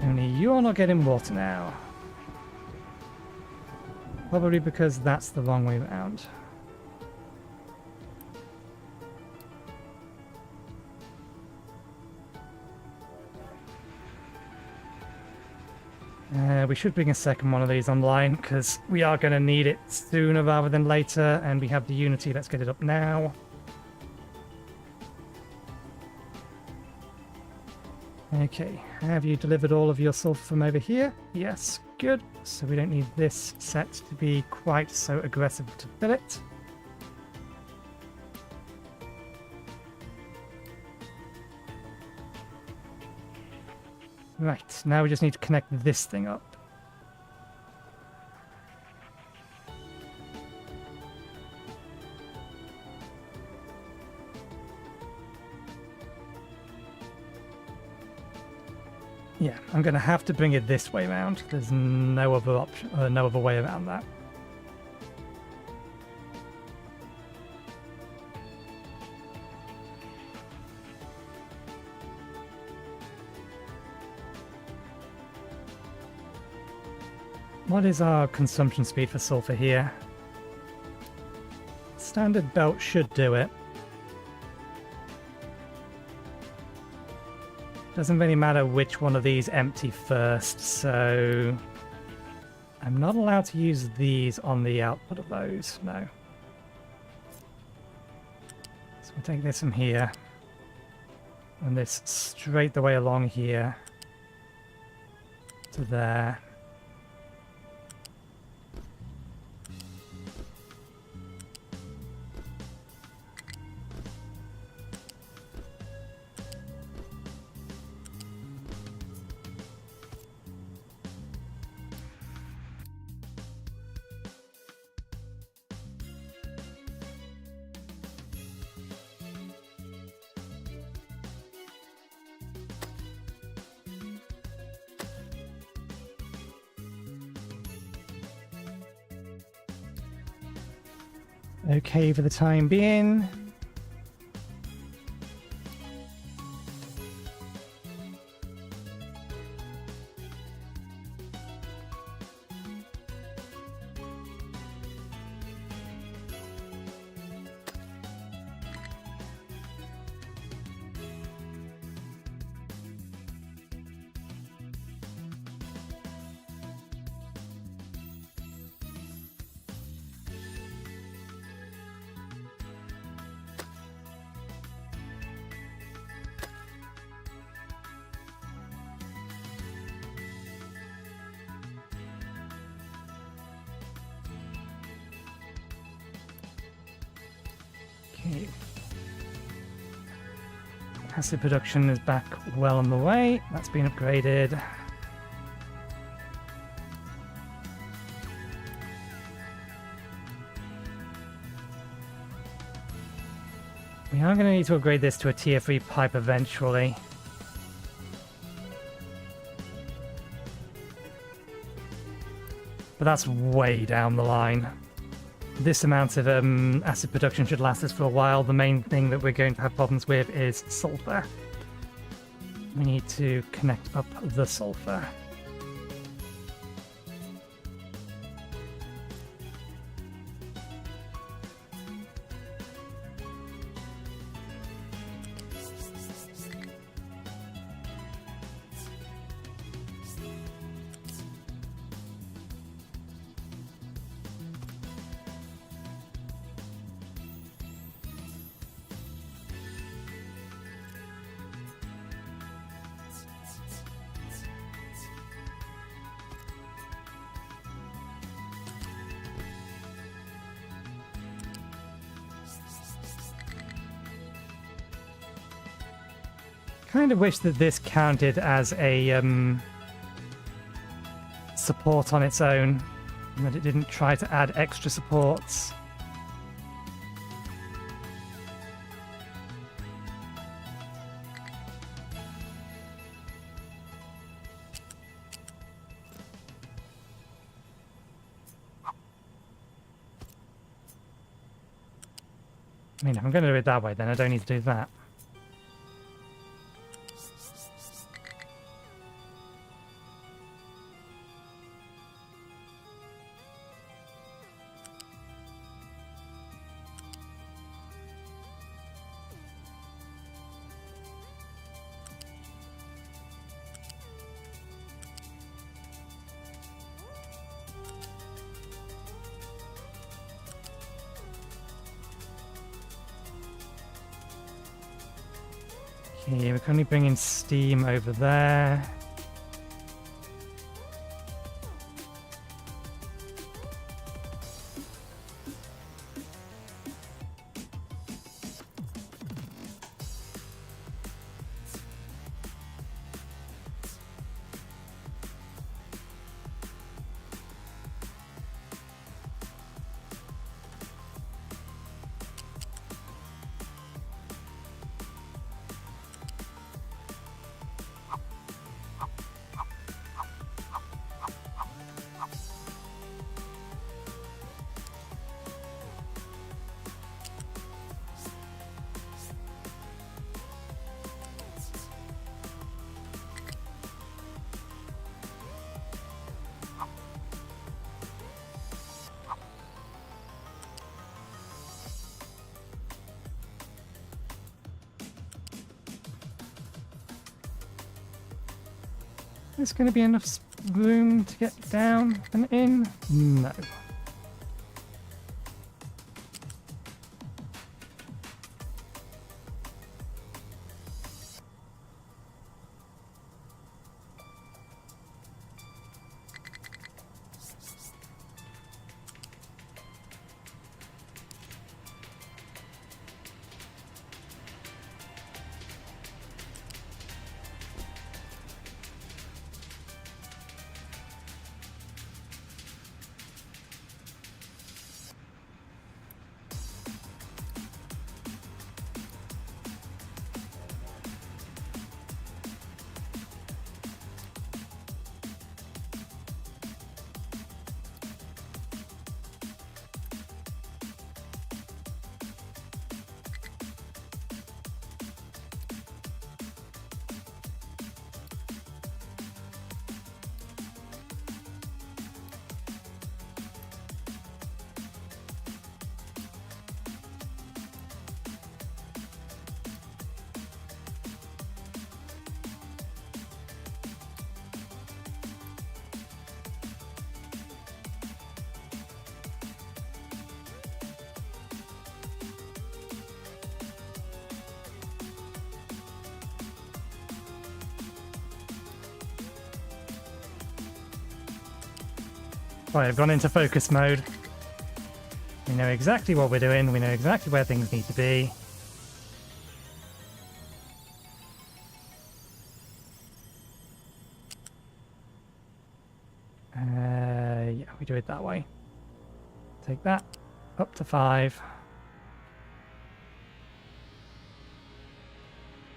Only you're not getting water now. Probably because that's the wrong way around. We should bring a second one of these online, because we are going to need it sooner rather than later, and we have the Unity. Let's get it up now. Okay, have you delivered all of your sulfur from over here? Yes, good. So we don't need this set to be quite so aggressive to fill it. Right, now we just need to connect this thing up. Yeah, I'm going to have to bring it this way around. There's no other option, no other way around that. What is our consumption speed for sulfur here? Standard belt should do it. Doesn't really matter which one of these empty first, so I'm not allowed to use these on the output of those, no. So we'll take this from here, and this straight the way along here to there. Okay for the time being. Okay. Acid production is back well on the way. That's been upgraded. We are going to need to upgrade this to a tier 3 pipe eventually. But that's way down the line. This amount of acid production should last us for a while. The main thing that we're going to have problems with is sulfur. We need to connect up the sulfur. kind of wish that this counted as a support on its own, and that it didn't try to add extra supports. I mean, if I'm going to do it that way, then I don't need to do that. Okay, we're currently bringing steam over there. There's going to be enough room to get down and in? No. Right, I've gone into focus mode. We know exactly what we're doing. We know exactly where things need to be. Yeah, we do it that way. Take that up to 5.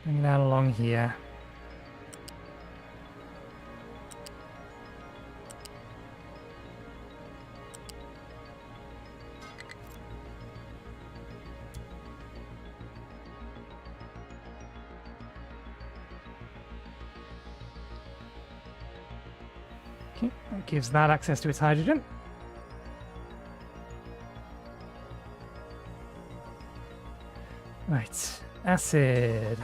Bring it down along here. Okay, that gives that access to its hydrogen. Right, acid.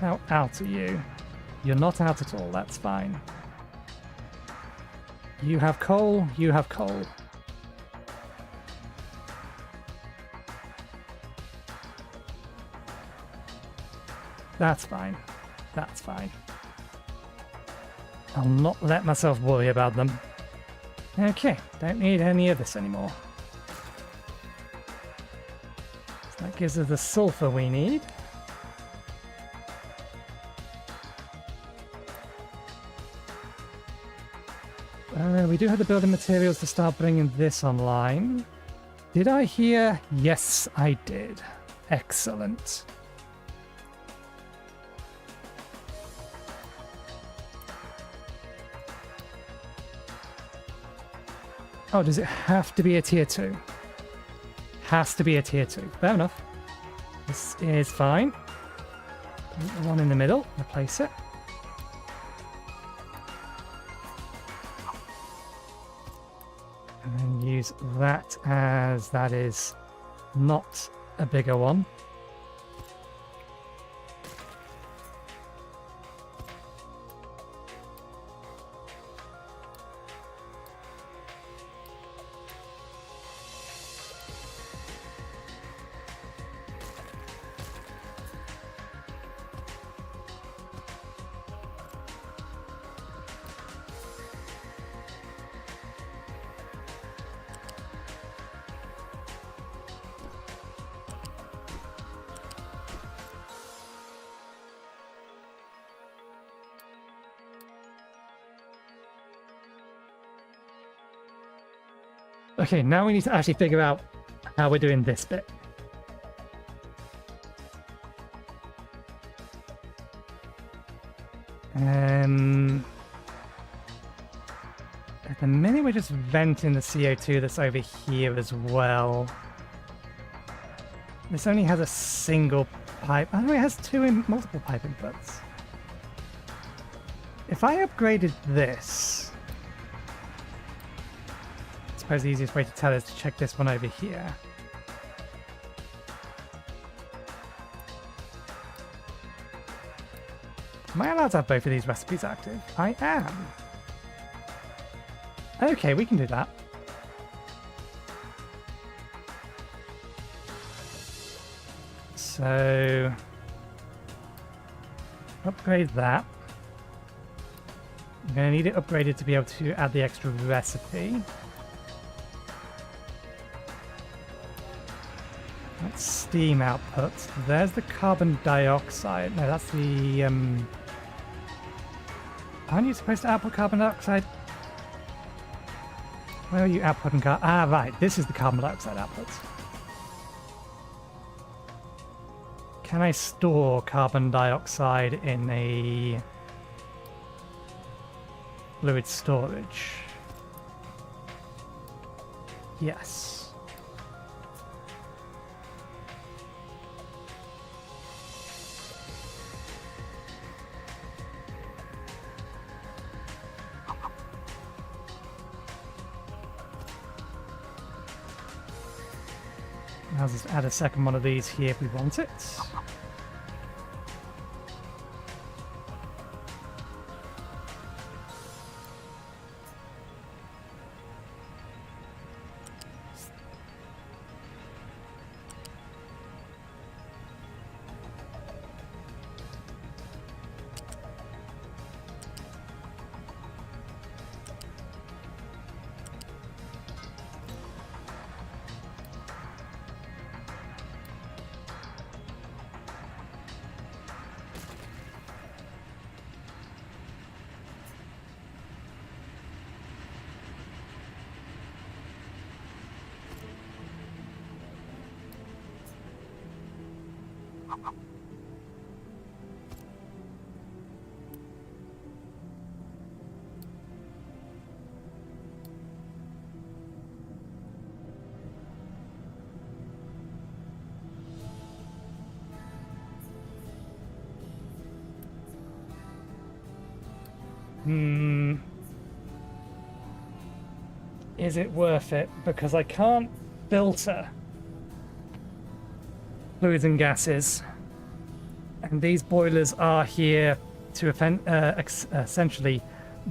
How out are you? You're not out at all, that's fine. You have coal, you have coal. That's fine, that's fine. I'll not let myself worry about them. Okay, don't need any of this anymore. So that gives us the sulfur we need. We do have the building materials to start bringing this online. Did I hear? Yes, I did. Excellent. Oh, does it have to be a tier 2? Has to be a tier 2. Fair enough. This is fine. The one in the middle, replace it. And then use that as that is not a bigger one. Okay, now we need to actually figure out how we're doing this bit. At the minute we're just venting the CO2 that's over here as well. This only has a single pipe. Oh no, it has multiple pipe inputs. If I upgraded this, I suppose the easiest way to tell is to check this one over here. Am I allowed to have both of these recipes active? I am. Okay, we can do that. So, upgrade that. I'm going to need it upgraded to be able to add the extra recipe. That's steam output. There's the carbon dioxide. No, that's the... Aren't you supposed to output carbon dioxide? Where are you outputting carbon? Ah, right. This is the carbon dioxide output. Can I store carbon dioxide in a fluid storage? Yes. I'll just add a second one of these here if we want it. Is it worth it? Because I can't filter fluids and gases. And these boilers are here to essentially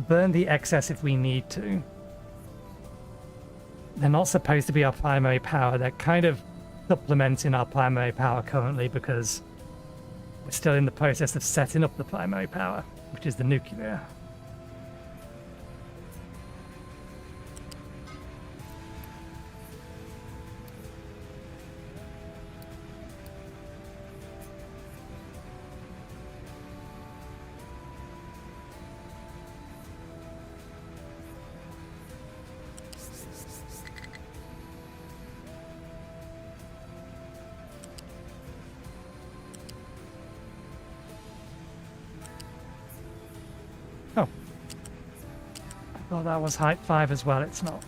burn the excess if we need to. They're not supposed to be our primary power. They're kind of supplementing our primary power currently because we're still in the process of setting up the primary power, which is the nuclear. Oh. Oh, that was height 5 as well. It's not.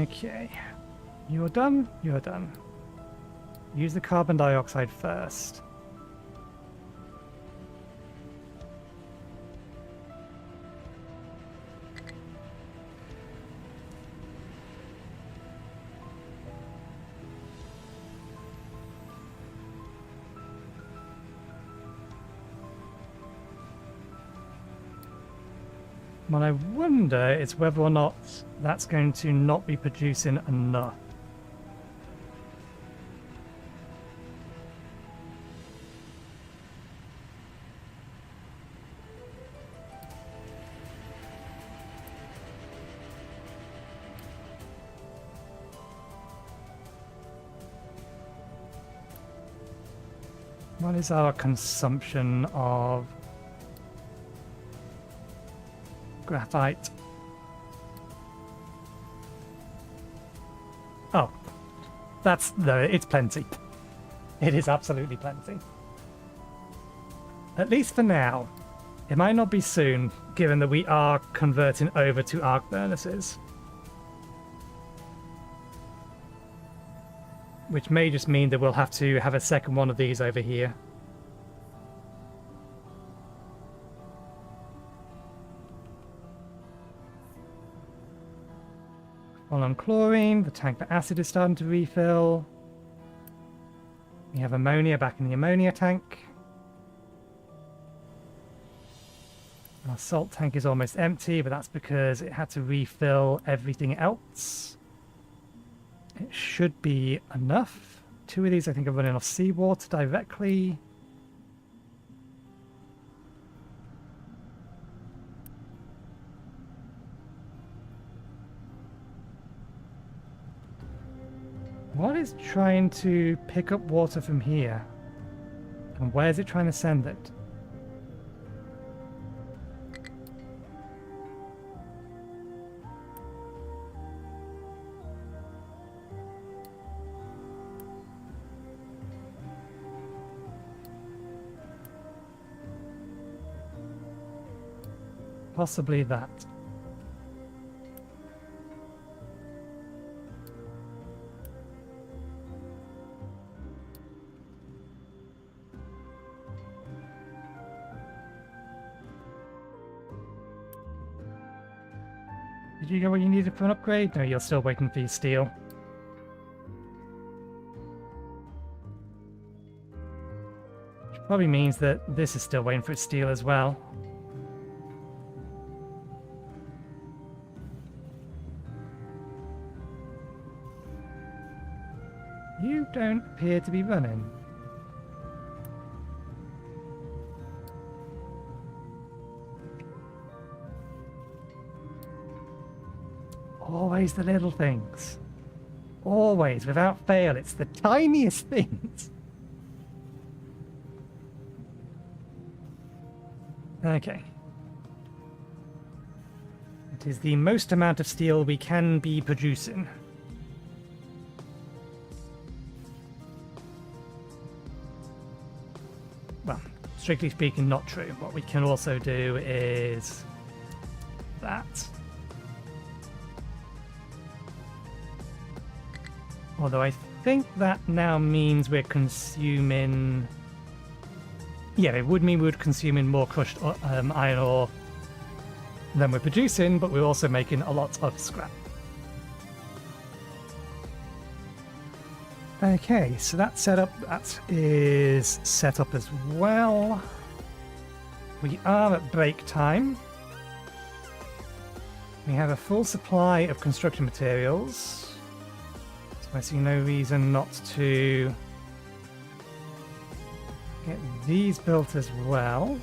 Okay. You're done? You're done. Use the carbon dioxide first. What I wonder is whether or not that's going to not be producing enough. What is our consumption of graphite? Oh, no, it's plenty. It is absolutely plenty. At least for now. It might not be soon, given that we are converting over to arc furnaces. Which may just mean that we'll have to have a second one of these over here. While on chlorine, the tank for acid is starting to refill. We have ammonia back in the ammonia tank. Our salt tank is almost empty, but that's because it had to refill everything else. It should be enough. 2 of these I think are running off seawater directly. What is trying to pick up water from here? And where is it trying to send it? Possibly that. Did you get what you needed for an upgrade? No, you're still waiting for your steel. Which probably means that this is still waiting for its steel as well. You don't appear to be running. Always the little things. Always, without fail, it's the tiniest things. Okay. It is the most amount of steel we can be producing. Well, strictly speaking, not true. What we can also do is that. Although I think that now means we're consuming... Yeah, it would mean we would consuming more crushed iron ore than we're producing, but we're also making a lot of scrap. Okay, so that is set up as well. We are at break time. We have a full supply of construction materials. So I see no reason not to get these built as well.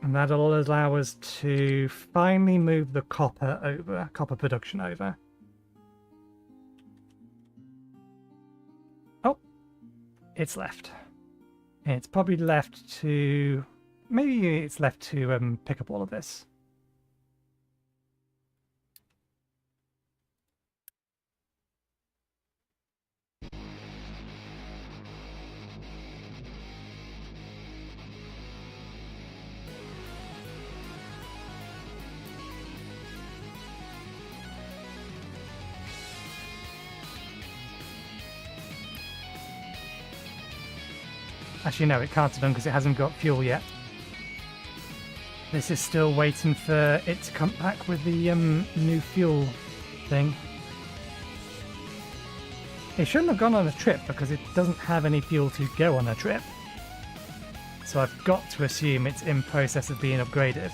And that'll allow us to finally move the copper production over. Oh, it's left. It's probably left to... Maybe it's left to pick up all of this. Actually, no, it can't have done because it hasn't got fuel yet. This is still waiting for it to come back with the new fuel thing. It shouldn't have gone on a trip because it doesn't have any fuel to go on a trip. So I've got to assume it's in process of being upgraded.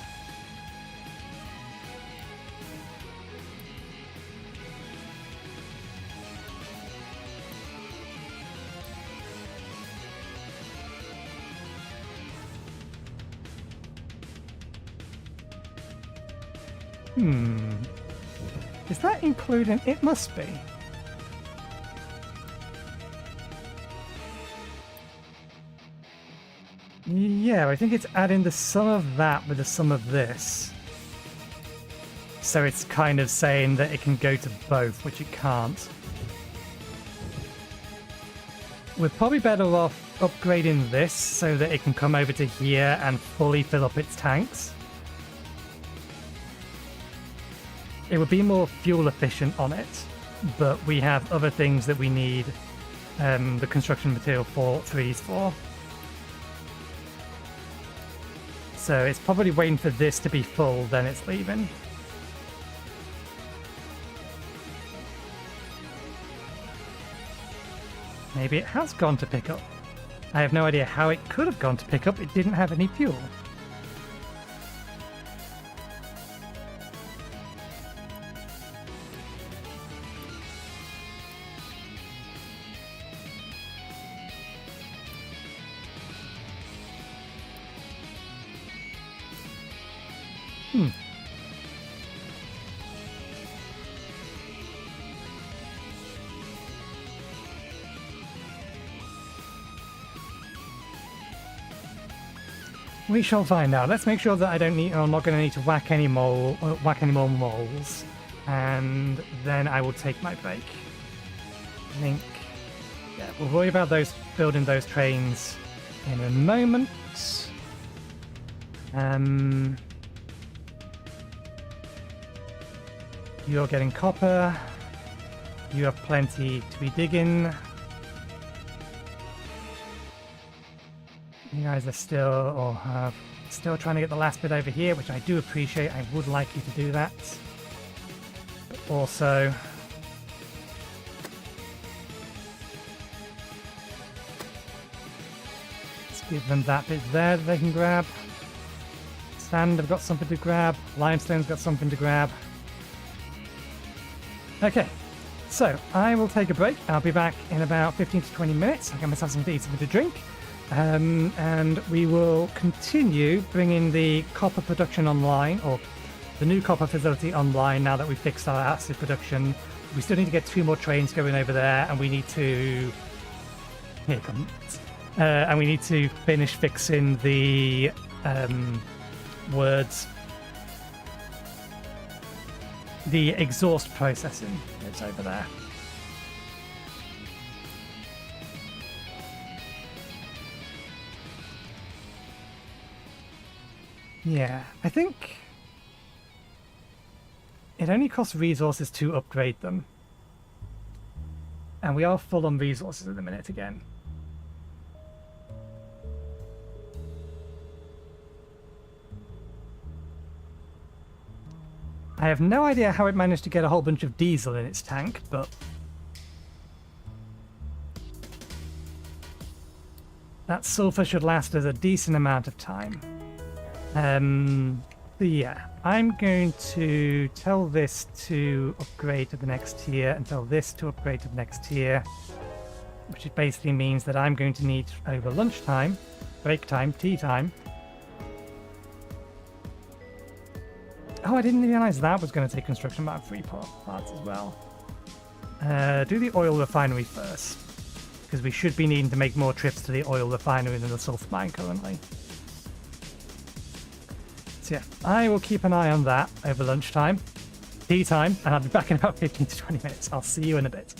Is that including... It must be. Yeah, I think it's adding the sum of that with the sum of this. So it's kind of saying that it can go to both, which it can't. We're probably better off upgrading this so that it can come over to here and fully fill up its tanks. It would be more fuel efficient on it, but we have other things that we need the construction material for 3s for. So it's probably waiting for this to be full, then it's leaving. Maybe it has gone to pick up. I have no idea how it could have gone to pick up. It didn't have any fuel. We shall find out. Let's make sure that I'm not going to need to whack any more moles, and then I will take my break. I think, yeah, we'll worry about building those trains in a moment. You're getting copper. You have plenty to be digging. You guys are still trying to get the last bit over here, which I do appreciate. I would like you to do that. But also, let's give them that bit there that they can grab. Sand have got something to grab. Limestone's got something to grab. Okay, so I will take a break. I'll be back in about 15 to 20 minutes. I must have something to eat, something to drink. And we will continue bringing the copper production online, or the new copper facility online, now that we've fixed our acid production. We still need to get 2 more trains going over there, and we need to... Here it comes. And we need to finish fixing the the exhaust processing. It's over there. Yeah, I think it only costs resources to upgrade them. And we are full on resources at the minute again. I have no idea how it managed to get a whole bunch of diesel in its tank, but that sulfur should last us a decent amount of time. So yeah, I'm going to tell this to upgrade to the next tier and tell this to upgrade to the next tier, which basically means that I'm going to need over lunchtime, break time, tea time. Oh, I didn't realize that was going to take construction about 3 parts as well. Do the oil refinery first, because we should be needing to make more trips to the oil refinery than the sulfur mine currently. So yeah, I will keep an eye on that over lunchtime, tea time, and I'll be back in about 15 to 20 minutes. I'll see you in a bit.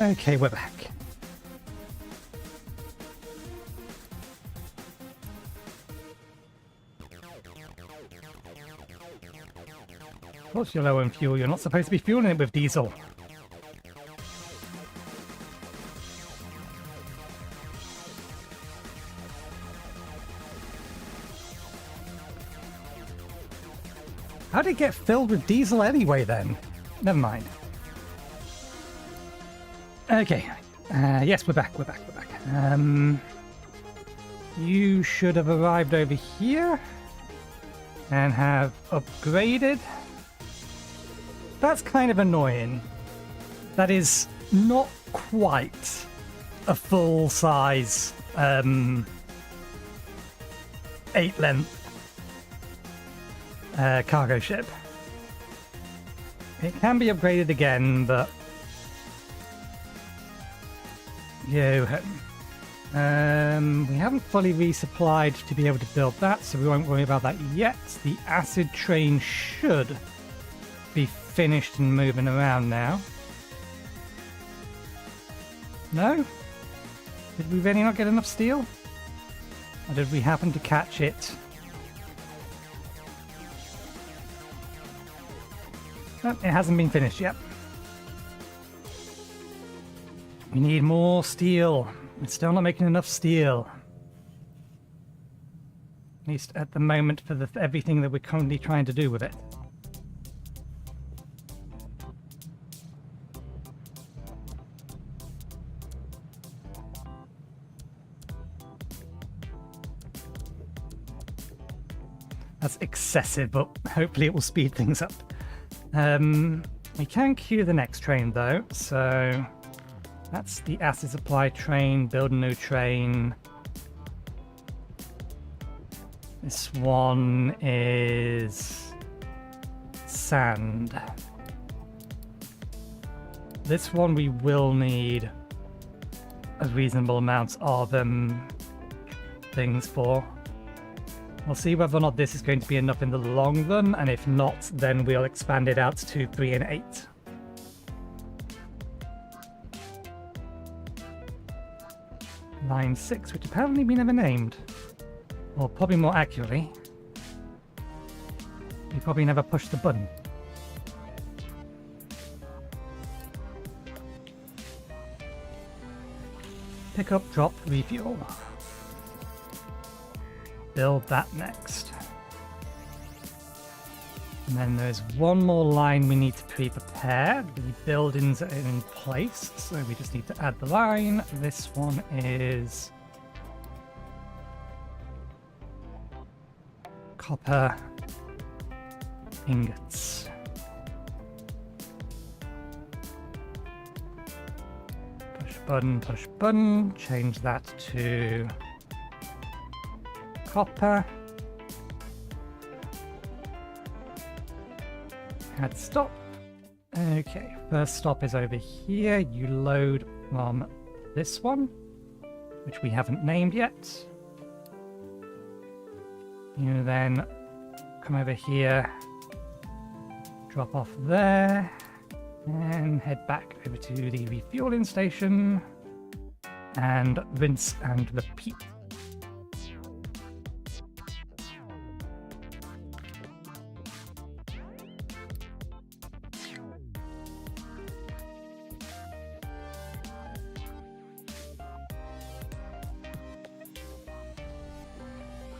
Okay, we're back. Of course you're low on fuel. You're not supposed to be fueling it with diesel. How did it get filled with diesel anyway, then? Never mind. Okay. Yes, we're back. We're back. We're back. You should have arrived over here and have upgraded. That's kind of annoying. That is not quite a full-size 8-length cargo ship. It can be upgraded again, but yo ho. We haven't fully resupplied to be able to build that, so we won't worry about that yet. The acid train should be finished and moving around now. No? Did we really not get enough steel? Or did we happen to catch it? No, it hasn't been finished yet. We need more steel. It's still not making enough steel. At least at the moment for everything that we're currently trying to do with it. That's excessive, but hopefully it will speed things up. We can queue the next train though, so that's the acid supply train, build a new train. This one is sand. This one we will need a reasonable amount of things for. We'll see whether or not this is going to be enough in the long run, and if not, then we'll expand it out to 3 and 8. Line 6, which apparently we never named. Or probably more accurately, we probably never pushed the button. Pick up, drop, refuel. Build that next. And then there's one more line we need to pre-prepare. The buildings are in place, so we just need to add the line. This one is copper ingots. Push button, change that to copper. Add stop. Okay, first stop is over here. You load from this one, which we haven't named yet. You then come over here, drop off there, and head back over to the refueling station and rinse and repeat.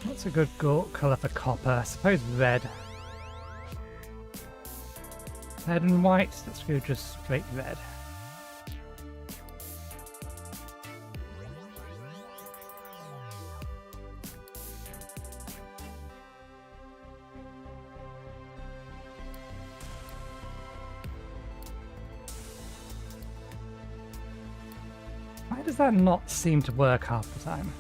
What's a good colour for copper? I suppose red. Red and white, let's go just straight red. Why does that not seem to work half the time?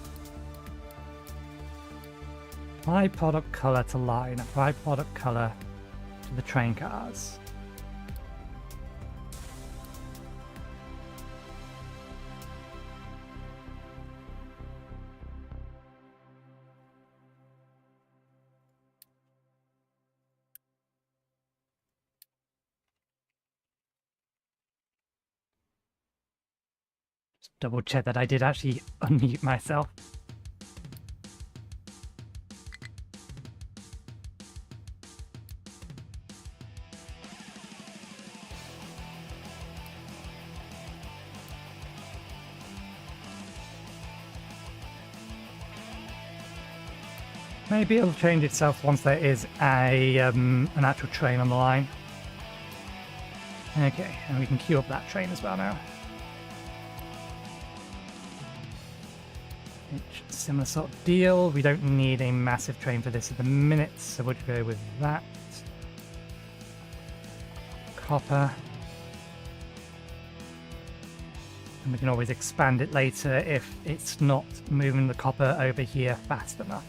Apply product color to line, apply product color to the train cars. Just double check that I did actually unmute myself. Maybe it'll change itself once there is an actual train on the line. Okay, and we can queue up that train as well now. Similar sort of deal. We don't need a massive train for this at the minute, so we'll go with that. Copper. And we can always expand it later if it's not moving the copper over here fast enough.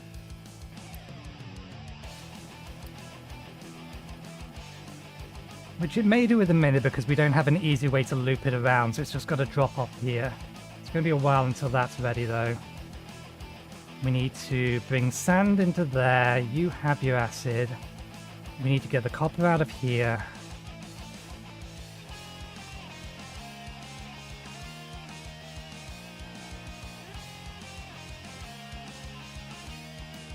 Which it may do with a minute because we don't have an easy way to loop it around, so it's just got to drop off here. It's going to be a while until that's ready though. We need to bring sand into there. You have your acid. We need to get the copper out of here.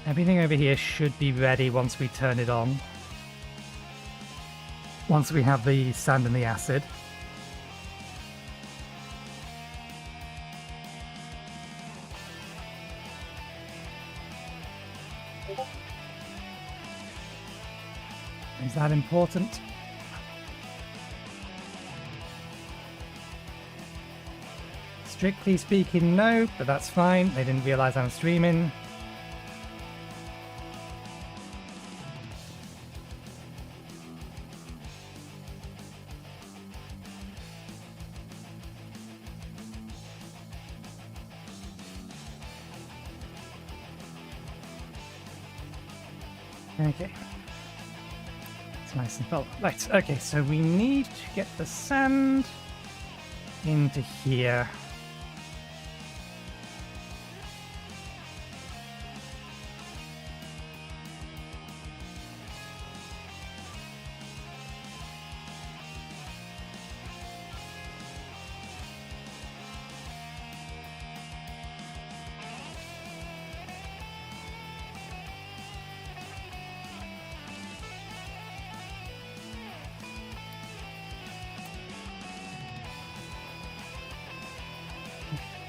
Everything over here should be ready once we turn it on. Once we have the sand and the acid. Is that important? Strictly speaking, no, but that's fine. They didn't realize I'm streaming. Okay. It's nice and full. Right, okay, so we need to get the sand into here.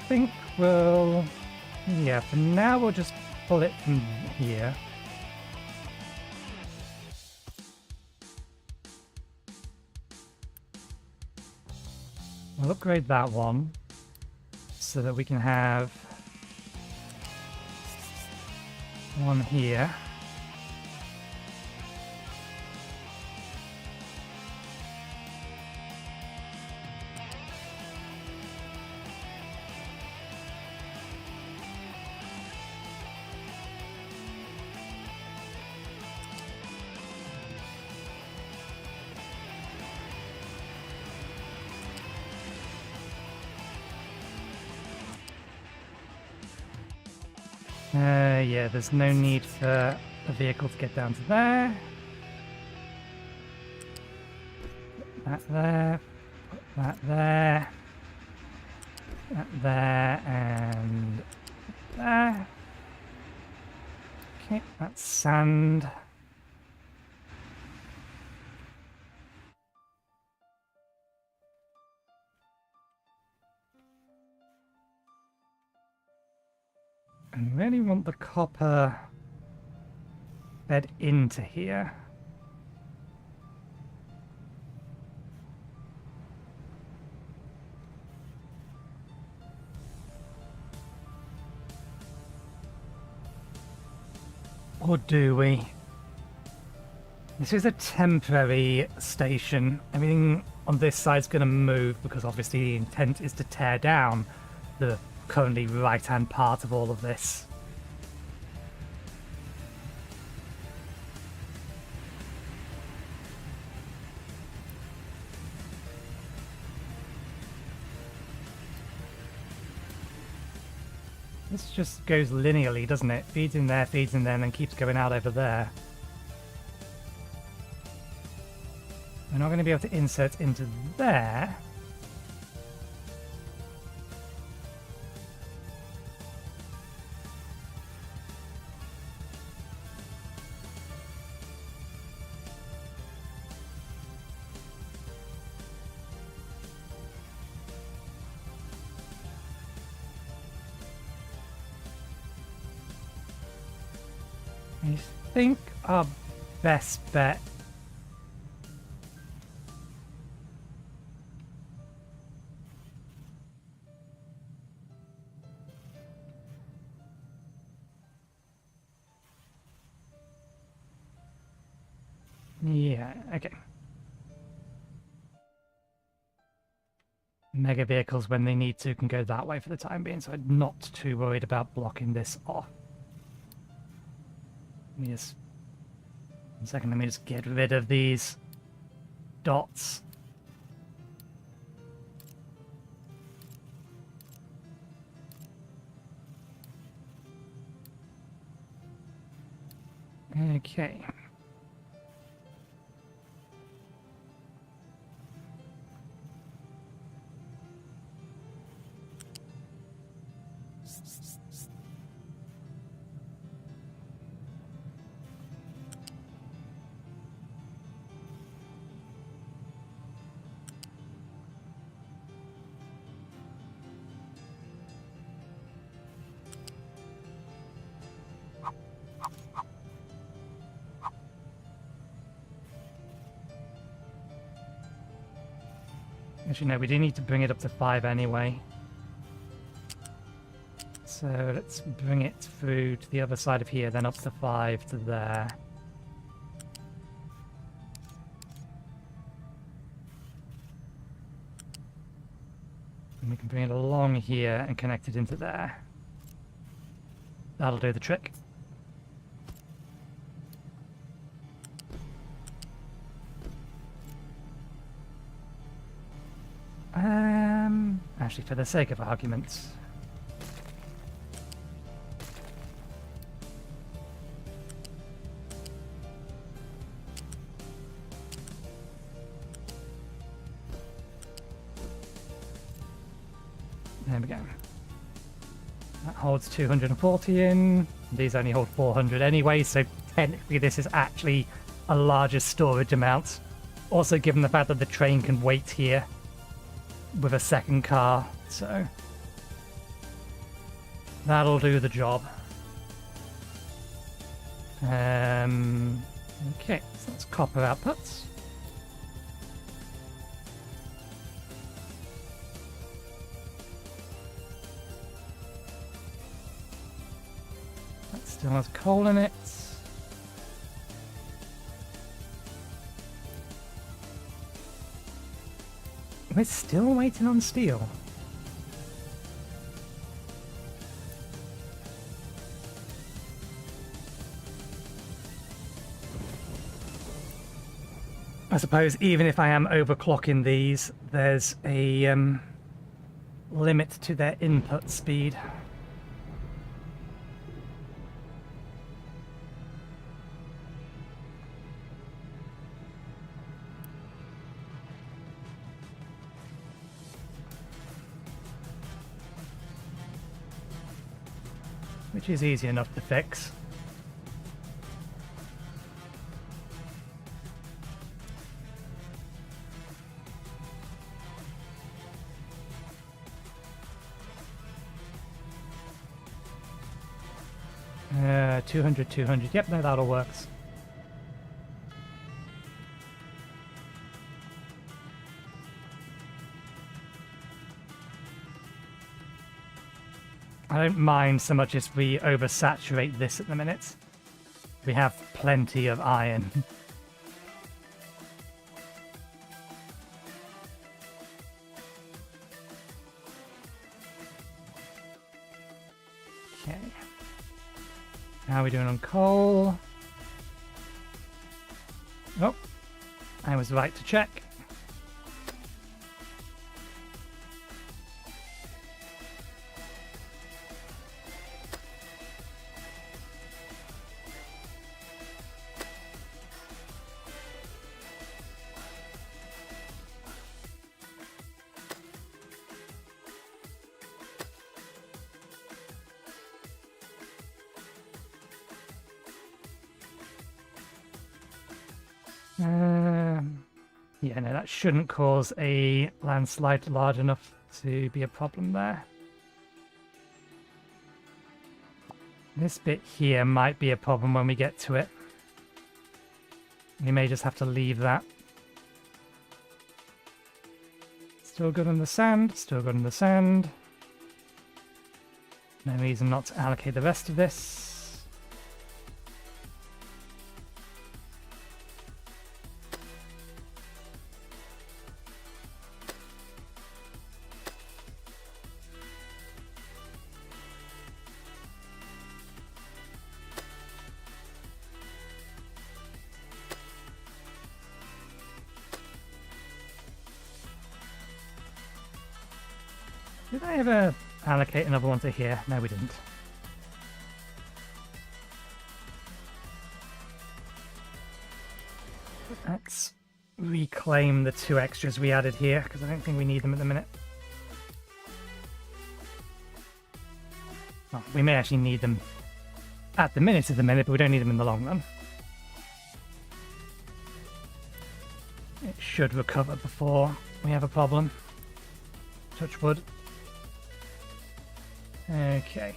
I think we'll... yeah, for now we'll just pull it from here. We'll upgrade that one so that we can have one here. Yeah, there's no need for a vehicle to get down to there. Put that there. Put that there. That there and there. Okay, that's sand. I really want the copper fed into here. Or do we? This is a temporary station. Everything on this side's going to move because obviously the intent is to tear down the currently right-hand part of all of this. This just goes linearly, doesn't it? Feeds in there, and then keeps going out over there. We're not going to be able to insert into there. I think our best bet... Yeah, okay. Mega vehicles, when they need to, can go that way for the time being, so I'm not too worried about blocking this off. Let me just... 1 second, let me just get rid of these dots. Okay. Actually, no, we do need to bring it up to 5 anyway. So let's bring it through to the other side of here, then up to 5 to there. And we can bring it along here and connect it into there. That'll do the trick. Actually, for the sake of argument, there we go. That holds 240 in. These only hold 400 anyway, so technically this is actually a larger storage amount. Also, given the fact that the train can wait here with a second car, so that'll do the job. Okay, so that's copper outputs. That still has coal in it. We're still waiting on steel. I suppose even if I am overclocking these, there's a limit to their input speed. Which is easy enough to fix. Uh, 200, 200. Yep, no, that all works. I don't mind so much as we oversaturate this at the minute. We have plenty of iron. Okay. How are we doing on coal? Oh, I was right to check. Yeah, no, that shouldn't cause a landslide large enough to be a problem there. This bit here might be a problem when we get to it. We may just have to leave that. Still good on the sand, still good on the sand. No reason not to allocate the rest of this. Did I ever allocate another one to here? No, we didn't. Let's reclaim the 2 extras we added here, because I don't think we need them at the minute. Well, we may actually need them at the minute, but we don't need them in the long run. It should recover before we have a problem. Touch wood. Okay.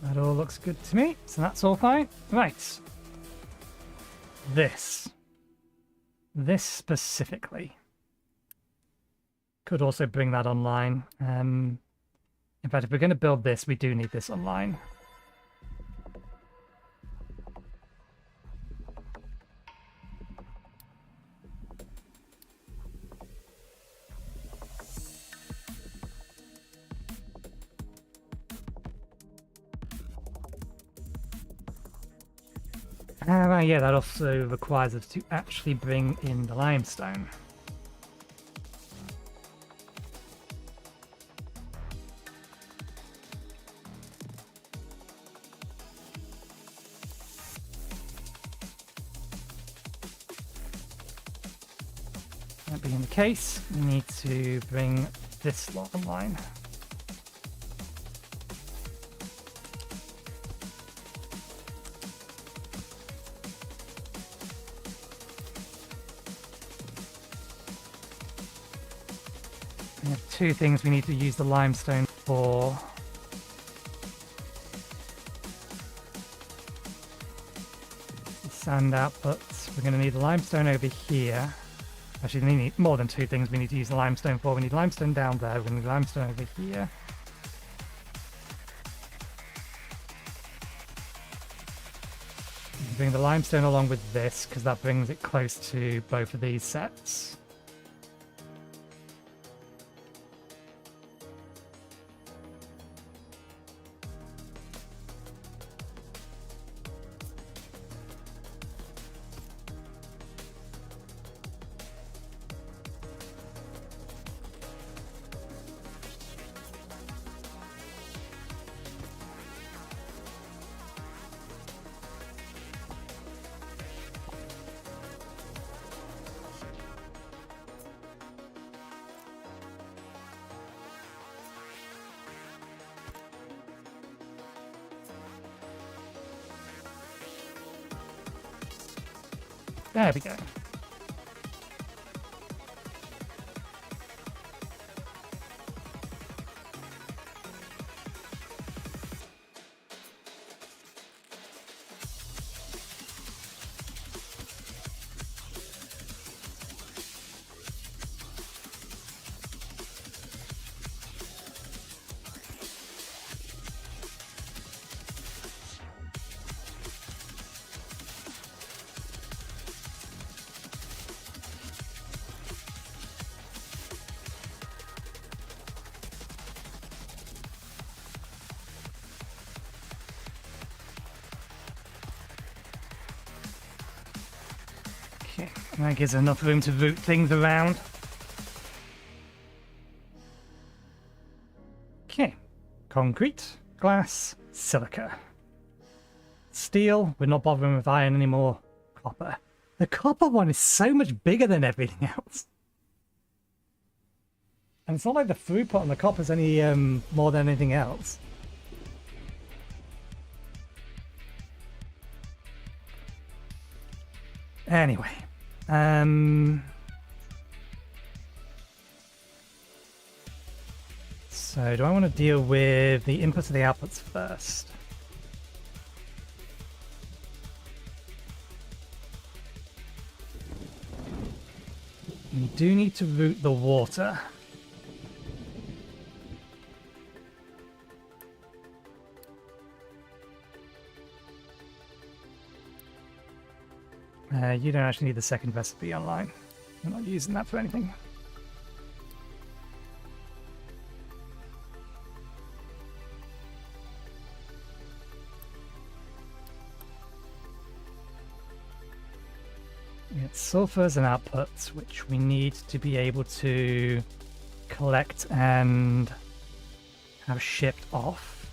That all looks good to me, so that's all fine. Right. This specifically could also bring that online. In fact, if we're going to build this, we do need this online. Yeah, that also requires us to actually bring in the limestone. That being the case, we need to bring this lot online. We have 2 things we need to use the limestone for. The sand output. We're going to need the limestone over here. Actually, we need more than 2 things we need to use the limestone for. We need limestone down there. We're going to need limestone over here. Bring the limestone along with this, because that brings it close to both of these sets. There we go. Okay, that gives enough room to route things around. Okay, concrete, glass, silica. Steel, we're not bothering with iron anymore. Copper. The copper one is so much bigger than everything else. And it's not like the throughput on the copper is any more than anything else. Anyway, so do I want to deal with the inputs and the outputs first? We do need to route the water. You don't actually need the second recipe online. I'm not using that for anything. We get sulfurs and outputs, which we need to be able to collect and have shipped off.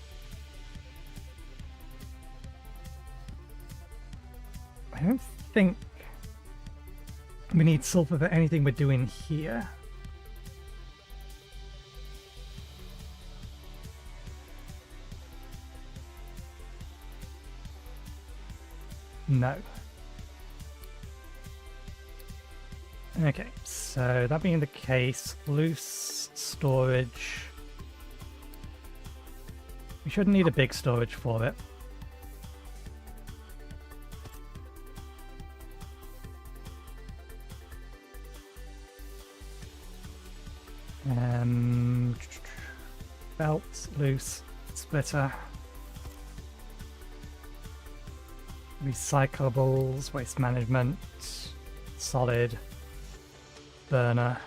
I don't think we need sulfur for anything we're doing here. No. Okay, so that being the case, loose storage. We shouldn't need a big storage for it. Belt, loose, splitter, recyclables, waste management, solid, burner.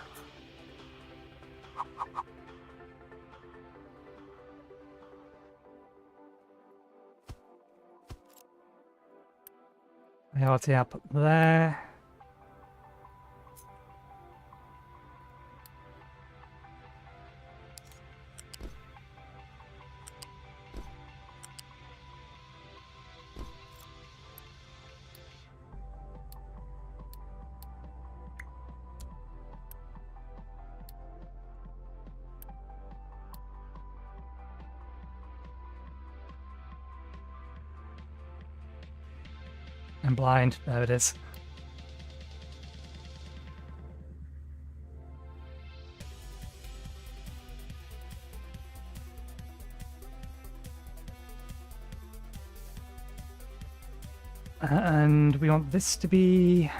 Priority output there. I'm blind. There it is. And we want this to be...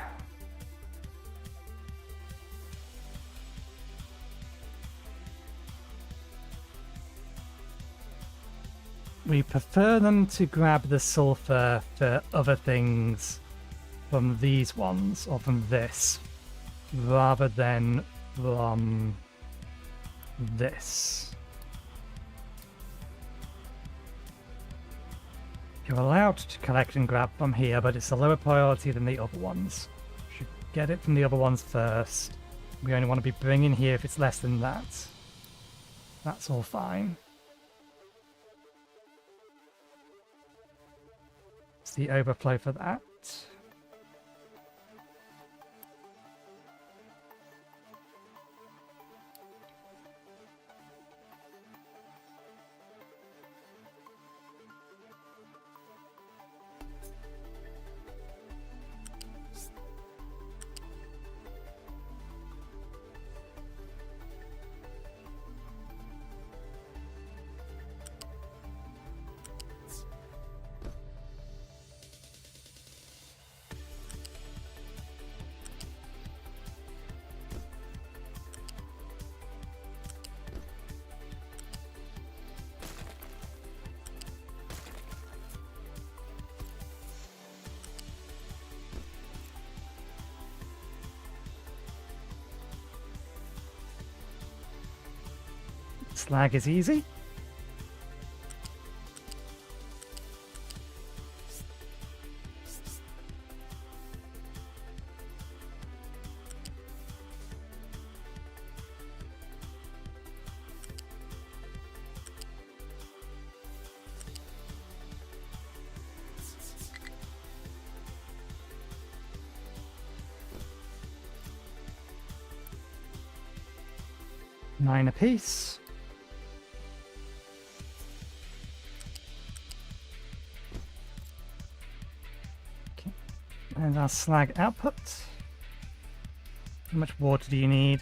We prefer them to grab the sulfur for other things from these ones, or from this, rather than from this. You're allowed to collect and grab from here, but it's a lower priority than the other ones. Should get it from the other ones first. We only want to be bringing here if it's less than that. That's all fine. It's the overflow for that. Slag is easy. 9 apiece. Okay. And our slag output. How much water do you need?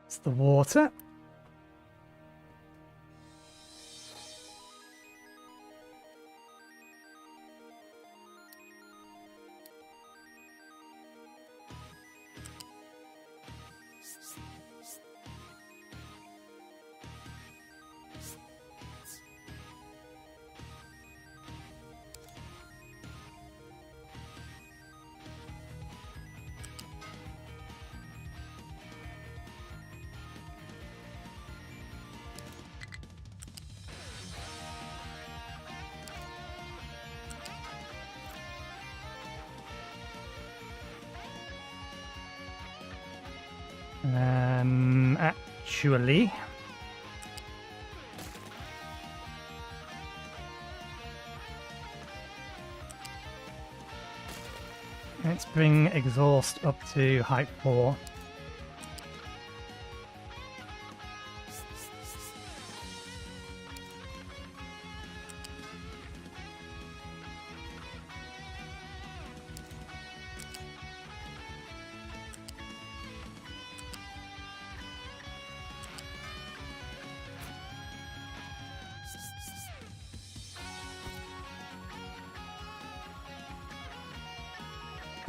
It's the water. Actually, let's bring exhaust up to height 4.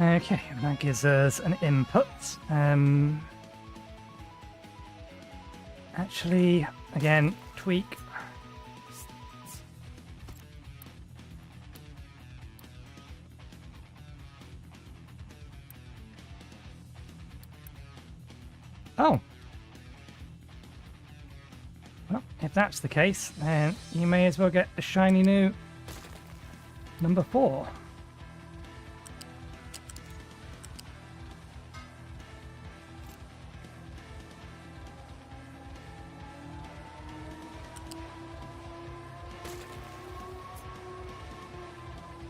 Okay, and that gives us an input. Actually, again, tweak. Oh. Well, if that's the case, then you may as well get a shiny new number 4.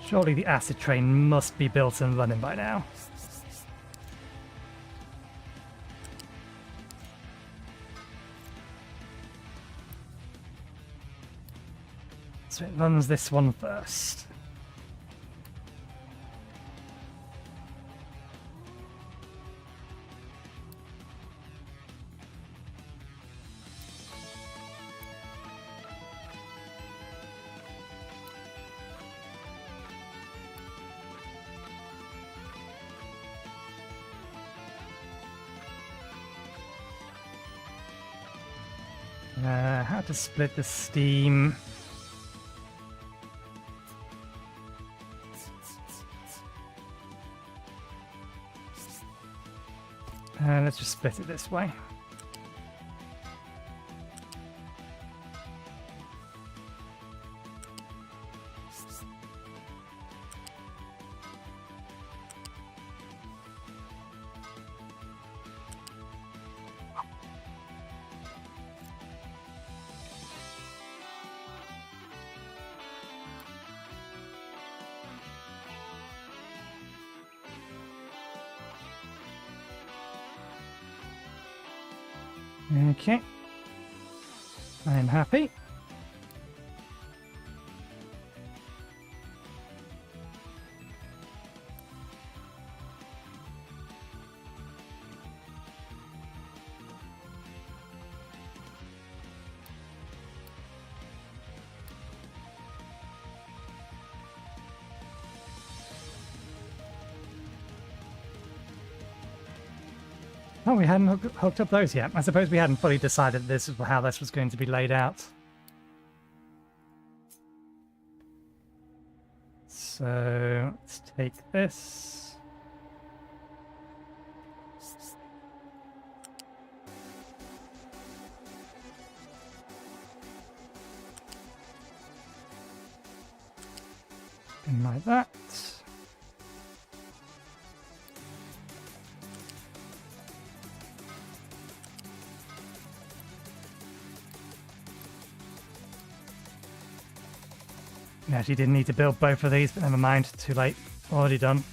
Surely the acid train must be built and running by now. So it runs this one first. How to split the steam. Let's just split it this way. Okay, I'm happy. Oh, we hadn't hooked up those yet. I suppose we hadn't fully decided this is how this was going to be laid out. So let's take this. And like that. We actually didn't need to build both of these, but never mind. Too late. Already done.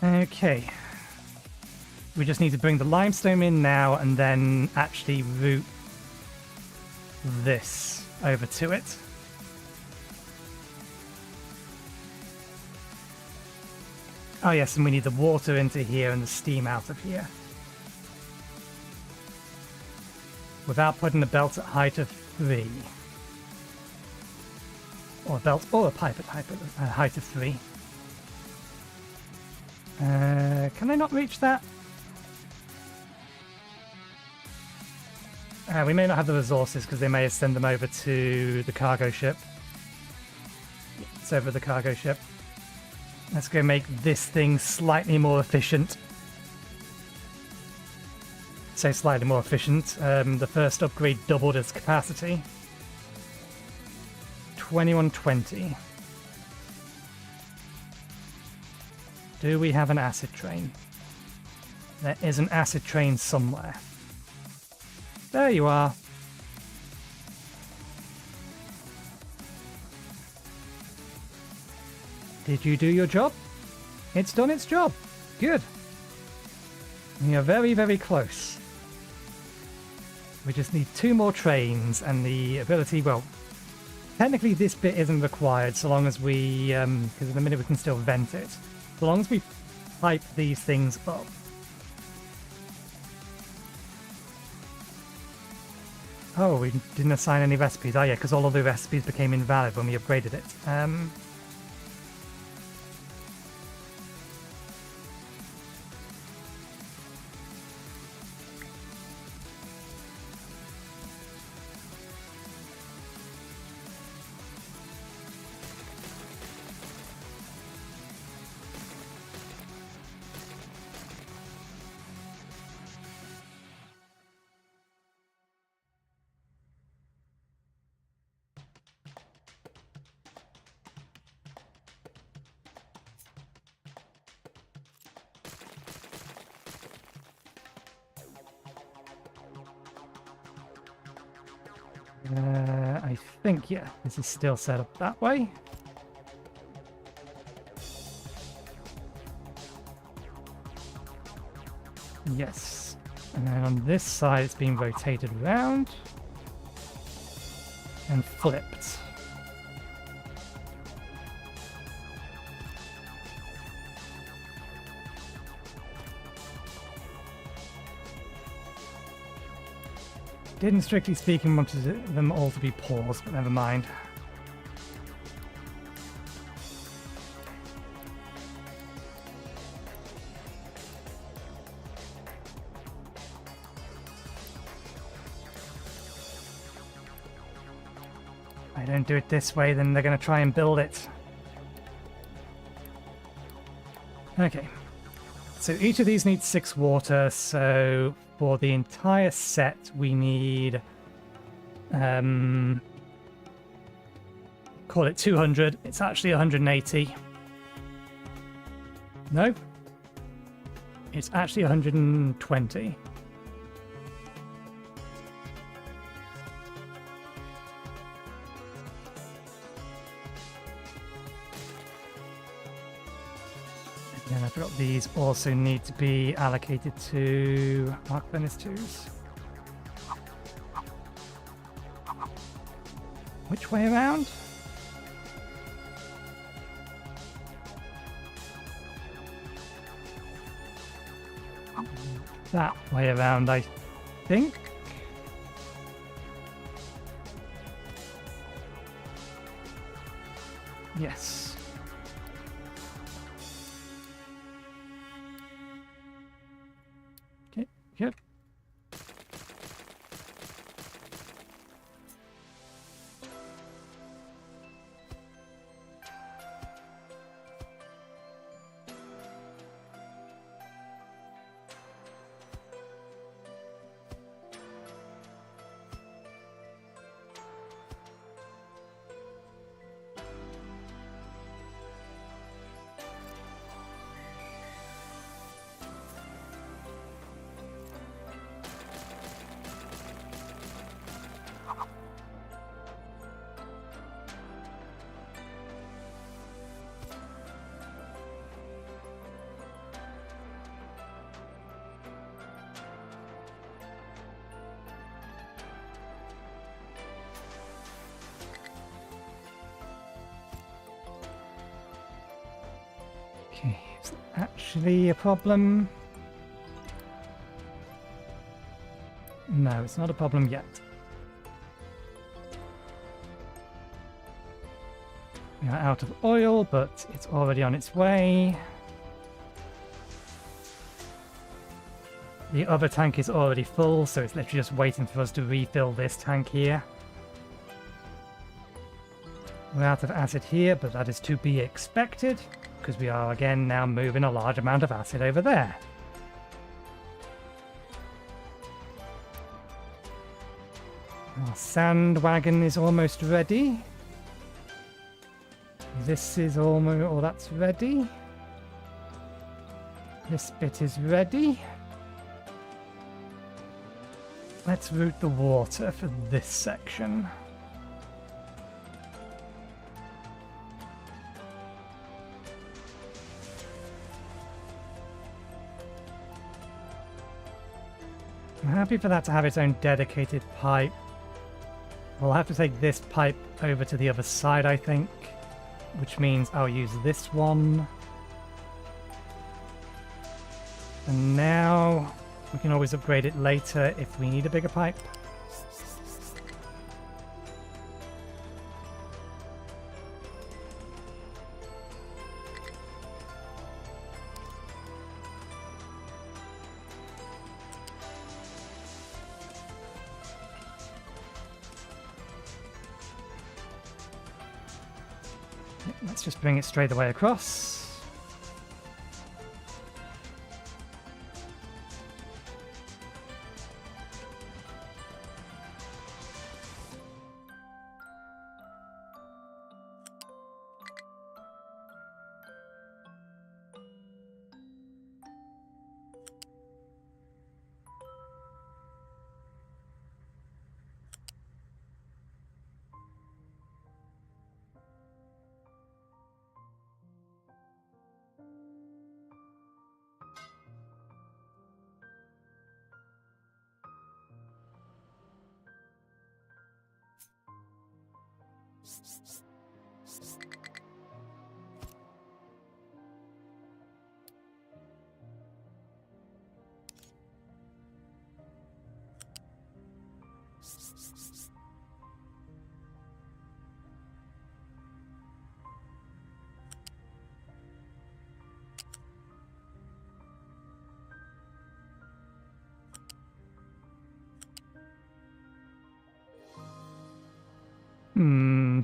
Okay. We just need to bring the limestone in now and then actually route this over to it. Oh yes, and we need the water into here and the steam out of here. Without putting the belt at height of 3. Or a belt or a pipe at height of 3. Can I not reach that? We may not have the resources because they may have sent them over to the cargo ship. It's over the cargo ship. Let's go make this thing slightly more efficient. Say slightly more efficient. The first upgrade doubled its capacity. 2120. Do we have an acid train? There is an acid train somewhere. There you are. Did you do your job? It's done its job. Good. We are very, very close. We just need 2 more trains and the ability, well, technically this bit isn't required so long as we, because in a minute we can still vent it. So long as we pipe these things up. Oh, we didn't assign any recipes. Oh yeah, because all of the recipes became invalid when we upgraded it. I think, yeah, this is still set up that way. Yes. And then on this side, it's being rotated around and flipped. Didn't, strictly speaking, want them all to be paused, but never mind. If I don't do it this way, then they're going to try and build it. Okay. So each of these needs 6 water, so for the entire set we need call it 200. It's actually 180. No, it's actually 120. And I forgot these also need to be allocated to arc furnace 2s. Which way around? That way around, I think. Yes. Okay, good. Okay, is that actually a problem? No, it's not a problem yet. We are out of oil, but it's already on its way. The other tank is already full, so it's literally just waiting for us to refill this tank here. We're out of acid here, but that is to be expected, because we are again now moving a large amount of acid over there. Our sand wagon is almost ready. This is almost, oh, that's ready. This bit is ready. Let's route the water for this section. I'm happy for that to have its own dedicated pipe. We'll have to take this pipe over to the other side, I think, which means I'll use this one. And now we can always upgrade it later if we need a bigger pipe. Let's just bring it straight away across.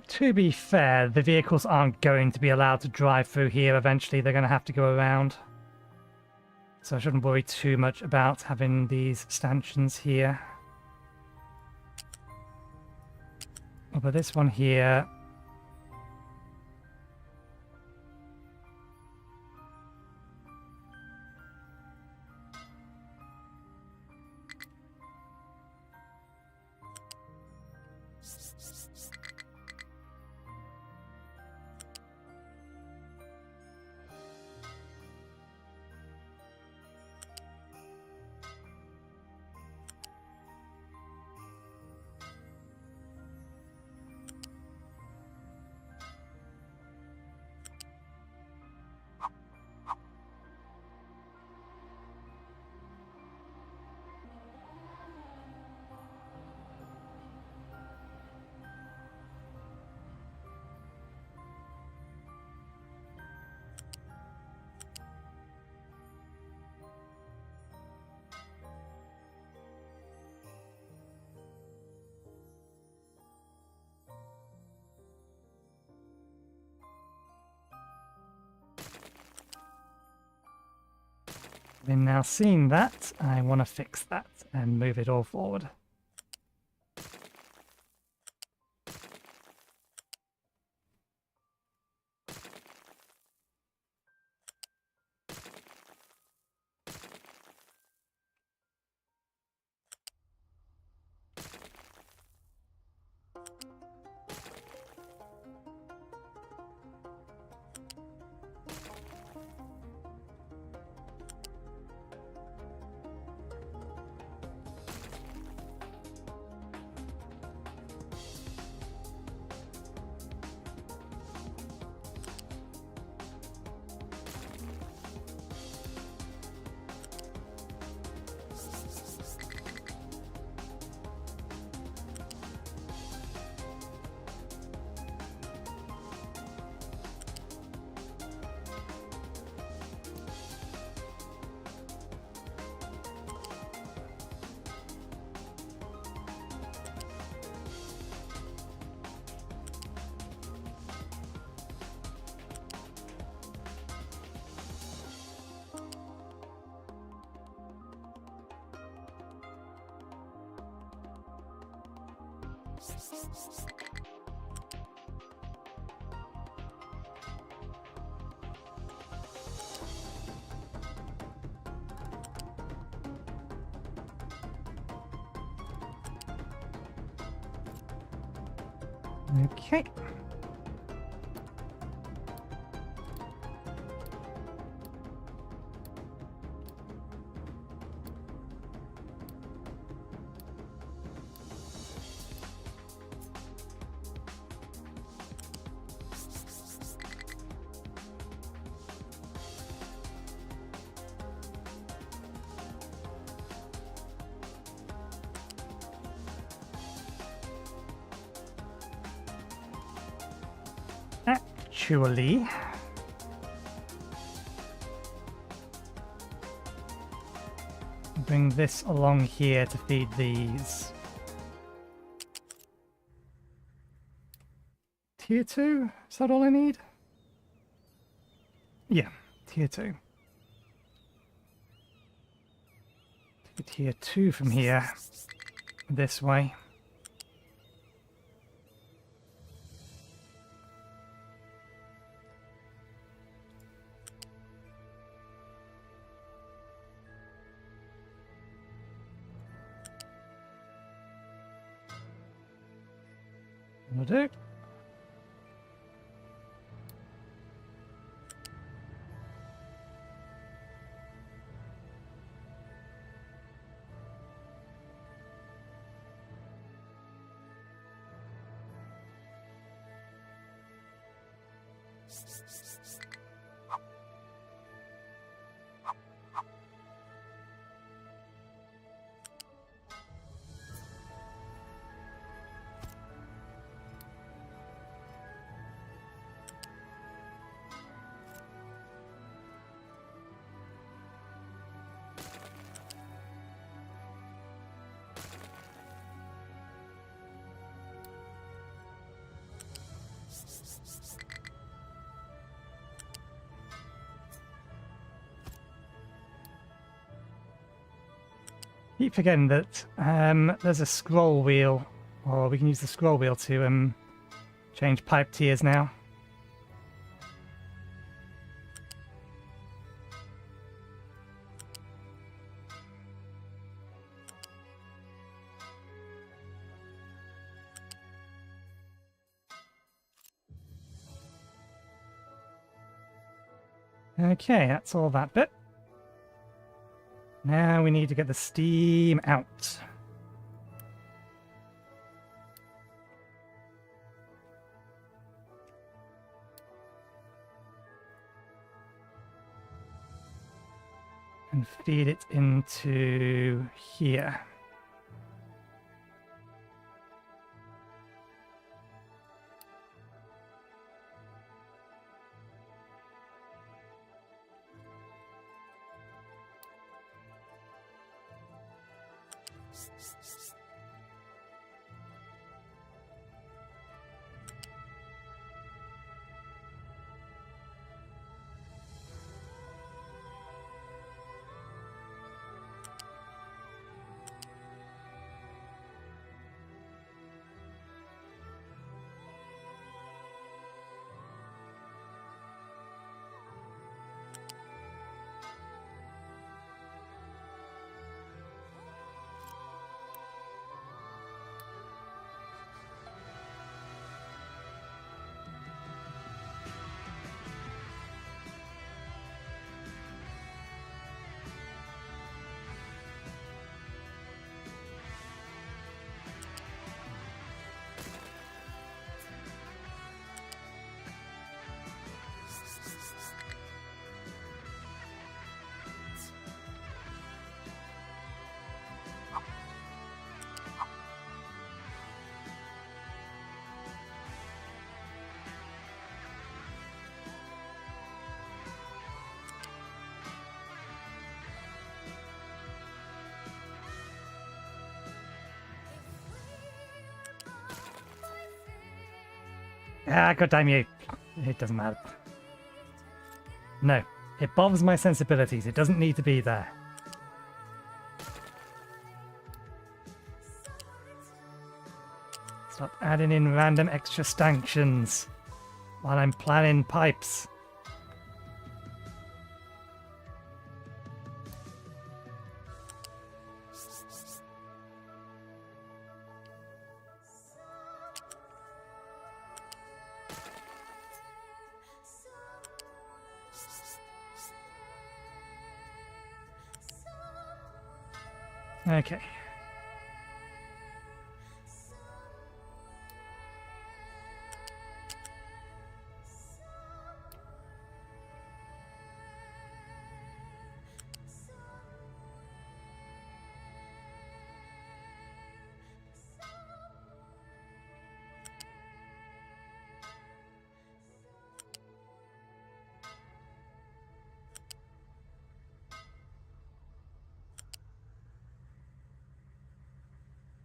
To be fair, the vehicles aren't going to be allowed to drive through here. Eventually, they're going to have to go around. So I shouldn't worry too much about having these stanchions here. Oh, but this one here... Having now seen that, I want to fix that and move it all forward. Okay. Actually, bring this along here to feed these. Tier 2? Is that all I need? Yeah, tier 2. Tier 2 from here, this way. Will do. Keep forgetting that there's a scroll wheel, or we can use the scroll wheel to change pipe tiers now. Okay, that's all that bit. Now we need to get the steam out. And feed it into here. Ah, god damn you. It doesn't matter. No, it bothers my sensibilities. It doesn't need to be there. Stop adding in random extra stanchions while I'm planning pipes. Okay.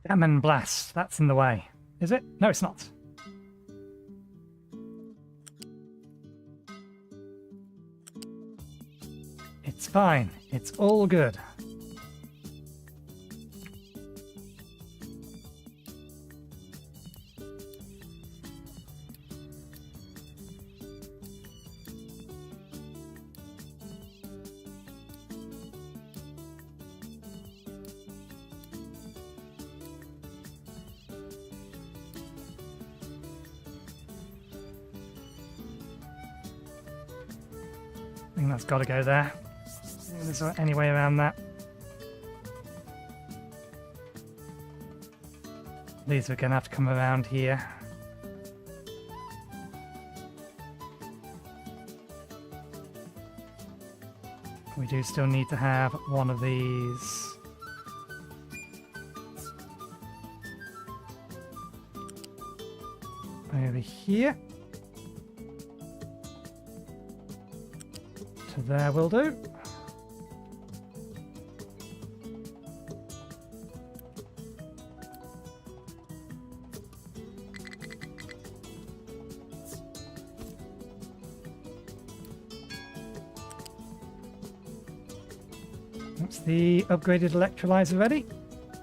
Diamond blast, that's in the way. Is it? No, it's not. It's fine. It's all good. I think that's got to go there. Is there any way around that? These are going to have to come around here. We do still need to have one of these. Over here. To there will do. That's the upgraded electrolyzer ready.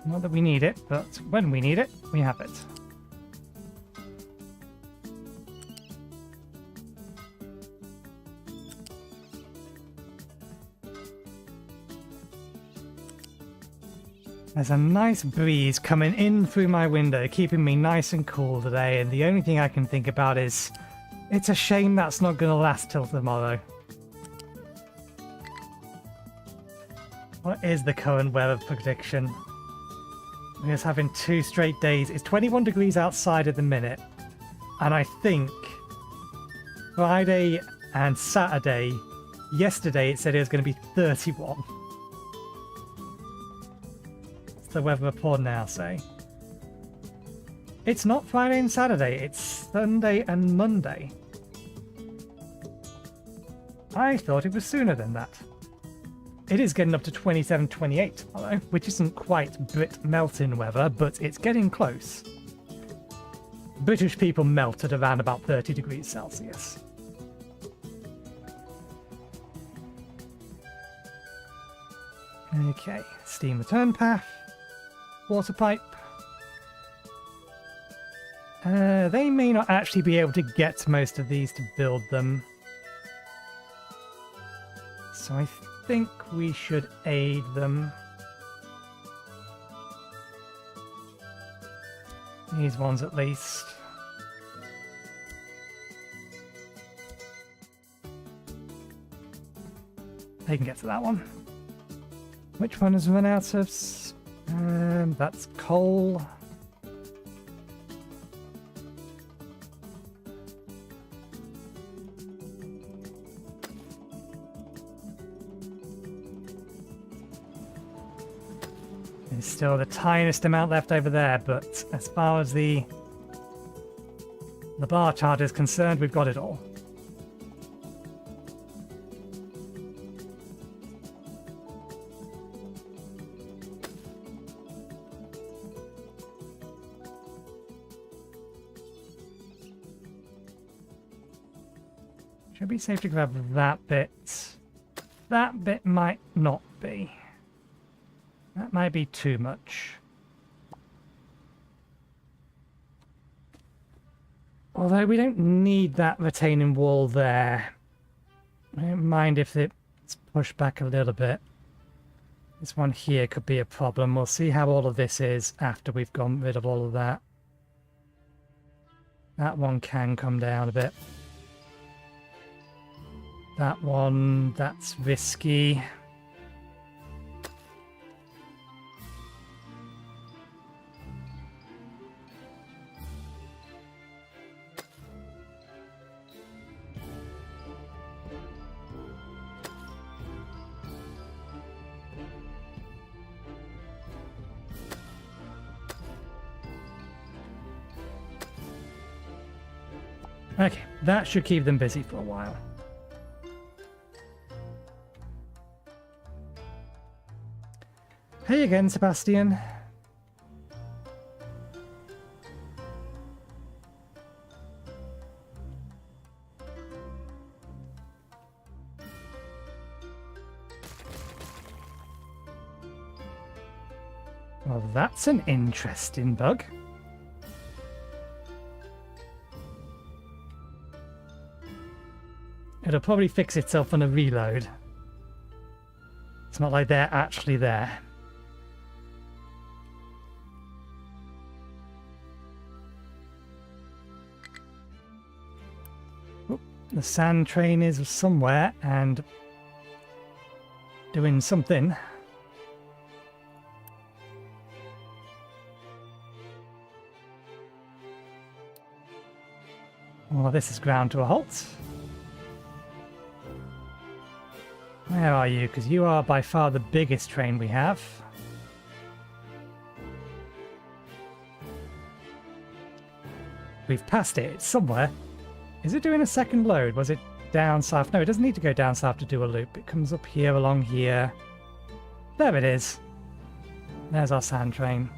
Not that we need it, but when we need it, we have it. There's a nice breeze coming in through my window, keeping me nice and cool today, and the only thing I can think about is, it's a shame that's not going to last till tomorrow. What is the current weather prediction? We're just having 2 straight days. It's 21 degrees outside at the minute, and I think Friday and Saturday, yesterday it said it was going to be 31. The weather report now say. It's not Friday and Saturday, it's Sunday and Monday. I thought it was sooner than that. It is getting up to 27, 28 tomorrow, which isn't quite Brit melting weather, but it's getting close. British people melt at around about 30 degrees Celsius. Okay, steam return path. Water pipe. They may not actually be able to get most of these to build them. So I think we should aid them. These ones at least. They can get to that one. Which one has run out of... that's coal. There's still the tiniest amount left over there, but as far as the bar chart is concerned, we've got it all. Should be safe to grab that bit. That bit might not be. That might be too much. Although we don't need that retaining wall there. I don't mind if it's pushed back a little bit. This one here could be a problem. We'll see how all of this is after we've gone rid of all of that. That one can come down a bit. That one, that's risky. Okay, that should keep them busy for a while. Hey again, Sebastian. Well, that's an interesting bug. It'll probably fix itself on a reload. It's not like they're actually there. Oh, the sand train is somewhere and doing something. Well, this is ground to a halt. Where are you? Because you are by far the biggest train we have. We've passed it. It's somewhere. Is it doing a second load? Was it down south? No, it doesn't need to go down south to do a loop. It comes up here, along here. There it is. There's our sand train.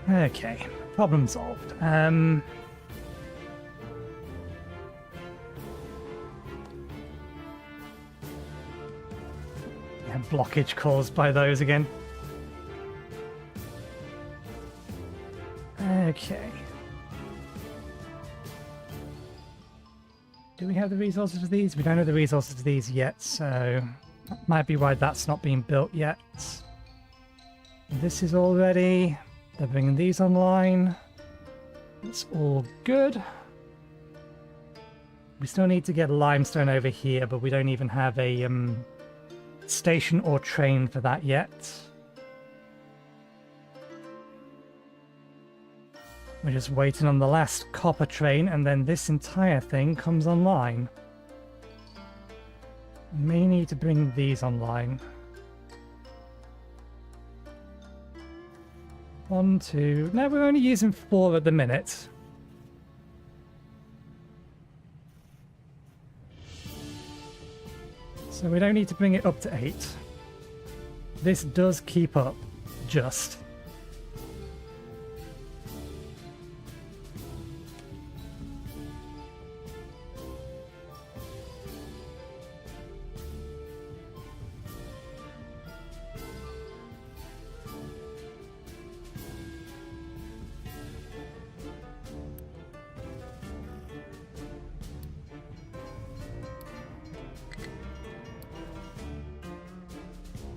Okay, problem solved. Yeah, blockage caused by those again. Okay. Do we have the resources for these? We don't have the resources for these yet, so that might be why that's not being built yet. This is all ready. They're bringing these online. It's all good. We still need to get limestone over here, but we don't even have a station or train for that yet. We're just waiting on the last copper train, and then this entire thing comes online. May need to bring these online. 1, 2... No, we're only using 4 at the minute. So we don't need to bring it up to 8. This does keep up, just.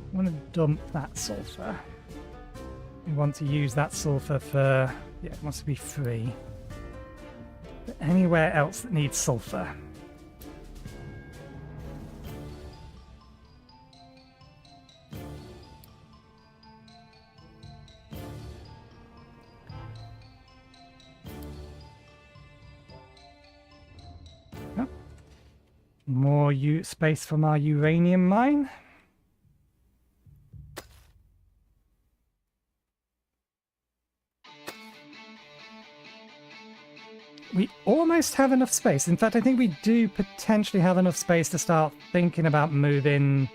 I want to dump that sulfur. We want to use that sulfur for... Yeah, it wants to be free. But anywhere else that needs sulfur. Oh. More space from our uranium mine. We almost have enough space. In fact, I think we do potentially have enough space to start thinking about moving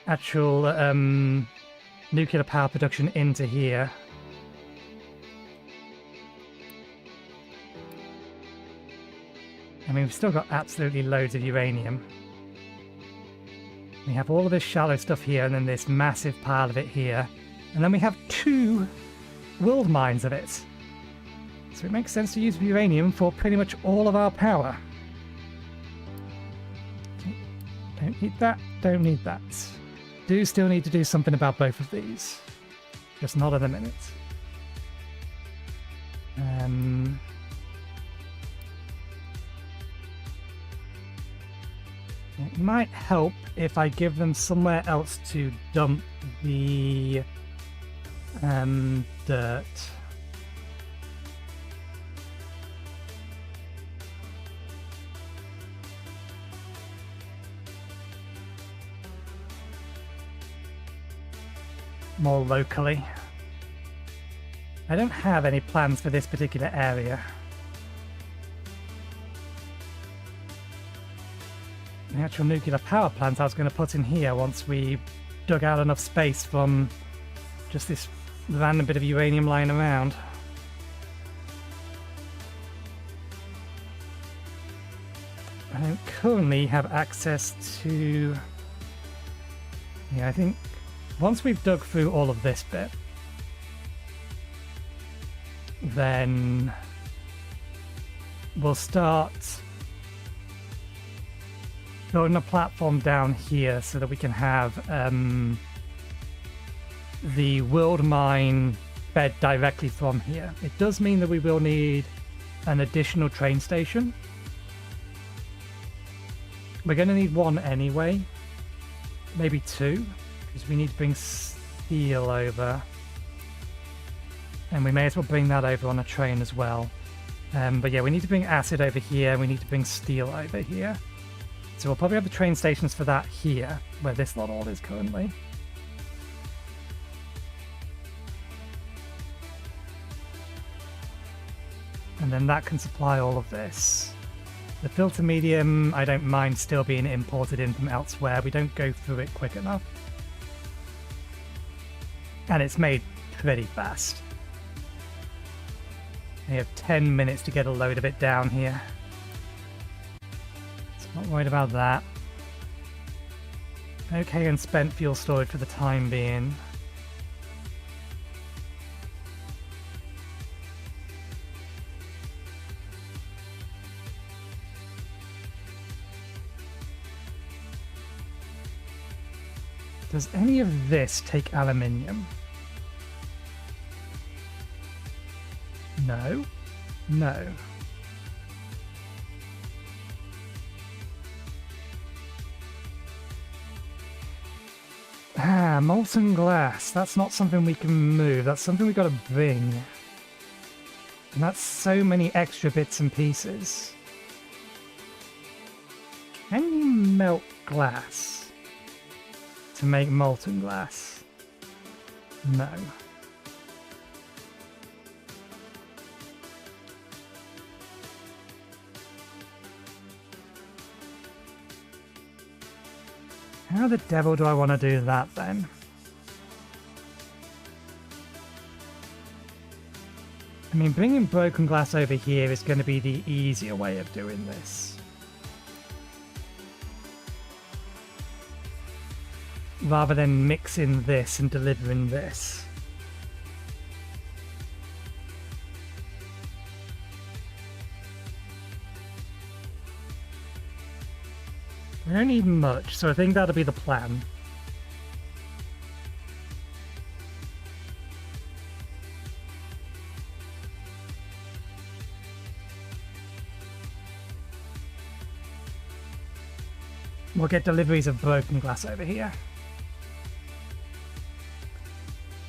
actual nuclear power production into here. I mean, we've still got absolutely loads of uranium. We have all of this shallow stuff here, and then this massive pile of it here. And then we have 2 world mines of it. So it makes sense to use uranium for pretty much all of our power. Okay. Don't need that, don't need that. Do still need to do something about both of these. Just not at the minute. It might help if I give them somewhere else to dump the dirt. More locally. I don't have any plans for this particular area. The actual nuclear power plant I was going to put in here once we dug out enough space from just this random bit of uranium lying around. I don't currently have access to... Yeah, I think once we've dug through all of this bit, then we'll start building a platform down here so that we can have the world mine fed directly from here. It does mean that we will need an additional train station. We're going to need 1 anyway, maybe 2, because we need to bring steel over. And we may as well bring that over on a train as well. But yeah, we need to bring acid over here, we need to bring steel over here. So we'll probably have the train stations for that here, where this lot all is currently. And then that can supply all of this. The filter medium, I don't mind still being imported in from elsewhere. We don't go through it quick enough. And it's made pretty fast. We have 10 minutes to get a load of it down here. Not worried about that. Okay, and spent fuel storage for the time being. Does any of this take aluminium? No. No. Ah, molten glass. That's not something we can move. That's something we've got to bring. And that's so many extra bits and pieces. Can you melt glass to make molten glass? No. How the devil do I want to do that then? I mean, bringing broken glass over here is going to be the easier way of doing this. Rather than mixing this and delivering this. We don't need much, so I think that'll be the plan. We'll get deliveries of broken glass over here.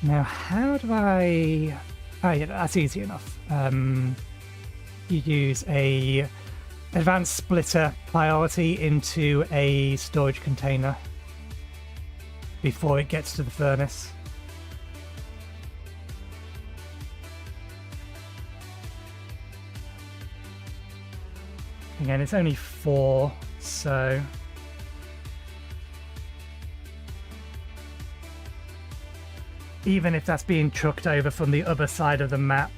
Now, how do I... Oh yeah, that's easy enough. You use a advanced splitter priority into a storage container before it gets to the furnace. Again, it's only 4, so... even if that's being trucked over from the other side of the map,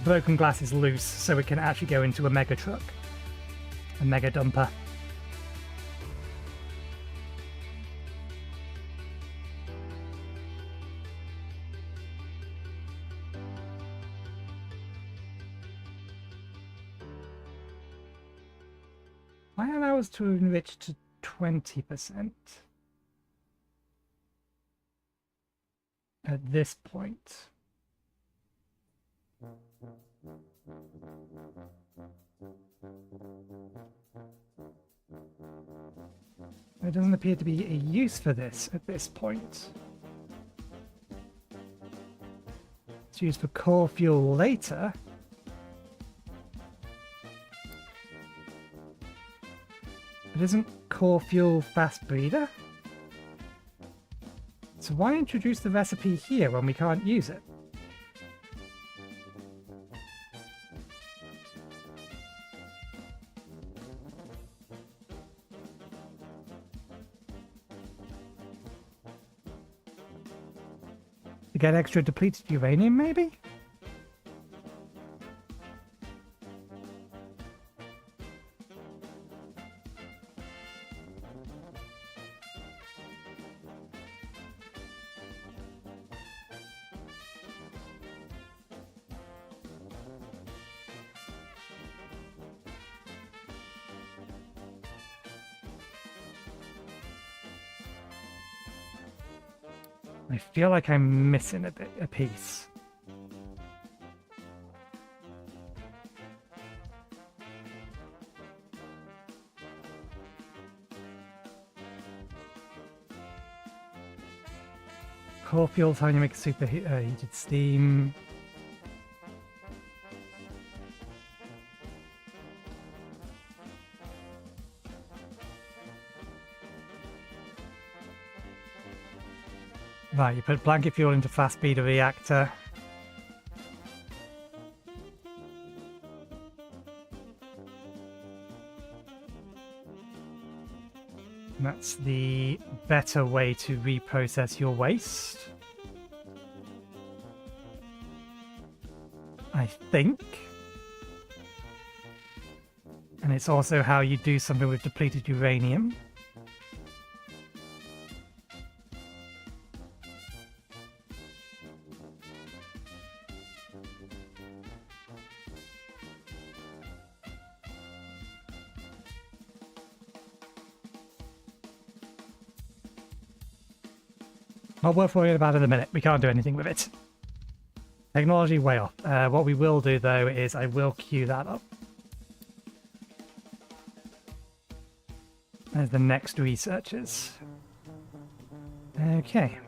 broken glass is loose, so it can actually go into a mega truck. A mega dumper. Why allow us to enrich to 20% at this point? There doesn't appear to be a use for this at this point. It's used for core fuel later. But isn't core fuel fast breeder? So why introduce the recipe here when we can't use it? To get extra depleted uranium, maybe? I feel like I'm missing a piece. Core fuel time to make super heated steam. Right, you put blanket fuel into fast breeder reactor. And that's the better way to reprocess your waste, I think. And it's also how you do something with depleted uranium. Not worth worrying about in a minute. We can't do anything with it. Technology way off. What we will do, though, is I will queue that up. As the next researchers. Okay.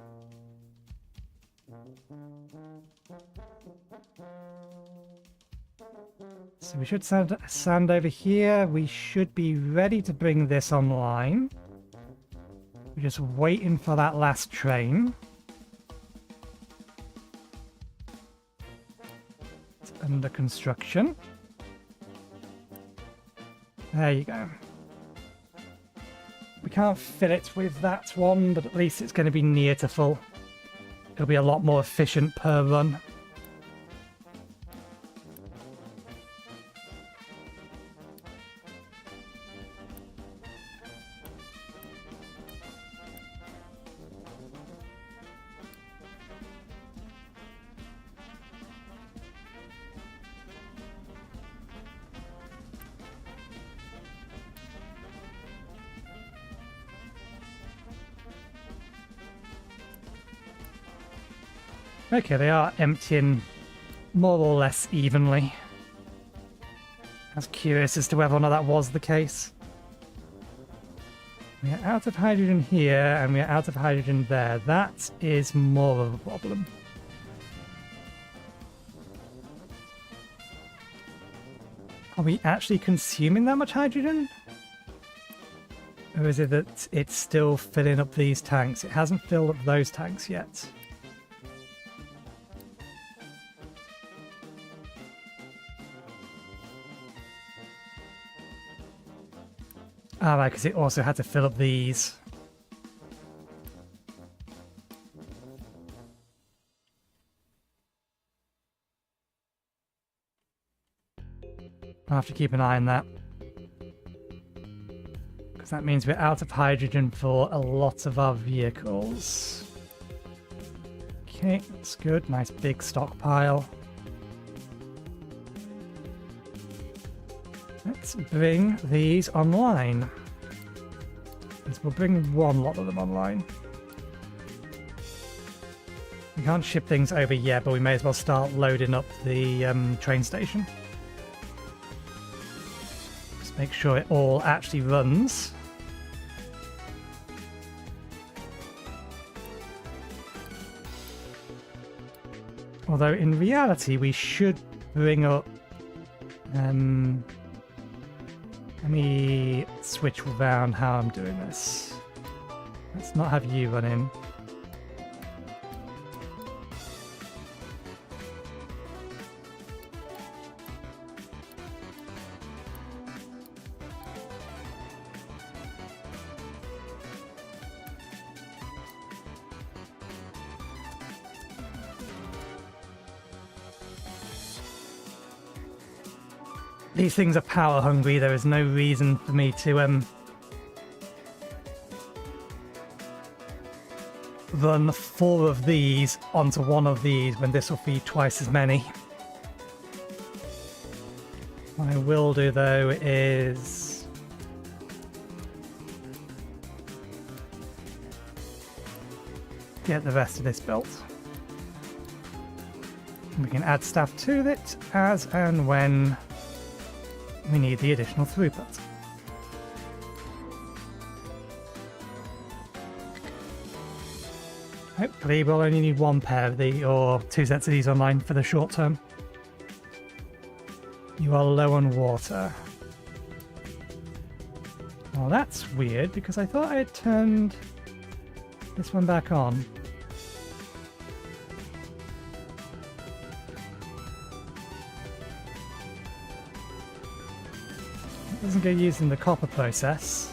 So we should sand over here. We should be ready to bring this online. We're just waiting for that last train. It's under construction. There you go. We can't fill it with that one, but at least it's going to be near to full. It'll be a lot more efficient per run. Okay, they are emptying more or less evenly. I was curious as to whether or not that was the case. We are out of hydrogen here, and we are out of hydrogen there. That is more of a problem. Are we actually consuming that much hydrogen? Or is it that it's still filling up these tanks? It hasn't filled up those tanks yet. Ah, right, because it also had to fill up these. I'll have to keep an eye on that. Because that means we're out of hydrogen for a lot of our vehicles. Okay, that's good. Nice big stockpile. Let's bring these online. We'll bring one lot of them online. We can't ship things over yet, but we may as well start loading up the train station. Just make sure it all actually runs. Although in reality we should bring up... let me switch around how I'm doing this. Let's not have you run in. These things are power hungry. There is no reason for me to run 4 of these onto 1 of these when this will feed twice as many. What I will do though is get the rest of this built. We can add staff to it as and when we need the additional throughput. Hopefully we'll only need 1 pair of these, or 2 sets of these online for the short term. You are low on water. Well, that's weird, because I thought I had turned this one back on. It doesn't get used in the copper process.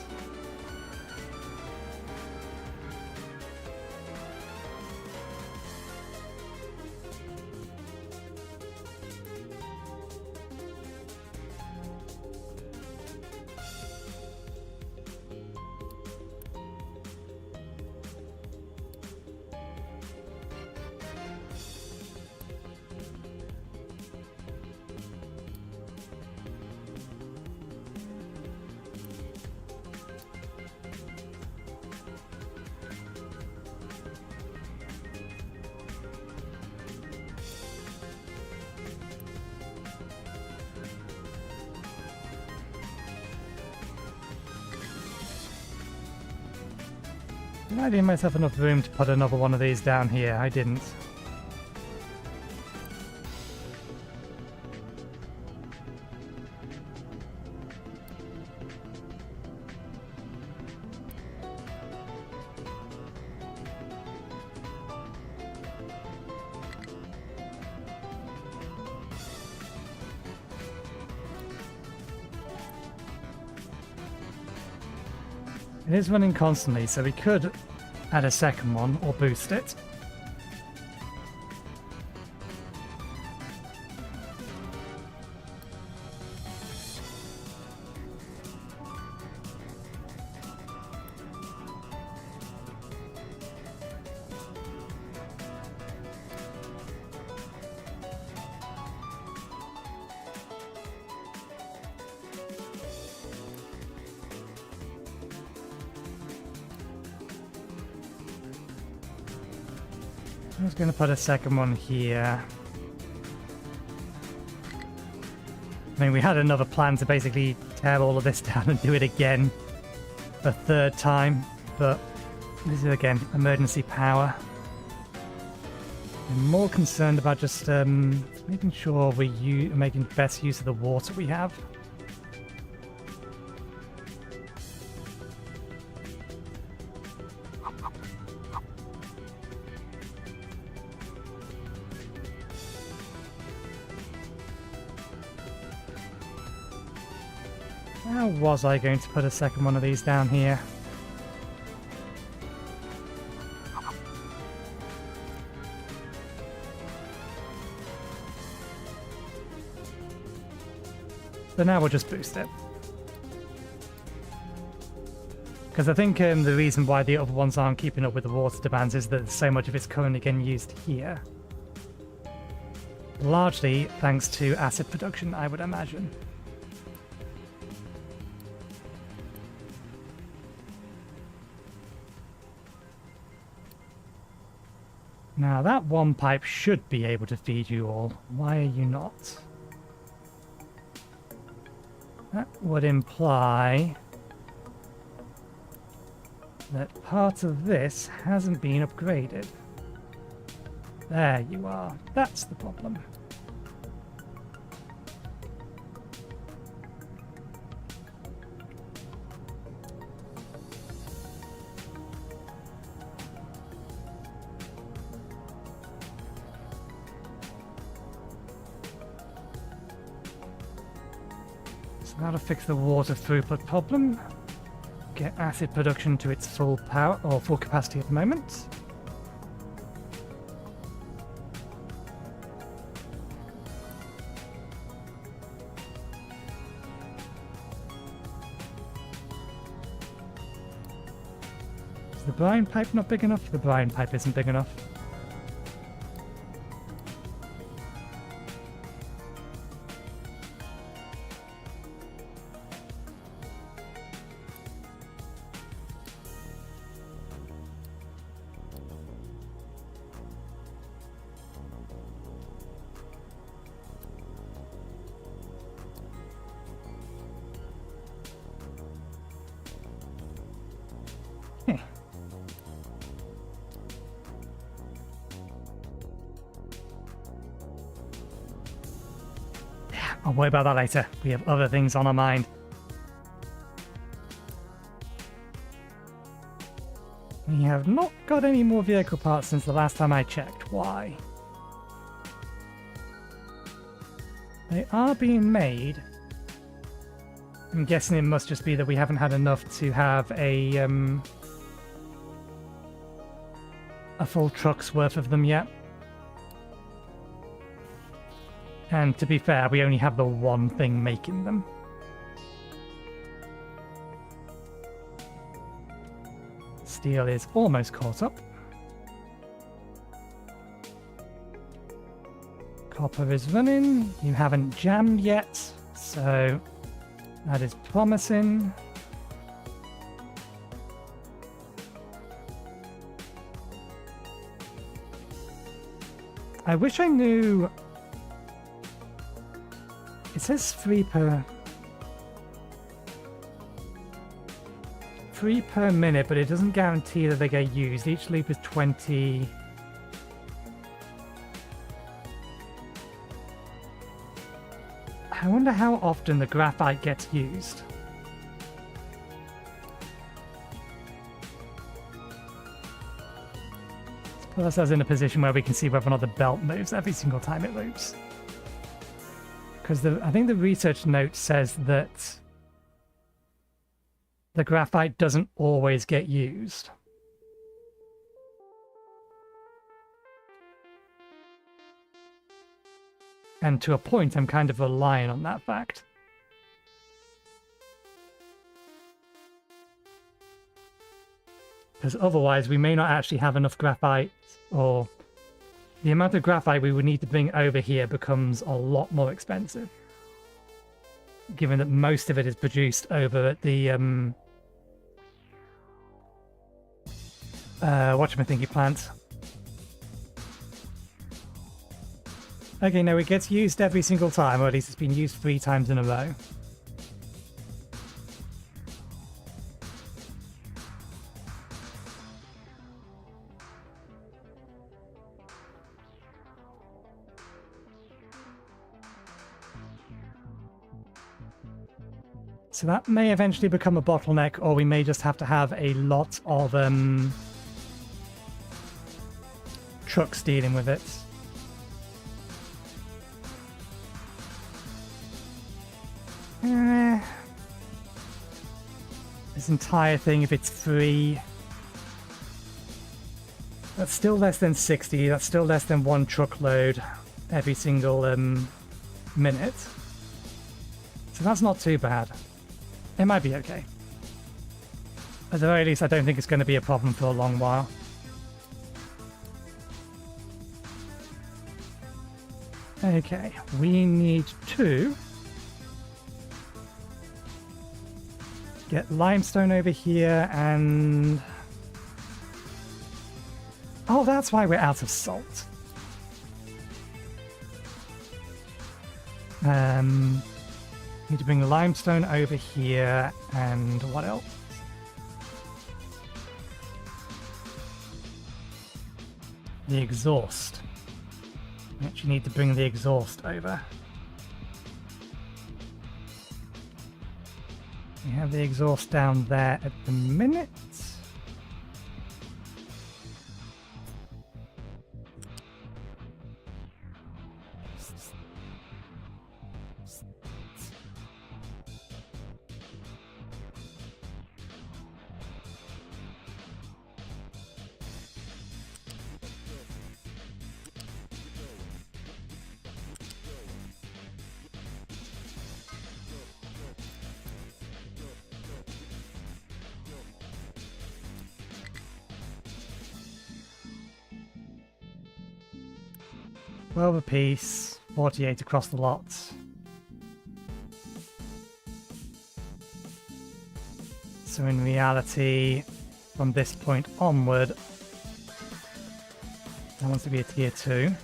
Did I leave myself enough room to put another one of these down here? I didn't. It is running constantly, so we could add a second one or boost it. I was going to put a second one here. I mean, we had another plan to basically tear all of this down and do it again a 3rd time, but this is again emergency power. I'm more concerned about just making sure we're making best use of the water we have. How was I going to put a second one of these down here? So now we'll just boost it. Because I think the reason why the other ones aren't keeping up with the water demands is that so much of it's currently getting used here. Largely thanks to acid production, I would imagine. Now that one pipe should be able to feed you all. Why are you not? That would imply that part of this hasn't been upgraded. There you are. That's the problem. So that'll fix the water throughput problem. Get acid production to its full power or full capacity at the moment. Is the brine pipe not big enough? The brine pipe isn't big enough. I'll worry about that later. We have other things on our mind. We have not got any more vehicle parts since the last time I checked. Why? They are being made. I'm guessing it must just be that we haven't had enough to have a full truck's worth of them yet. And to be fair, we only have the one thing making them. Steel is almost caught up. Copper is running. You haven't jammed yet, so that is promising. I wish I knew... It says 3 per minute, but it doesn't guarantee that they get used. Each loop is 20. I wonder how often the graphite gets used. Let's put ourselves in a position where we can see whether or not the belt moves every single time it loops. Because I think the research note says that the graphite doesn't always get used. And to a point, I'm kind of relying on that fact. Because otherwise, we may not actually have enough graphite, or the amount of graphite we would need to bring over here becomes a lot more expensive. Given that most of it is produced over at the whatchamacallit plant. Okay, no, it gets used every single time, or at least it's been used 3 times in a row. So that may eventually become a bottleneck, or we may just have to have a lot of trucks dealing with it. this entire thing if it's free. That's still less than 60. That's still less than 1 truckload every single minute. So that's not too bad. It might be okay. At the very least, I don't think it's going to be a problem for a long while. Okay, we need to get limestone over here and... Oh, that's why we're out of salt. Need to bring the limestone over here and what else? The exhaust. We actually need to bring the exhaust over. We have the exhaust down there at the minute. Well, a piece, 48 across the lot. So in reality, from this point onward, that wants to be a tier 2.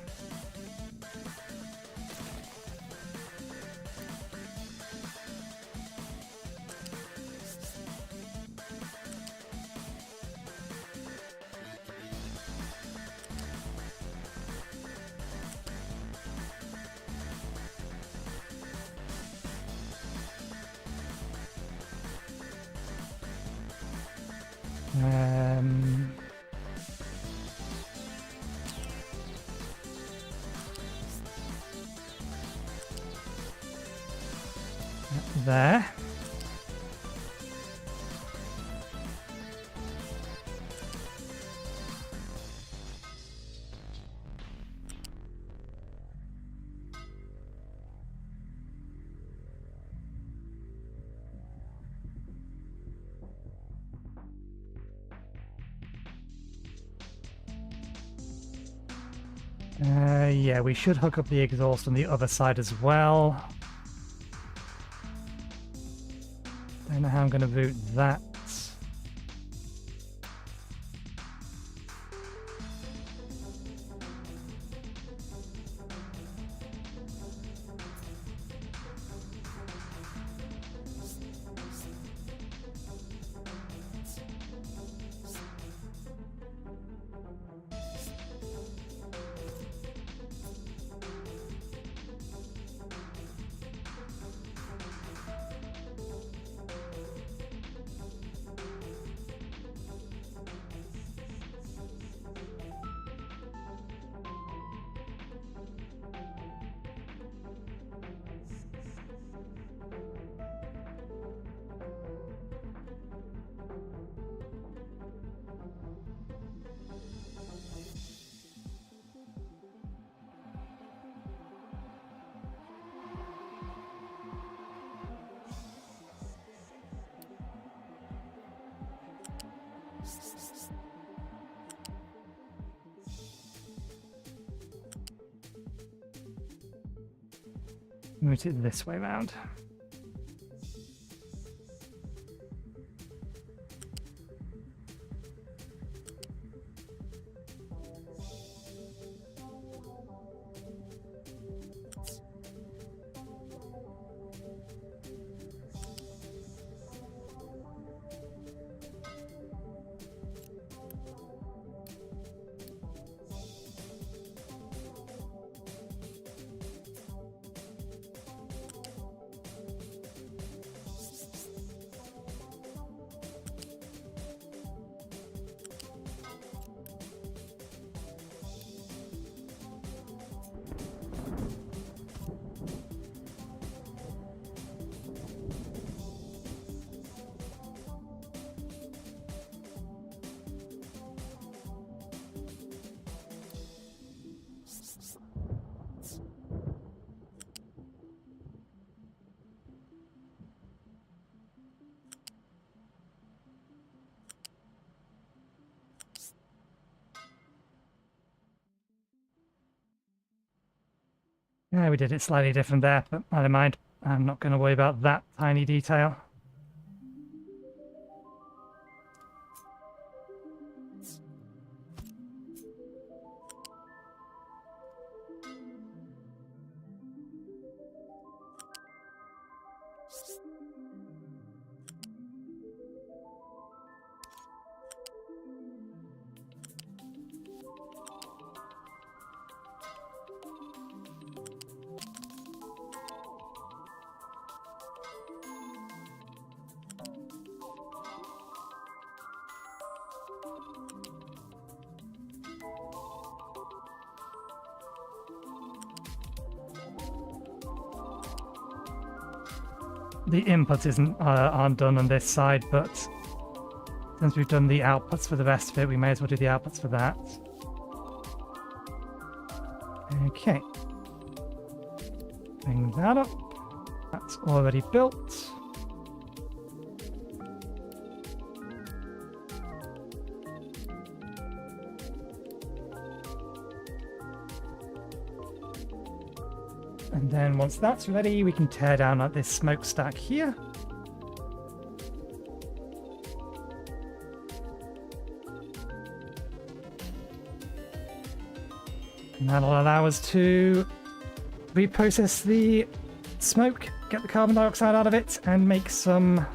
There. Yeah, we should hook up the exhaust on the other side as well. Don't know how I'm going to route that. Route it this way round. Yeah, we did it slightly different there, but I don't mind. I'm not going to worry about that tiny detail. The inputs aren't done on this side, but since we've done the outputs for the rest of it, we may as well do the outputs for that. Okay. Bring that up. That's already built. And then once that's ready, we can tear down like this smokestack here. And that'll allow us to reprocess the smoke, get the carbon dioxide out of it, and make some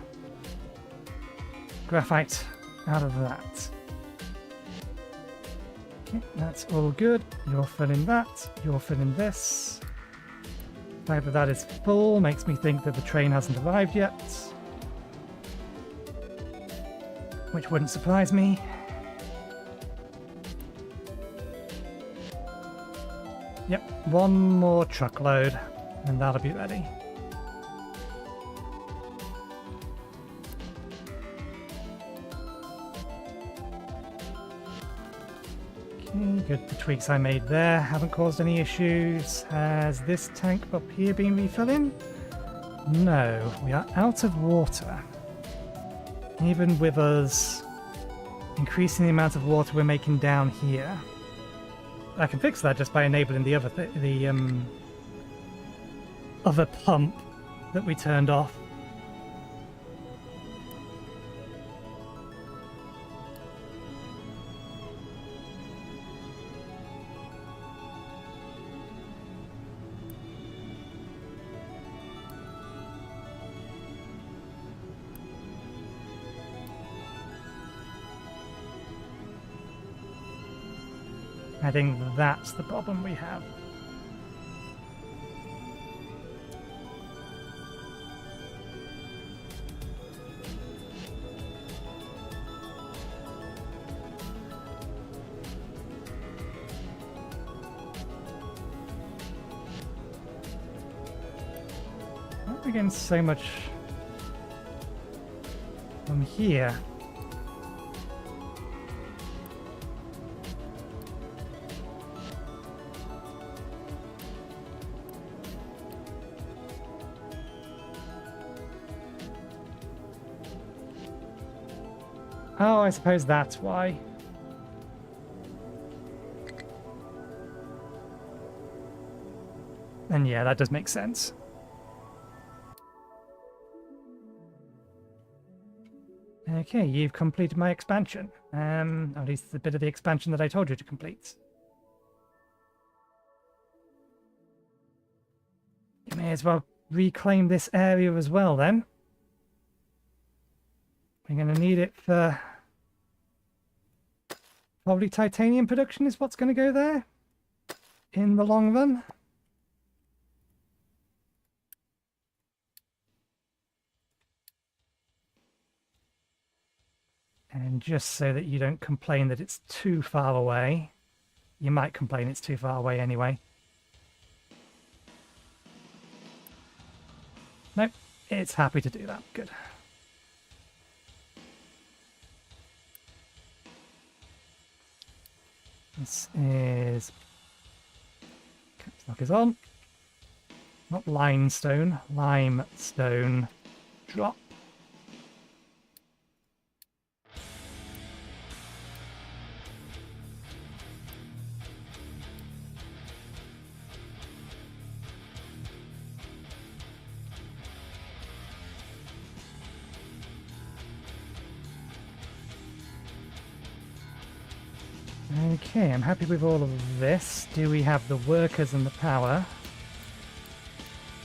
graphite out of that. Okay, that's all good. You're filling that, you're filling this. The fact that that is full makes me think that the train hasn't arrived yet, which wouldn't surprise me. Yep, one more truckload and that'll be ready. Okay, good. The tweaks I made there haven't caused any issues. Has this tank up here been refilling? No, we are out of water. Even with us increasing the amount of water we're making down here. I can fix that just by enabling the other pump that we turned off. I think that's the problem we have. Why are we getting so much from here? Oh, I suppose that's why. And yeah, that does make sense. Okay, you've completed my expansion. At least the bit of the expansion that I told you to complete. You may as well reclaim this area as well then. We're going to need it for... Probably titanium production is what's going to go there in the long run. And just so that you don't complain that it's too far away, you might complain it's too far away anyway. Nope, it's happy to do that. Good. This is... Caps lock is on. Not limestone, limestone drop. Okay, I'm happy with all of this. Do we have the workers and the power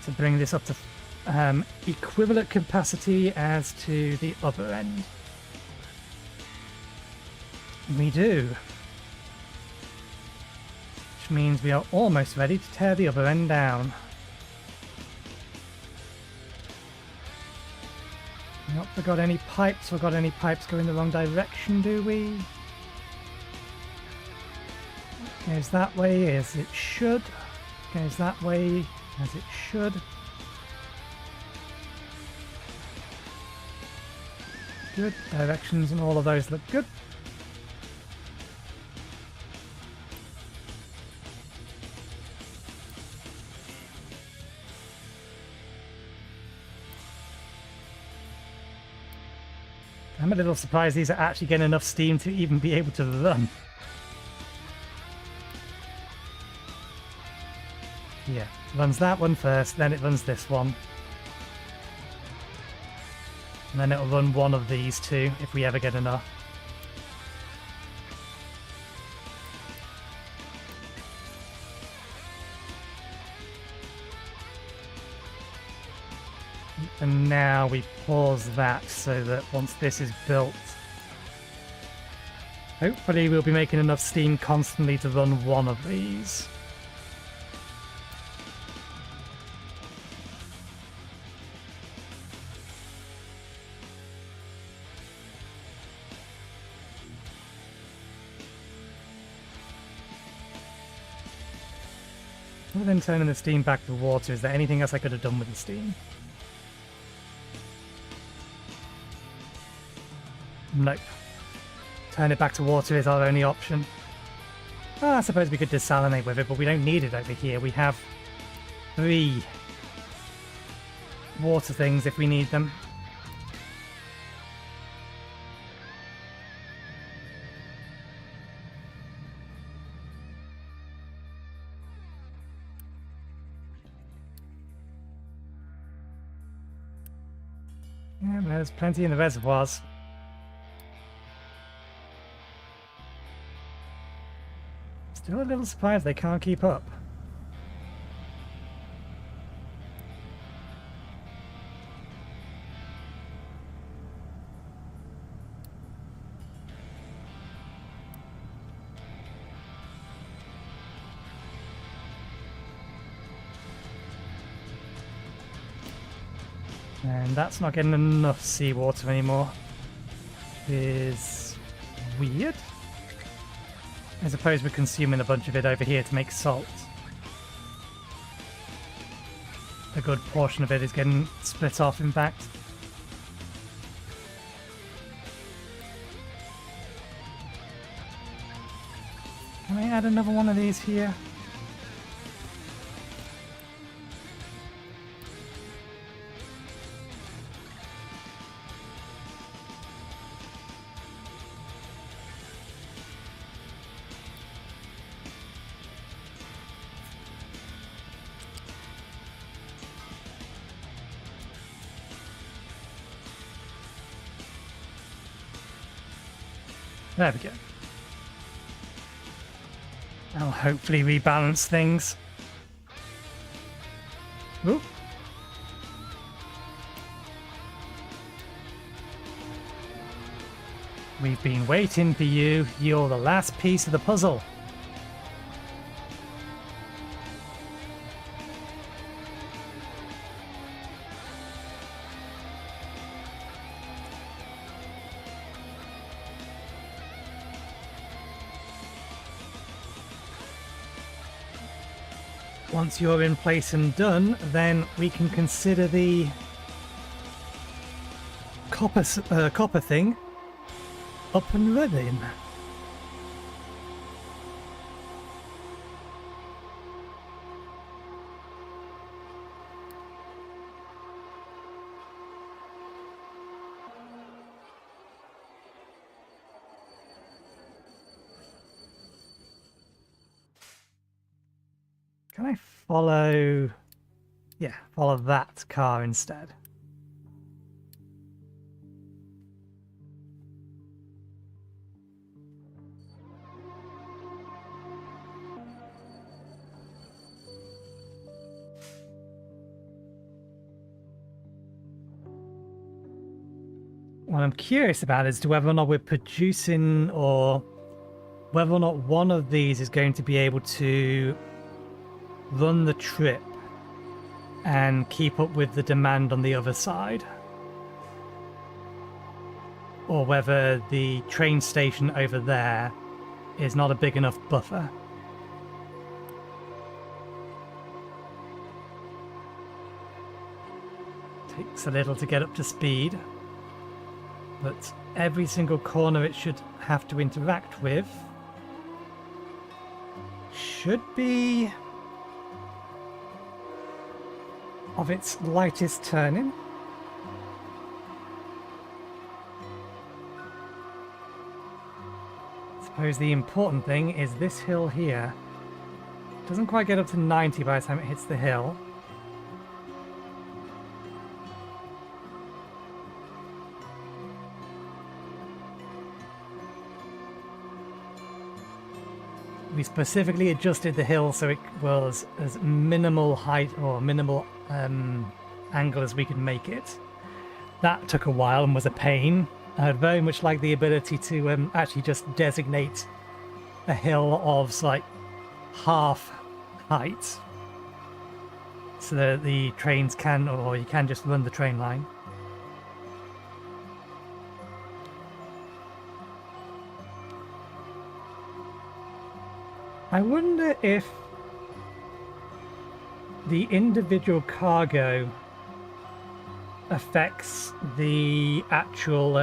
to bring this up to equivalent capacity as to the other end? We do. Which means we are almost ready to tear the other end down. Not forgot any pipes or got any pipes going the wrong direction, do we? Goes that way as it should. Goes that way as it should. Good. Directions and all of those look good. I'm a little surprised these are actually getting enough steam to even be able to run. Yeah, runs that one first, then it runs this one. And then it'll run one of these two if we ever get enough. And now we pause that so that once this is built, hopefully we'll be making enough steam constantly to run one of these. Other than turning the steam back to water, is there anything else I could have done with the steam? Nope. Turn it back to water is our only option. I suppose we could desalinate with it, but we don't need it over here. We have 3 water things if we need them. Yeah, there's plenty in the reservoirs. Still a little surprised they can't keep up. And that's not getting enough seawater anymore. Is weird. I suppose we're consuming a bunch of it over here to make salt. A good portion of it is getting split off, in fact. Can I add another one of these here? There we go. That'll hopefully rebalance things. Ooh. We've been waiting for you. You're the last piece of the puzzle. Once you're in place and done, then we can consider the copper thing up and running. Can I follow... Yeah, follow that car instead. What I'm curious about is to whether or not we're producing, or whether or not one of these is going to be able to run the trip and keep up with the demand on the other side. Or whether the train station over there is not a big enough buffer. Takes a little to get up to speed, but every single corner it should have to interact with should be of its lightest turning. I suppose the important thing is this hill here. Doesn't quite get up to 90 by the time it hits the hill. We specifically adjusted the hill so it was as minimal height or minimal angle as we could make it. That took a while and was a pain. I'd very much like the ability to actually just designate a hill of like half height so that the trains can, or you can just run the train line. I wonder if the individual cargo affects the actual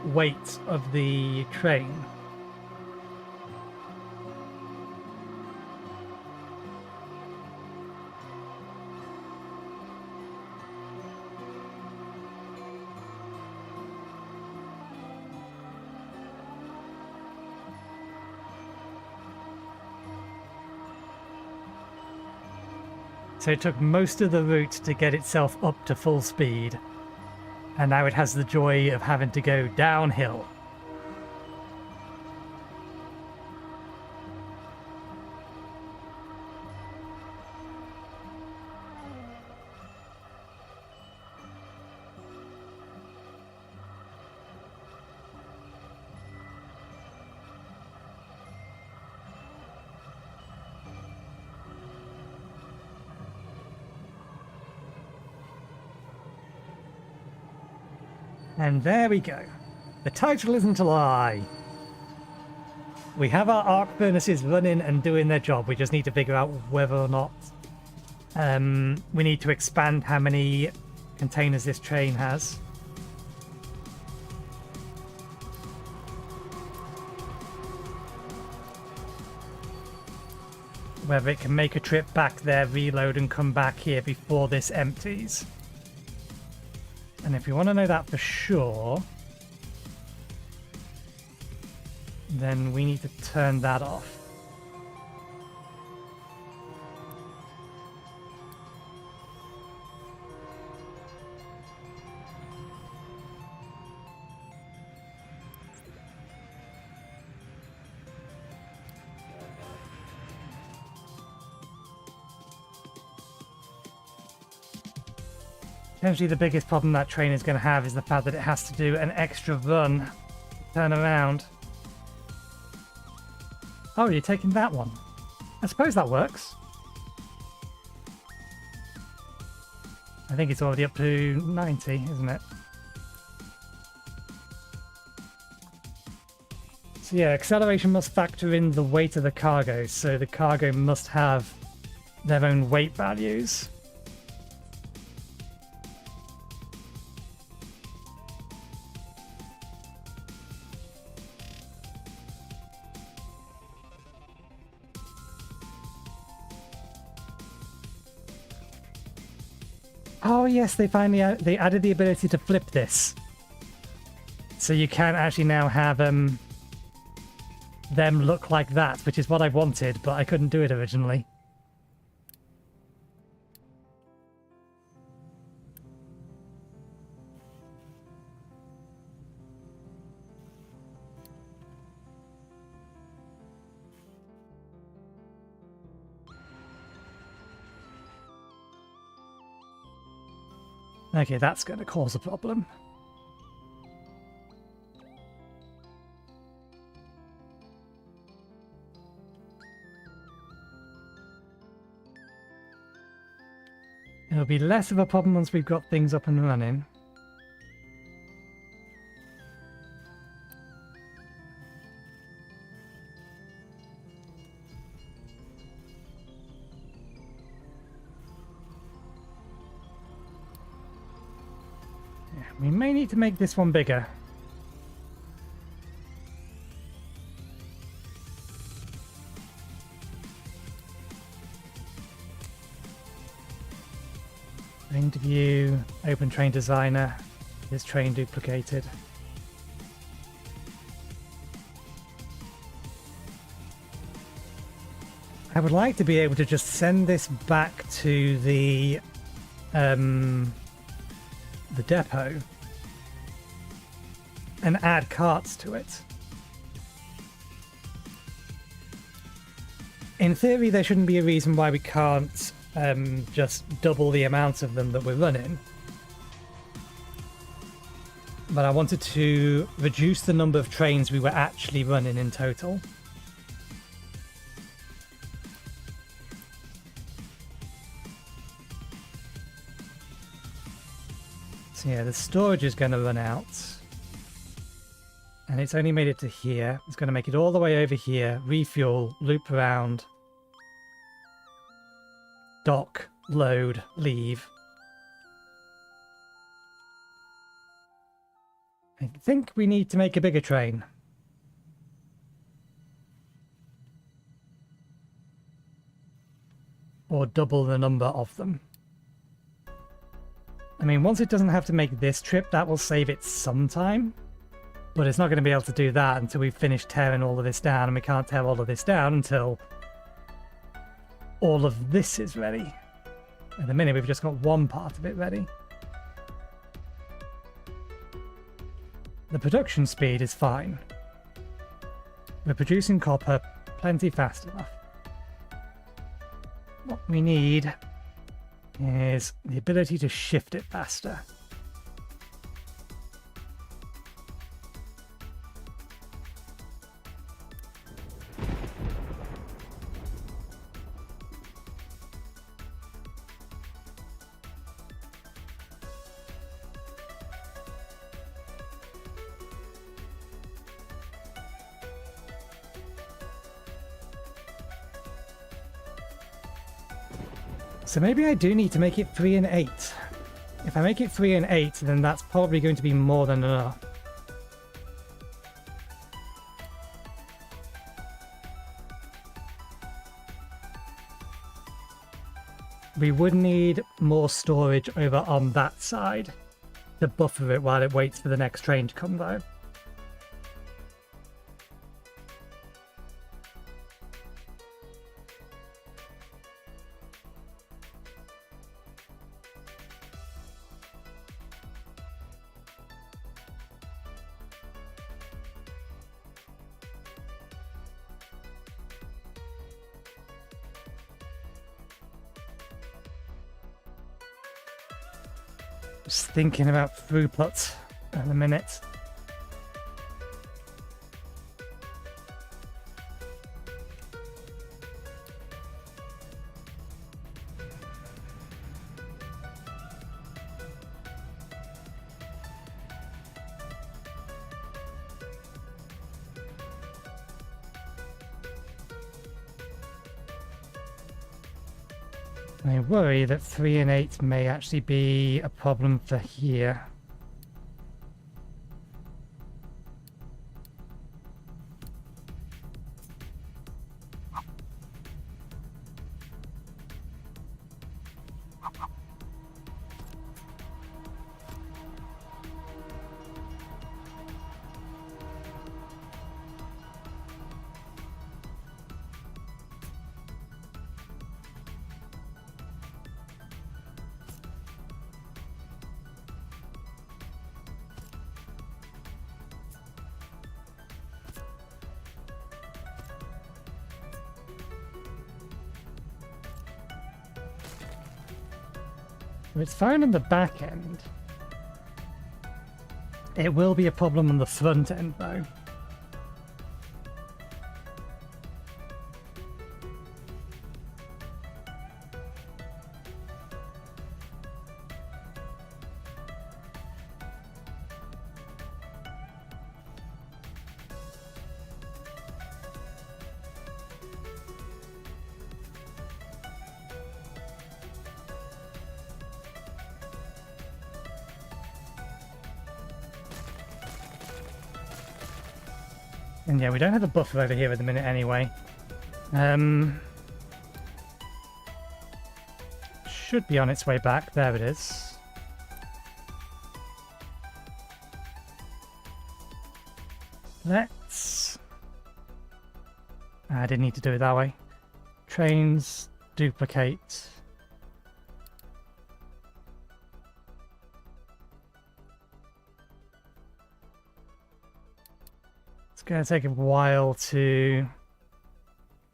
weight of the train. So it took most of the route to get itself up to full speed, and now it has the joy of having to go downhill. And there we go. The title isn't a lie. We have our arc furnaces running and doing their job. We just need to figure out whether or not we need to expand how many containers this train has. Whether it can make a trip back there, reload, and come back here before this empties. And if you want to know that for sure, then we need to turn that off. Potentially the biggest problem that train is going to have is the fact that it has to do an extra run to turn around. Oh, you're taking that one. I suppose that works. I think it's already up to 90, isn't it? So yeah, acceleration must factor in the weight of the cargo, so the cargo must have their own weight values. Oh yes, they added the ability to flip this, so you can actually now have them look like that, which is what I wanted, but I couldn't do it originally. Okay, that's going to cause a problem. It'll be less of a problem once we've got things up and running. Yeah, we may need to make this one bigger. Train to view, open train designer, is train duplicated. I would like to be able to just send this back to the depot and add carts to it. In theory, there shouldn't be a reason why we can't just double the amount of them that we're running. But I wanted to reduce the number of trains we were actually running in total. So yeah, the storage is going to run out. And it's only made it to here. It's going to make it all the way over here, refuel, loop around, dock, load, leave. I think we need to make a bigger train. Or double the number of them. I mean, once it doesn't have to make this trip, that will save it some time. But it's not going to be able to do that until we've finished tearing all of this down, and we can't tear all of this down until all of this is ready. At the minute, we've just got one part of it ready. The production speed is fine. We're producing copper plenty fast enough. What we need is the ability to shift it faster. So maybe I do need to make it 3 and 8. If I make it 3 and 8, then that's probably going to be more than enough. We would need more storage over on that side to buffer it while it waits for the next train to come though. Just thinking about throughput at the minute. I worry that 3 and 8 may actually be a problem for here. It's fine on the back end. It will be a problem on the front end, though. And yeah, we don't have a buffer over here at the minute anyway. Should be on its way back. There it is. Let's... I didn't need to do it that way. Trains, duplicate. It's going to take a while to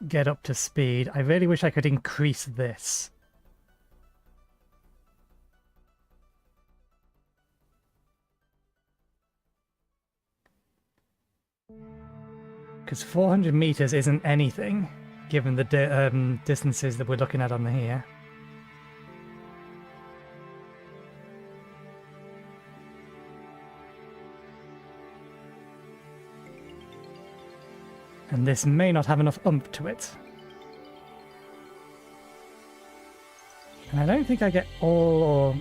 get up to speed. I really wish I could increase this. Because 400 meters isn't anything, given the distances that we're looking at on here. And this may not have enough oomph to it. And I don't think I get all, or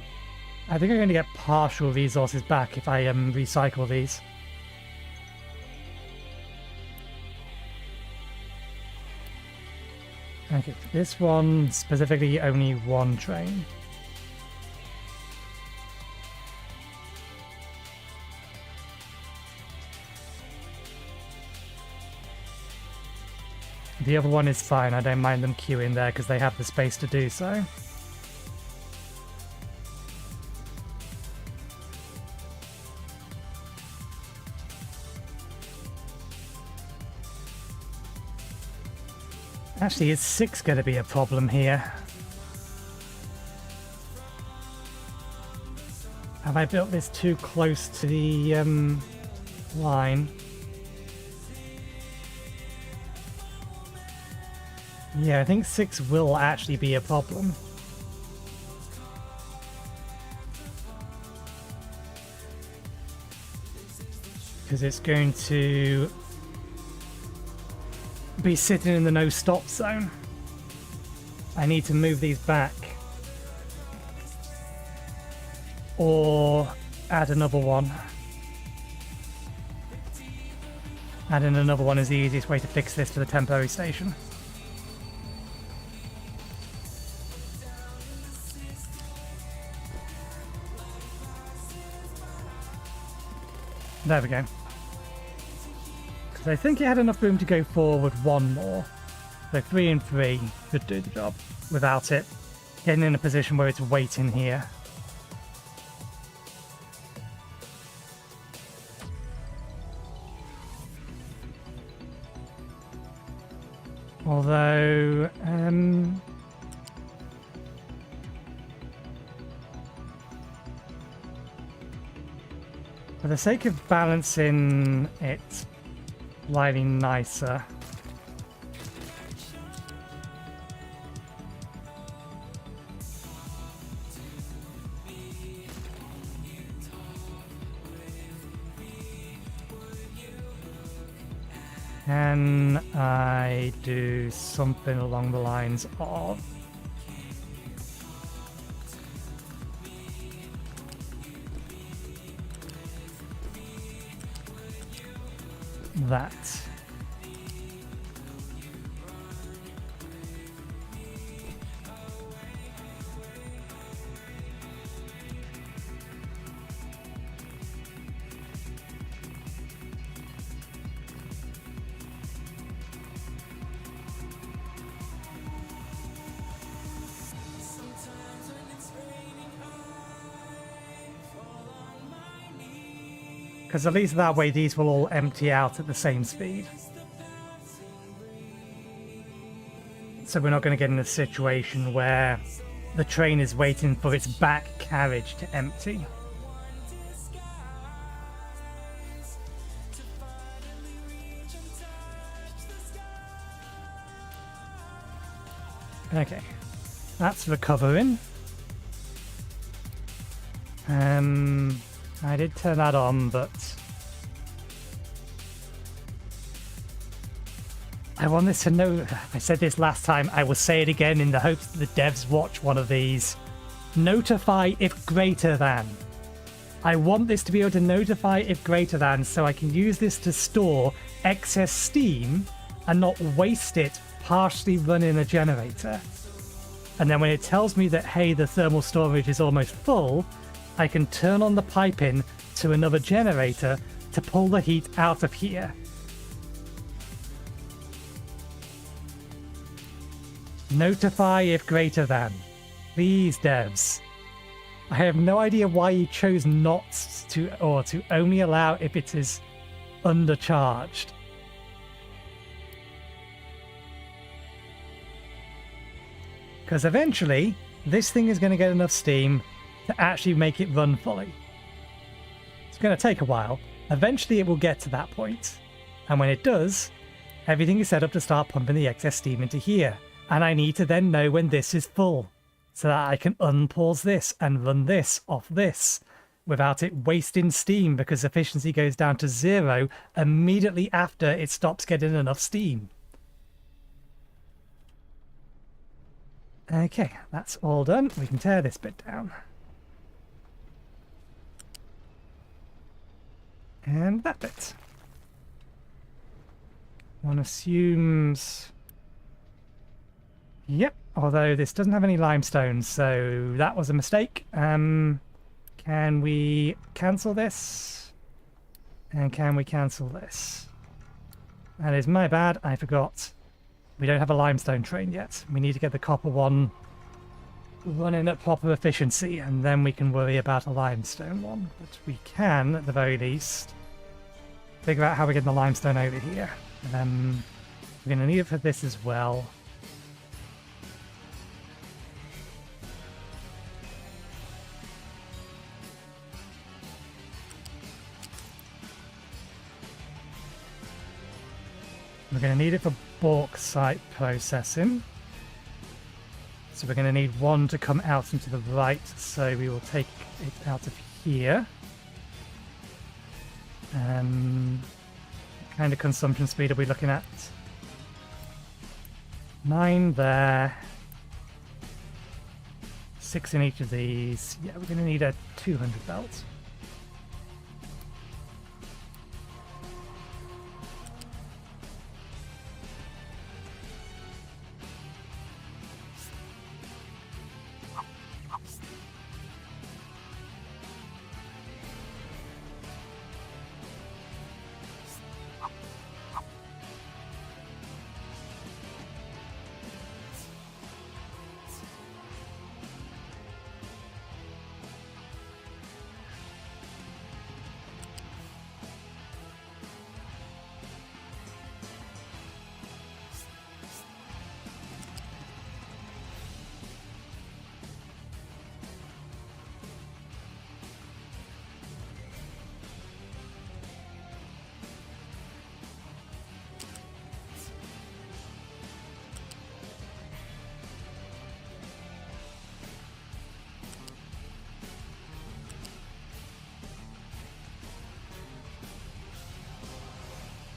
I think I'm going to get partial resources back if I recycle these. Okay, this one specifically only one train. The other one is fine, I don't mind them queuing there because they have the space to do so. Actually, is 6 going to be a problem here? Have I built this too close to the line? Yeah, I think 6 will actually be a problem. Because it's going to be sitting in the no stop zone. I need to move these back. Or add another one. Adding another one is the easiest way to fix this for the temporary station. There we go. Because I think it had enough room to go forward one more. So 3 and 3 could do the job without it getting in a position where it's waiting here. Although, for the sake of balancing it slightly nicer, can I do something along the lines of that? Because at least that way these will all empty out at the same speed. So we're not going to get in a situation where the train is waiting for its back carriage to empty. Okay, that's recovering. I did turn that on, but I want this to know. I said this last time, I will say it again in the hopes that the devs watch one of these. Notify if greater than. I want this to be able to notify if greater than, so I can use this to store excess steam and not waste it partially running a generator. And then when it tells me that, hey, the thermal storage is almost full, I can turn on the piping to another generator to pull the heat out of here. Notify if greater than. Please, devs. I have no idea why you chose not to, or to only allow if it is undercharged. Because eventually, this thing is going to get enough steam to actually make it run fully. It's going to take a while. Eventually, it will get to that point. And when it does, everything is set up to start pumping the excess steam into here. And I need to then know when this is full, so that I can unpause this and run this off this without it wasting steam, because efficiency goes down to 0 immediately after it stops getting enough steam. Okay, that's all done. We can tear this bit down. And that bit. One assumes... Yep, although this doesn't have any limestone, so that was a mistake. Can we cancel this? And can we cancel this? That is my bad, I forgot. We don't have a limestone train yet. We need to get the copper one running at proper efficiency, and then we can worry about a limestone one. But we can, at the very least, figure out how we get the limestone over here. We're going to need it for this as well. We're going to need it for bauxite processing. So we're going to need one to come out into the right, so we will take it out of here. What kind of consumption speed are we looking at? 9 there. 6 in each of these. Yeah, we're going to need a 200 belt.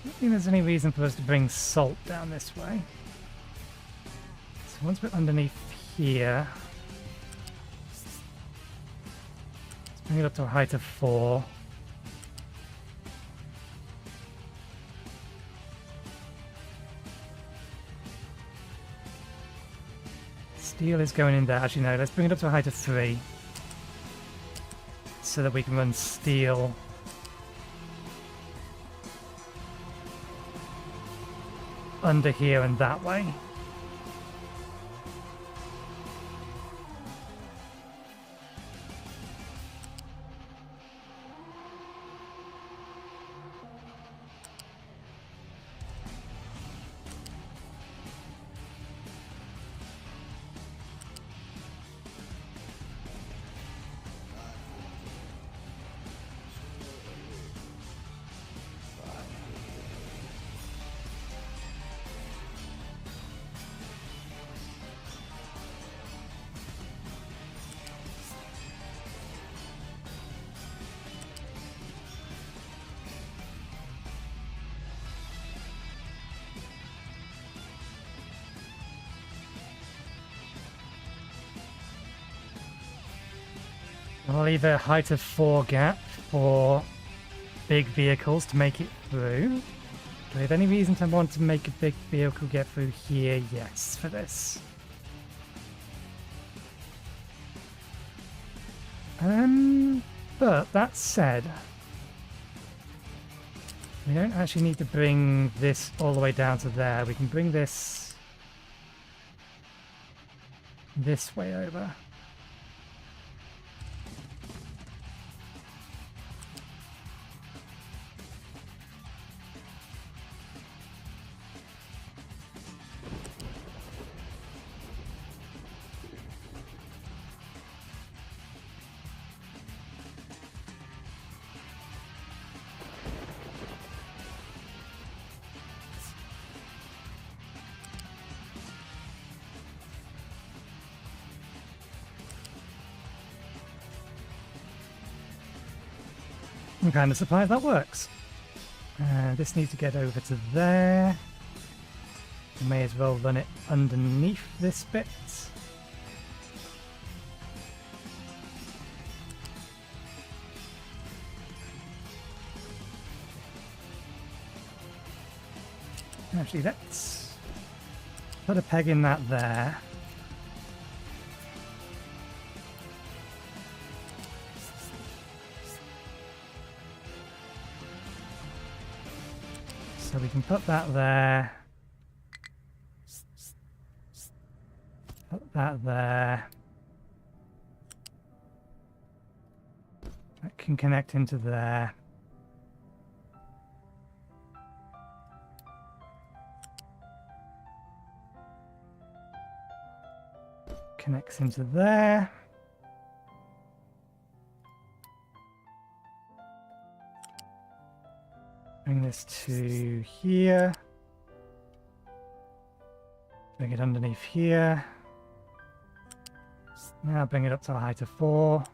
I don't think there's any reason for us to bring salt down this way. So once we're underneath here, let's bring it up to a height of 4. Steel is going in there. Actually, no, let's bring it up to a height of 3 so that we can run steel under here and that way. I'll leave a height of 4 gap for big vehicles to make it through. Do I have any reason to want to make a big vehicle get through here? Yes, for this. But that said, we don't actually need to bring this all the way down to there. We can bring this way over. I'm kind of surprised that works. This needs to get over to there. We may as well run it underneath this bit. Actually, let's put a peg in that there. So we can put that there. Put that there. That can connect into there. Connects into there. Bring this to here. Bring it underneath here. Now bring it up to a height of 4.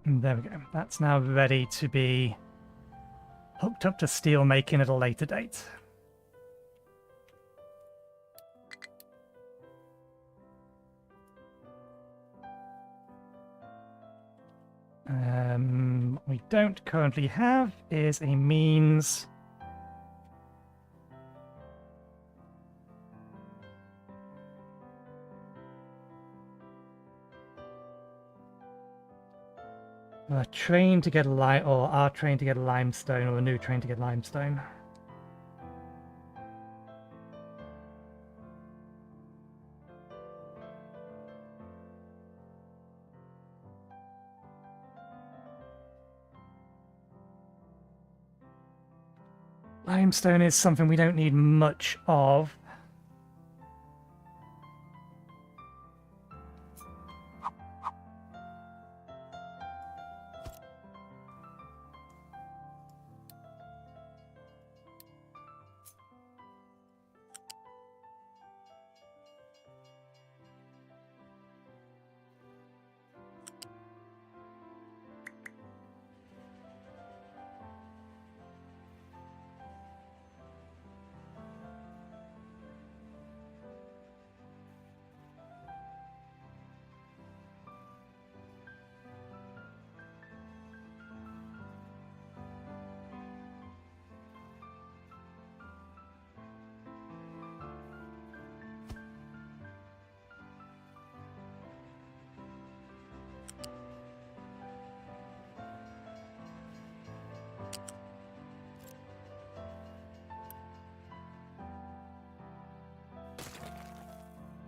And there we go. That's now ready to be hooked up to steel making at a later date. What we don't currently have is a means a train to get a or our train to get a limestone, or a new train to get limestone. Limestone is something we don't need much of.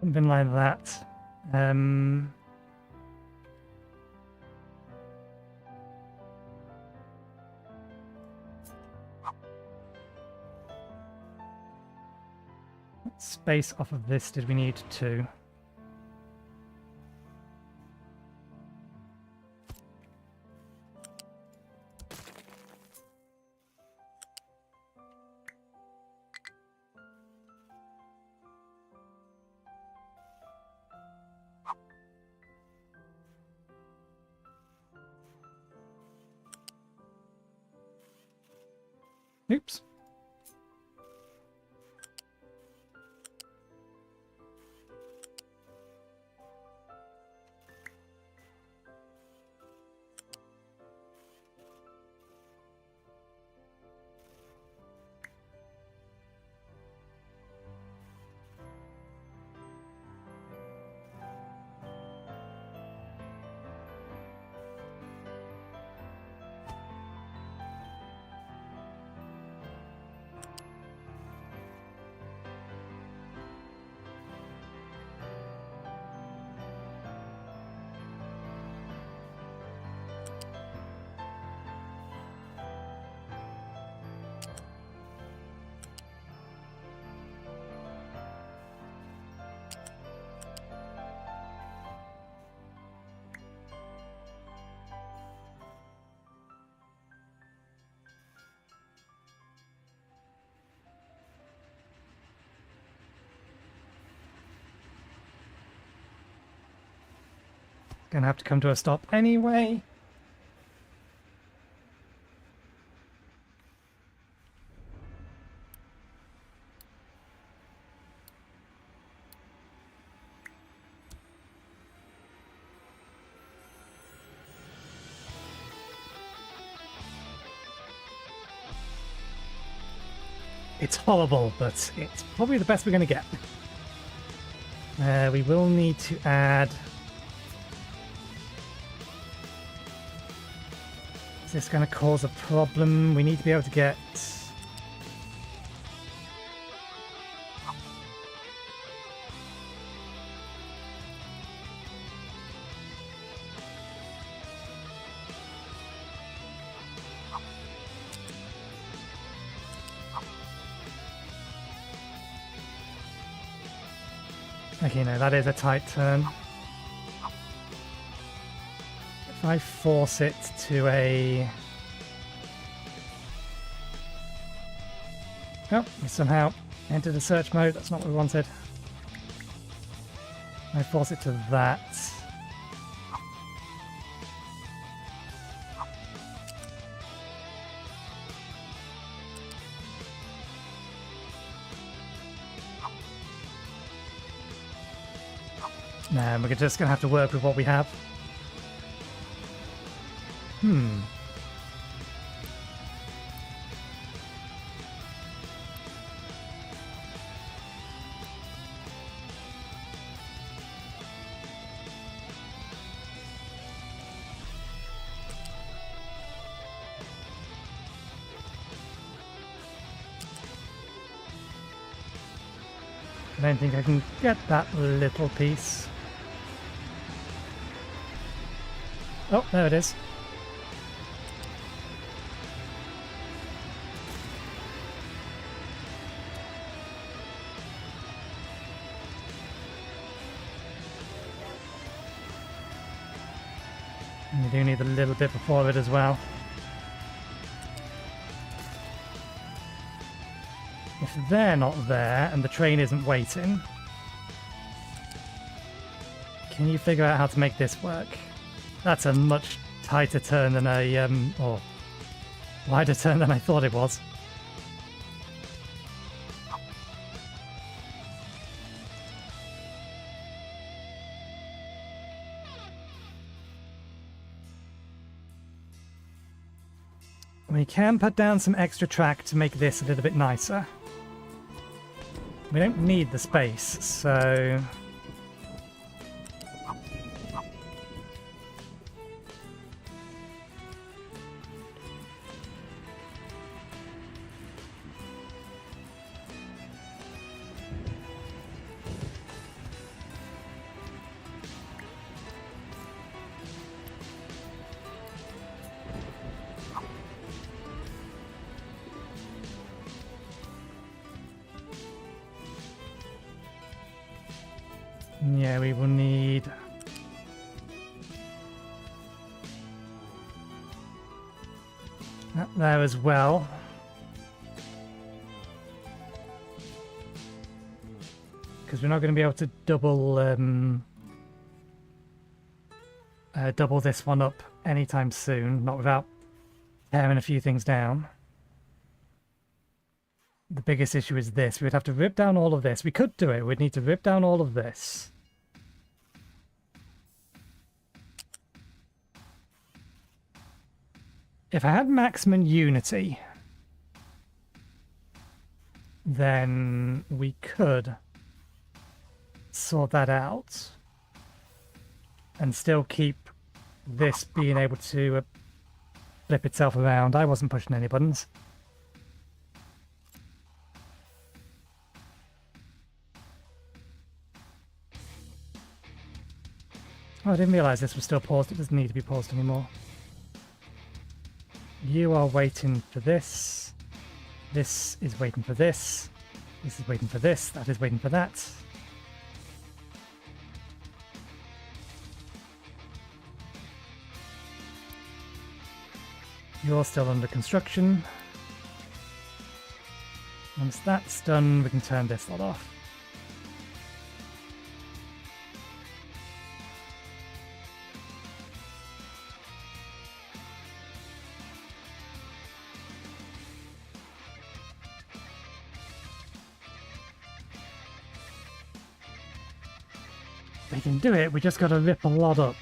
Something like that. What space off of this did we need to? Oops. Gonna have to come to a stop anyway. It's horrible, but it's probably the best we're going to get. We will need to add... Is this going to cause a problem? We need to be able to get... Okay, no, that is a tight turn. If I force it to a... Oh, we somehow entered a search mode. That's not what we wanted. I force it to that. Nah, we're just going to have to work with what we have. I don't think I can get that little piece. Oh, there it is. And we do need a little bit before it as well. If they're not there and the train isn't waiting, can you figure out how to make this work? That's a much tighter turn than or wider turn than I thought it was. We can put down some extra track to make this a little bit nicer. We don't need the space, so... Yeah, we will need... that there as well. Because we're not going to be able to double this one up anytime soon, not without tearing a few things down. the biggest issue is this. We'd have to rip down all of this. We could do it. We'd need to rip down all of this. If I had maximum unity, then we could sort that out and still keep this being able to flip itself around. I wasn't pushing any buttons. Oh, I didn't realize this was still paused. It doesn't need to be paused anymore. You are waiting for this. This is waiting for this. This is waiting for this. That is waiting for that. You're still under construction. Once that's done, we can turn this lot off. We can do it, we just got to rip a lot up.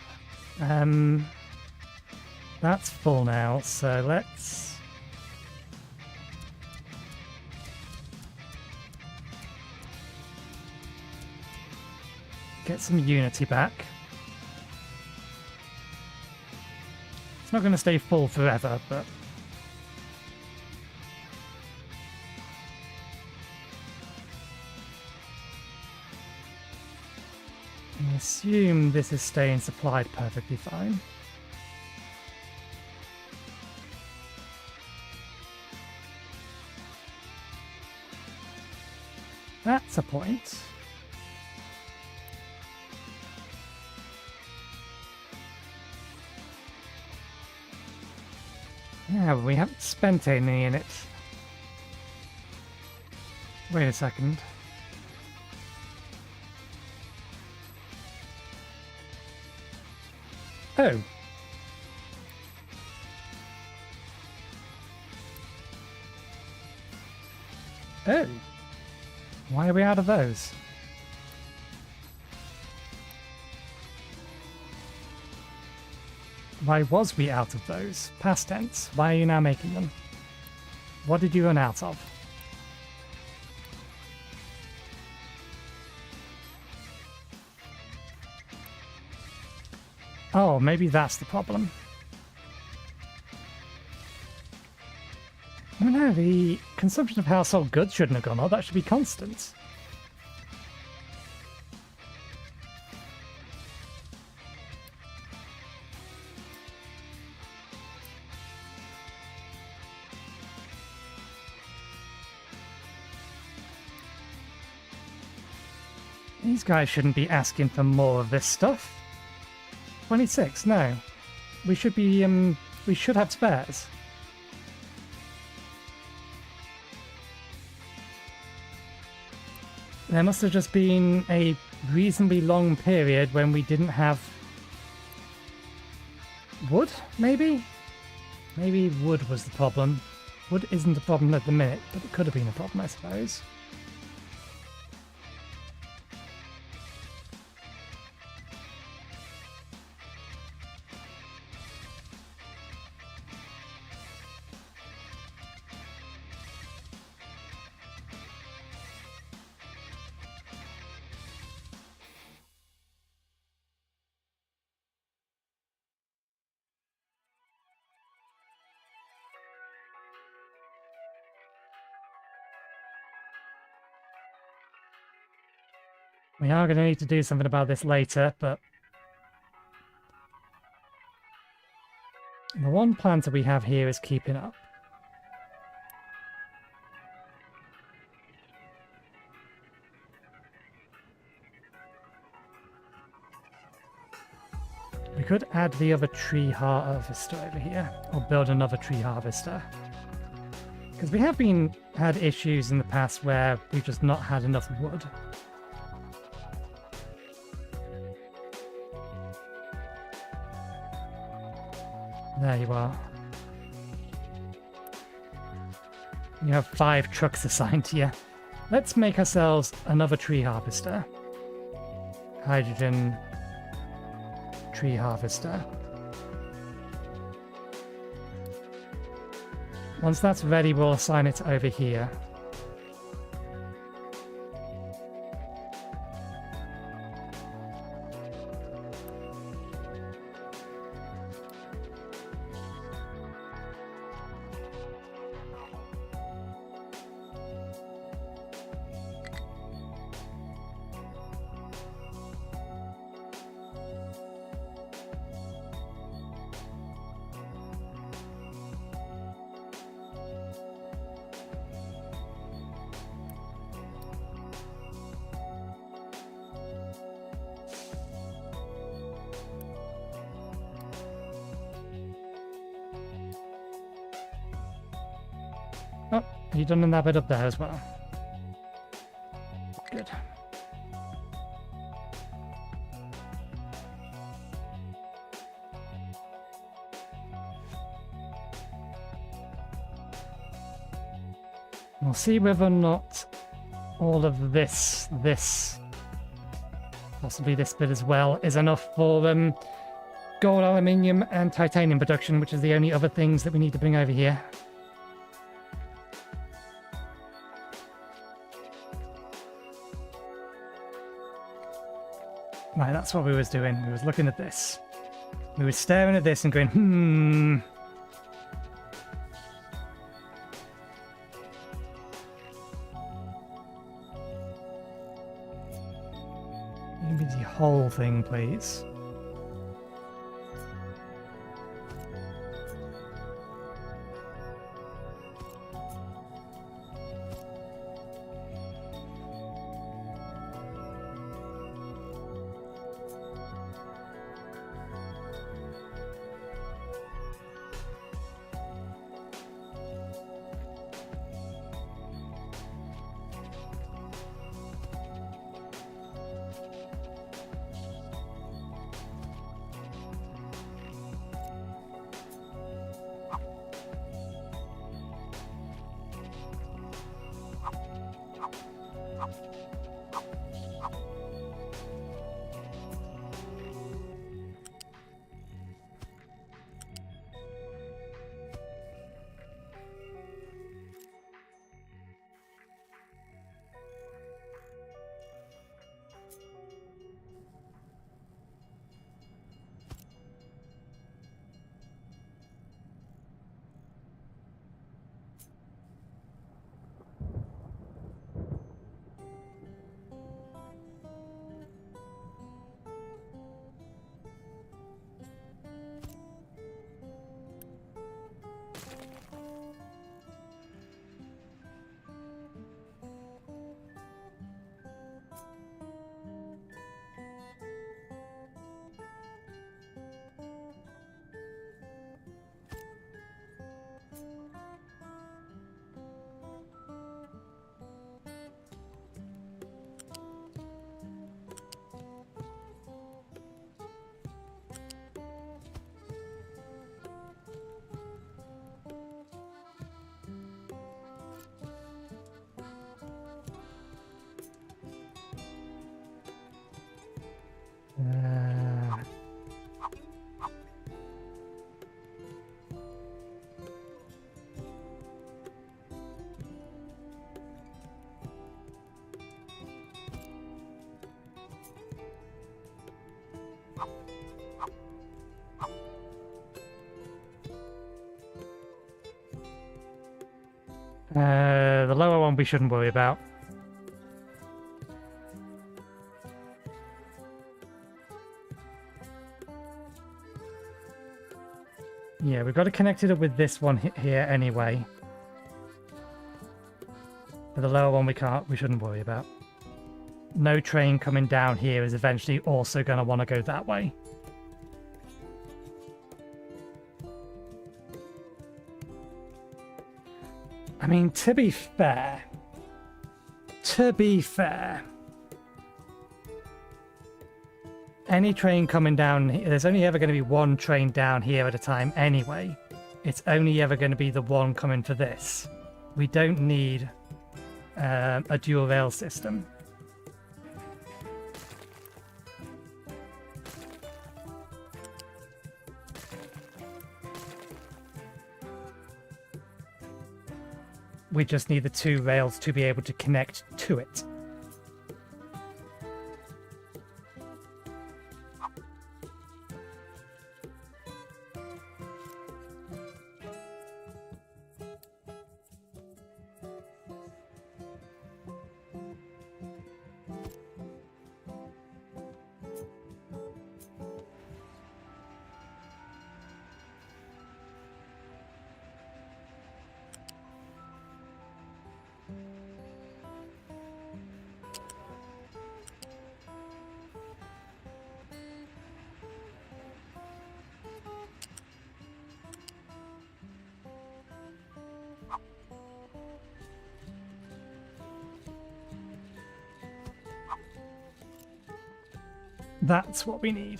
That's full now, so let's... get some unity back. It's not going to stay full forever, but... I assume this is staying supplied perfectly fine. That's a point. Yeah, we haven't spent any in it. Wait a second. Oh. Oh. Why are we out of those? Why was we out of those? Past tense. Why are you now making them? What did you run out of? Oh, maybe that's the problem. Oh no, the consumption of household goods shouldn't have gone up. That should be constant. These guys shouldn't be asking for more of this stuff. 26, no. We should be, we should have spares. There must have just been a reasonably long period when we didn't have wood, maybe? Maybe wood was the problem. Wood isn't a problem at the minute, but it could have been a problem, I suppose. We are going to need to do something about this later, but the one plant that we have here is keeping up. We could add the other tree harvester over here, or build another tree harvester. Because we have had issues in the past where we've just not had enough wood. There you are. You have 5 trucks assigned to you. Let's make ourselves another tree harvester. Hydrogen tree harvester. Once that's ready, we'll assign it over here. Oh, you done that bit up there as well. Good. We'll see whether or not all of this, possibly this bit as well, is enough for gold, aluminium, and titanium production, which is the only other things that we need to bring over here. Right, that's what we was doing. We was looking at this. We were staring at this and going, Give me the whole thing, please. The lower one we shouldn't worry about. Yeah, we've got to connect it up with this one here anyway. But the lower one we shouldn't worry about. No train coming down here is eventually also going to want to go that way. I mean, to be fair, any train coming down, there's only ever going to be one train down here at a time anyway. It's only ever going to be the one coming for this. We don't need a dual rail system. We just need the 2 rails to be able to connect to it. That's what we need.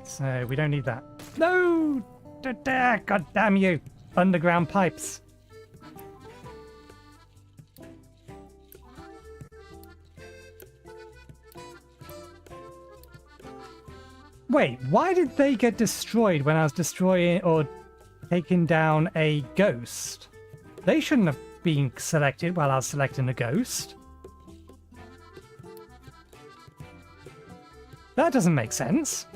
So we don't need that. No! God damn you! Underground pipes. Wait, why did they get destroyed when I was destroying or taking down a ghost? They shouldn't have been selected while I was selecting a ghost. That doesn't make sense.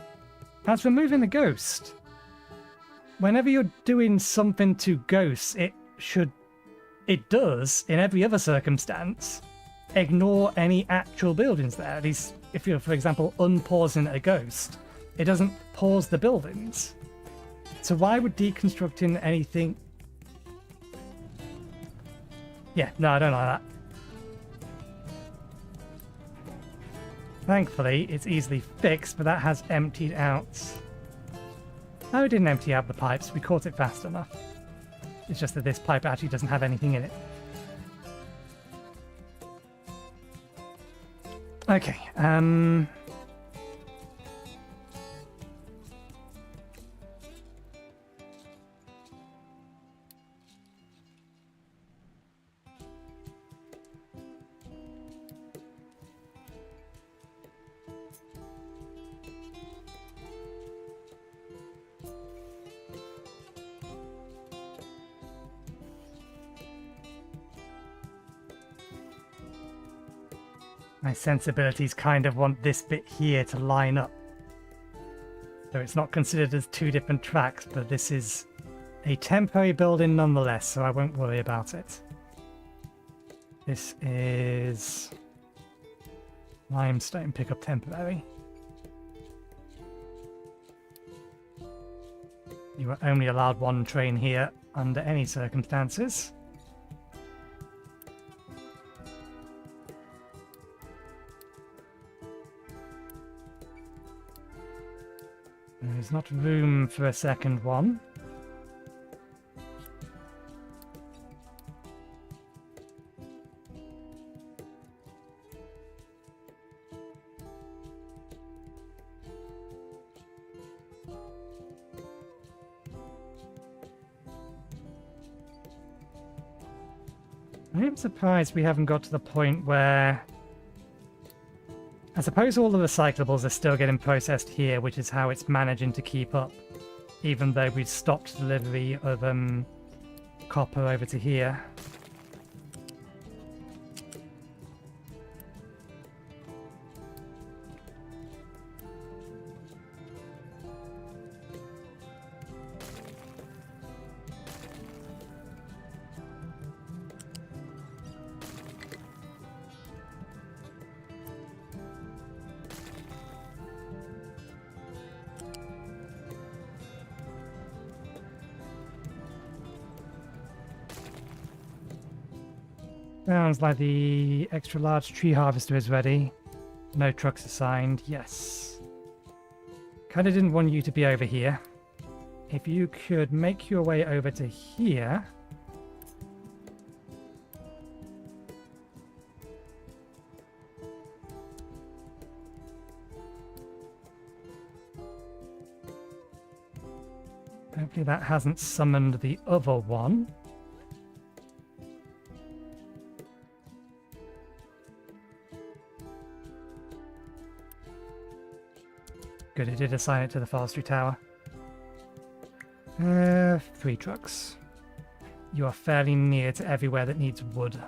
That's removing the ghost. Whenever you're doing something to ghosts, it does, in every other circumstance, ignore any actual buildings there. At least if you're, for example, unpausing a ghost, it doesn't pause the buildings. So why would deconstructing anything... Yeah, no, I don't like that. Thankfully, it's easily fixed, but that has emptied out. No, it didn't empty out the pipes. We caught it fast enough. It's just that this pipe actually doesn't have anything in it. Okay, my sensibilities kind of want this bit here to line up. So it's not considered as 2 different tracks, but this is a temporary building nonetheless, so I won't worry about it. This is limestone, pick up temporary. You are only allowed 1 train here under any circumstances. There's not room for a second one. I'm surprised we haven't got to the point where... I suppose all the recyclables are still getting processed here, which is how it's managing to keep up, even though we've stopped delivery of copper over to here. Sounds like the extra large tree harvester is ready. No trucks assigned. Yes. Kind of didn't want you to be over here. If you could make your way over to here. Hopefully that hasn't summoned the other one. Good, it did assign it to the forestry tower. 3 trucks. You are fairly near to everywhere that needs wood.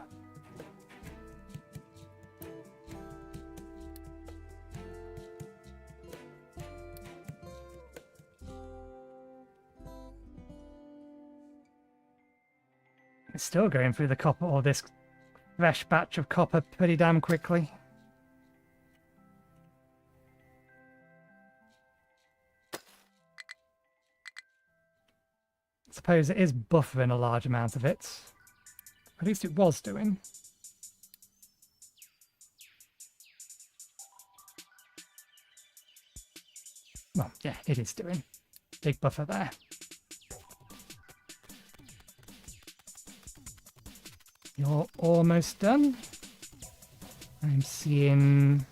It's still going through the copper, or this fresh batch of copper, pretty damn quickly. I suppose it is buffering a large amount of it. At least it was doing. Well, yeah, it is doing. Big buffer there. You're almost done. I'm seeing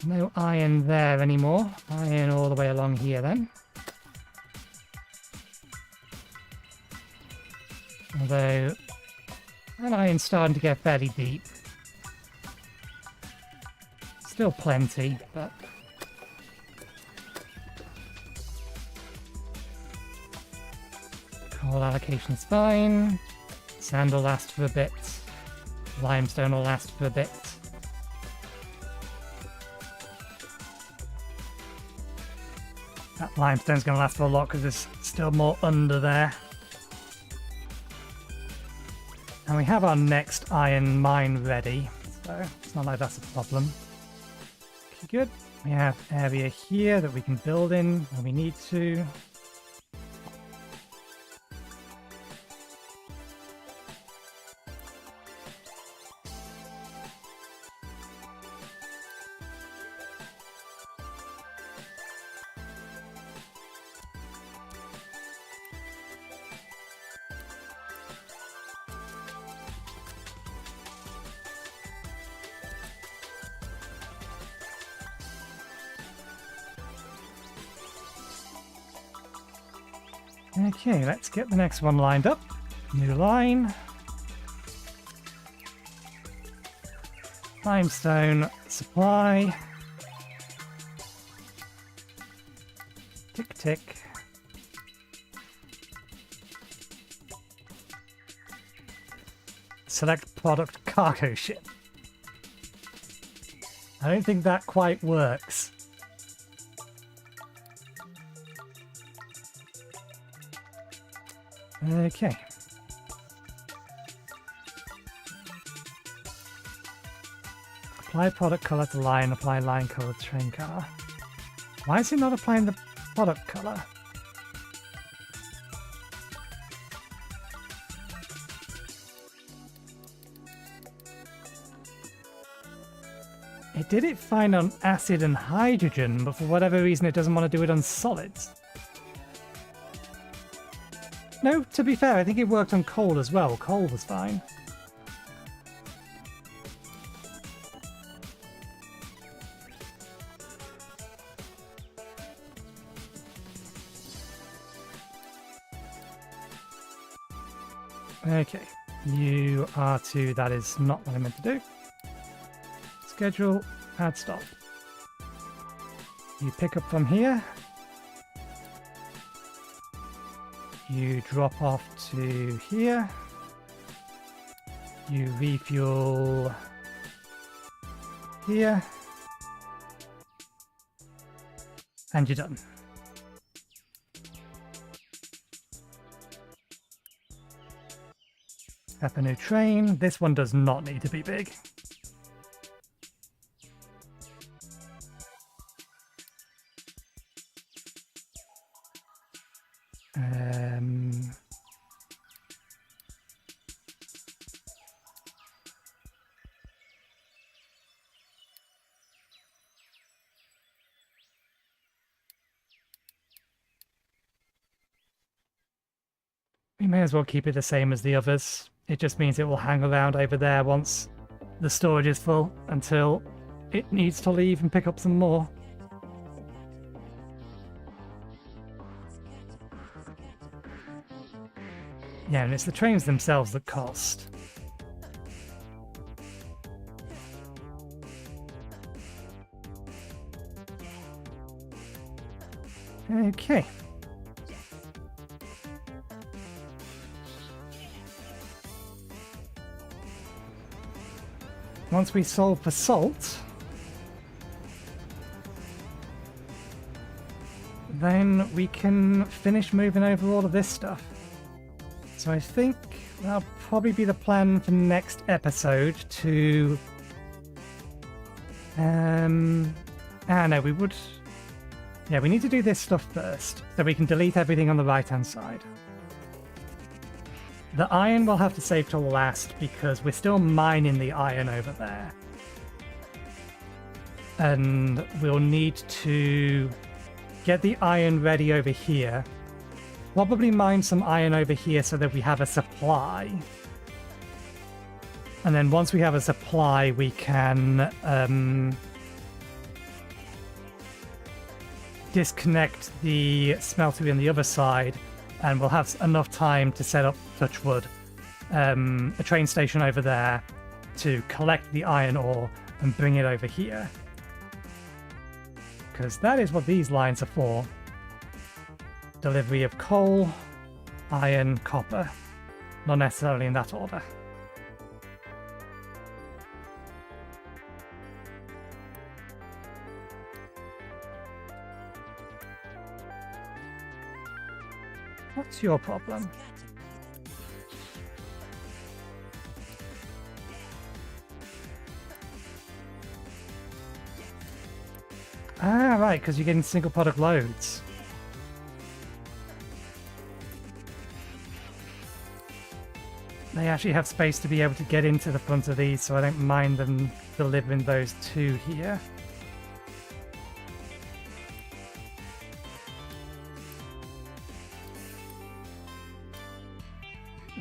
no iron there anymore. Iron all the way along here then. Although, that iron's starting to get fairly deep. Still plenty, but... coal allocation's fine. Sand will last for a bit. Limestone will last for a bit. That limestone's going to last for a lot because there's still more under there. And we have our next iron mine ready, so it's not like that's a problem. Okay, good. We have area here that we can build in when we need to. Okay, let's get the next one lined up. New line. Limestone supply. Tick tick. Select product cargo ship. I don't think that quite works. Okay. Apply product color to line, apply line color to train car. Why is it not applying the product color? It did it fine on acid and hydrogen, but for whatever reason it doesn't want to do it on solids. No, to be fair, I think it worked on coal as well. Coal was fine. Okay, you are to, that is not what I meant to do. Schedule, add stop. You pick up from here. You drop off to here. You refuel here. And you're done. Up a new train. This one does not need to be big. We may as well keep it the same as the others. It just means it will hang around over there once the storage is full until it needs to leave and pick up some more. Yeah, and it's the trains themselves that cost. Okay. Once we solve for salt, then we can finish moving over all of this stuff. So I think that'll probably be the plan for next episode to... no, we would... Yeah, we need to do this stuff first, so we can delete everything on the right-hand side. The iron we'll have to save till last, because we're still mining the iron over there. And we'll need to get the iron ready over here. Probably mine some iron over here so that we have a supply. And then once we have a supply, we can disconnect the smeltery on the other side, and we'll have enough time to set up, touch wood, a train station over there to collect the iron ore and bring it over here. Because that is what these lines are for. Delivery of coal, iron, copper. Not necessarily in that order. What's your problem? Ah, right, because you're getting single product loads. They actually have space to be able to get into the front of these, so I don't mind them delivering those two here.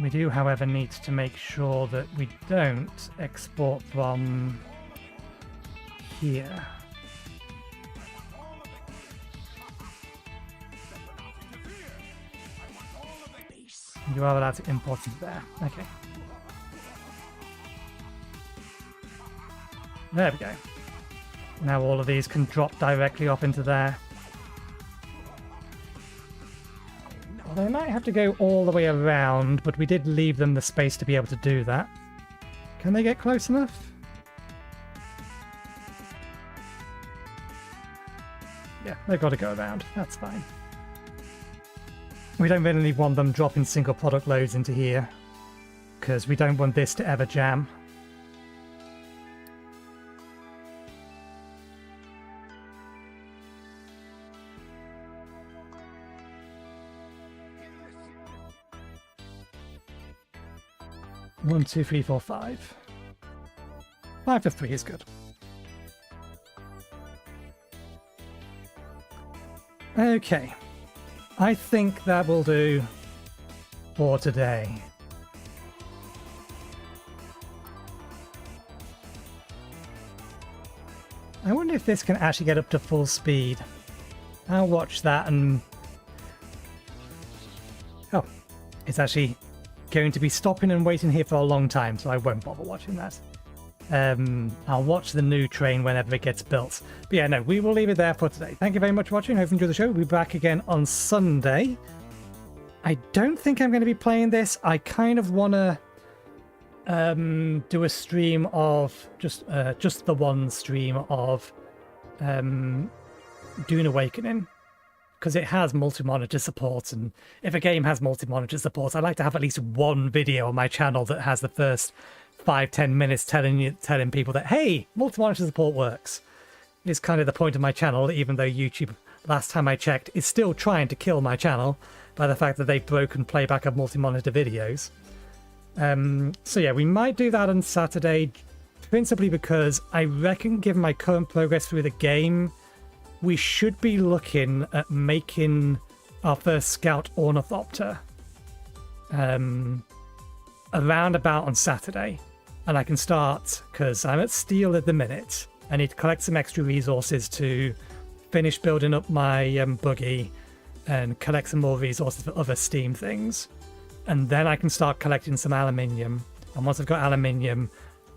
We do, however, need to make sure that we don't export from here. You are allowed to import into there. Okay. There we go. Now all of these can drop directly off into there. They might have to go all the way around, but we did leave them the space to be able to do that. Can they get close enough? Yeah, they've got to go around. That's fine. We don't really want them dropping single product loads into here, because we don't want this to ever jam. One, two, three, four, five. 5 to 3 is good. Okay. I think that will do for today. I wonder if this can actually get up to full speed. I'll watch that and... Oh, it's actually going to be stopping and waiting here for a long time, so I won't bother watching that. I'll watch the new train whenever it gets built. But yeah, no, we will leave it there for today. Thank you very much for watching. Hope you enjoyed the show. We'll be back again on Sunday. I don't think I'm going to be playing this. I kind of want to do a stream of just the one stream of Dune Awakening, because it has multi-monitor support, and if a game has multi-monitor support, I like to have at least one video on my channel that has the first 5-10 minutes telling people that, hey, multi-monitor support works. It's kind of the point of my channel, even though YouTube, last time I checked, is still trying to kill my channel by the fact that they've broken playback of multi-monitor videos. So yeah, we might do that on Saturday, principally because I reckon, given my current progress through the game, we should be looking at making our first Scout Ornithopter around about on Saturday. And I can start, because I'm at steel at the minute. I need to collect some extra resources to finish building up my buggy and collect some more resources for other Steam things. and then I can start collecting some aluminium. And once I've got aluminium,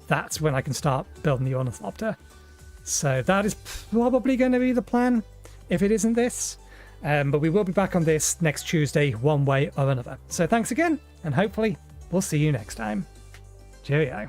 that's when I can start building the ornithopter. So that is probably going to be the plan if it isn't this. But we will be back on this next Tuesday, one way or another. So thanks again, and hopefully we'll see you next time. Cheerio.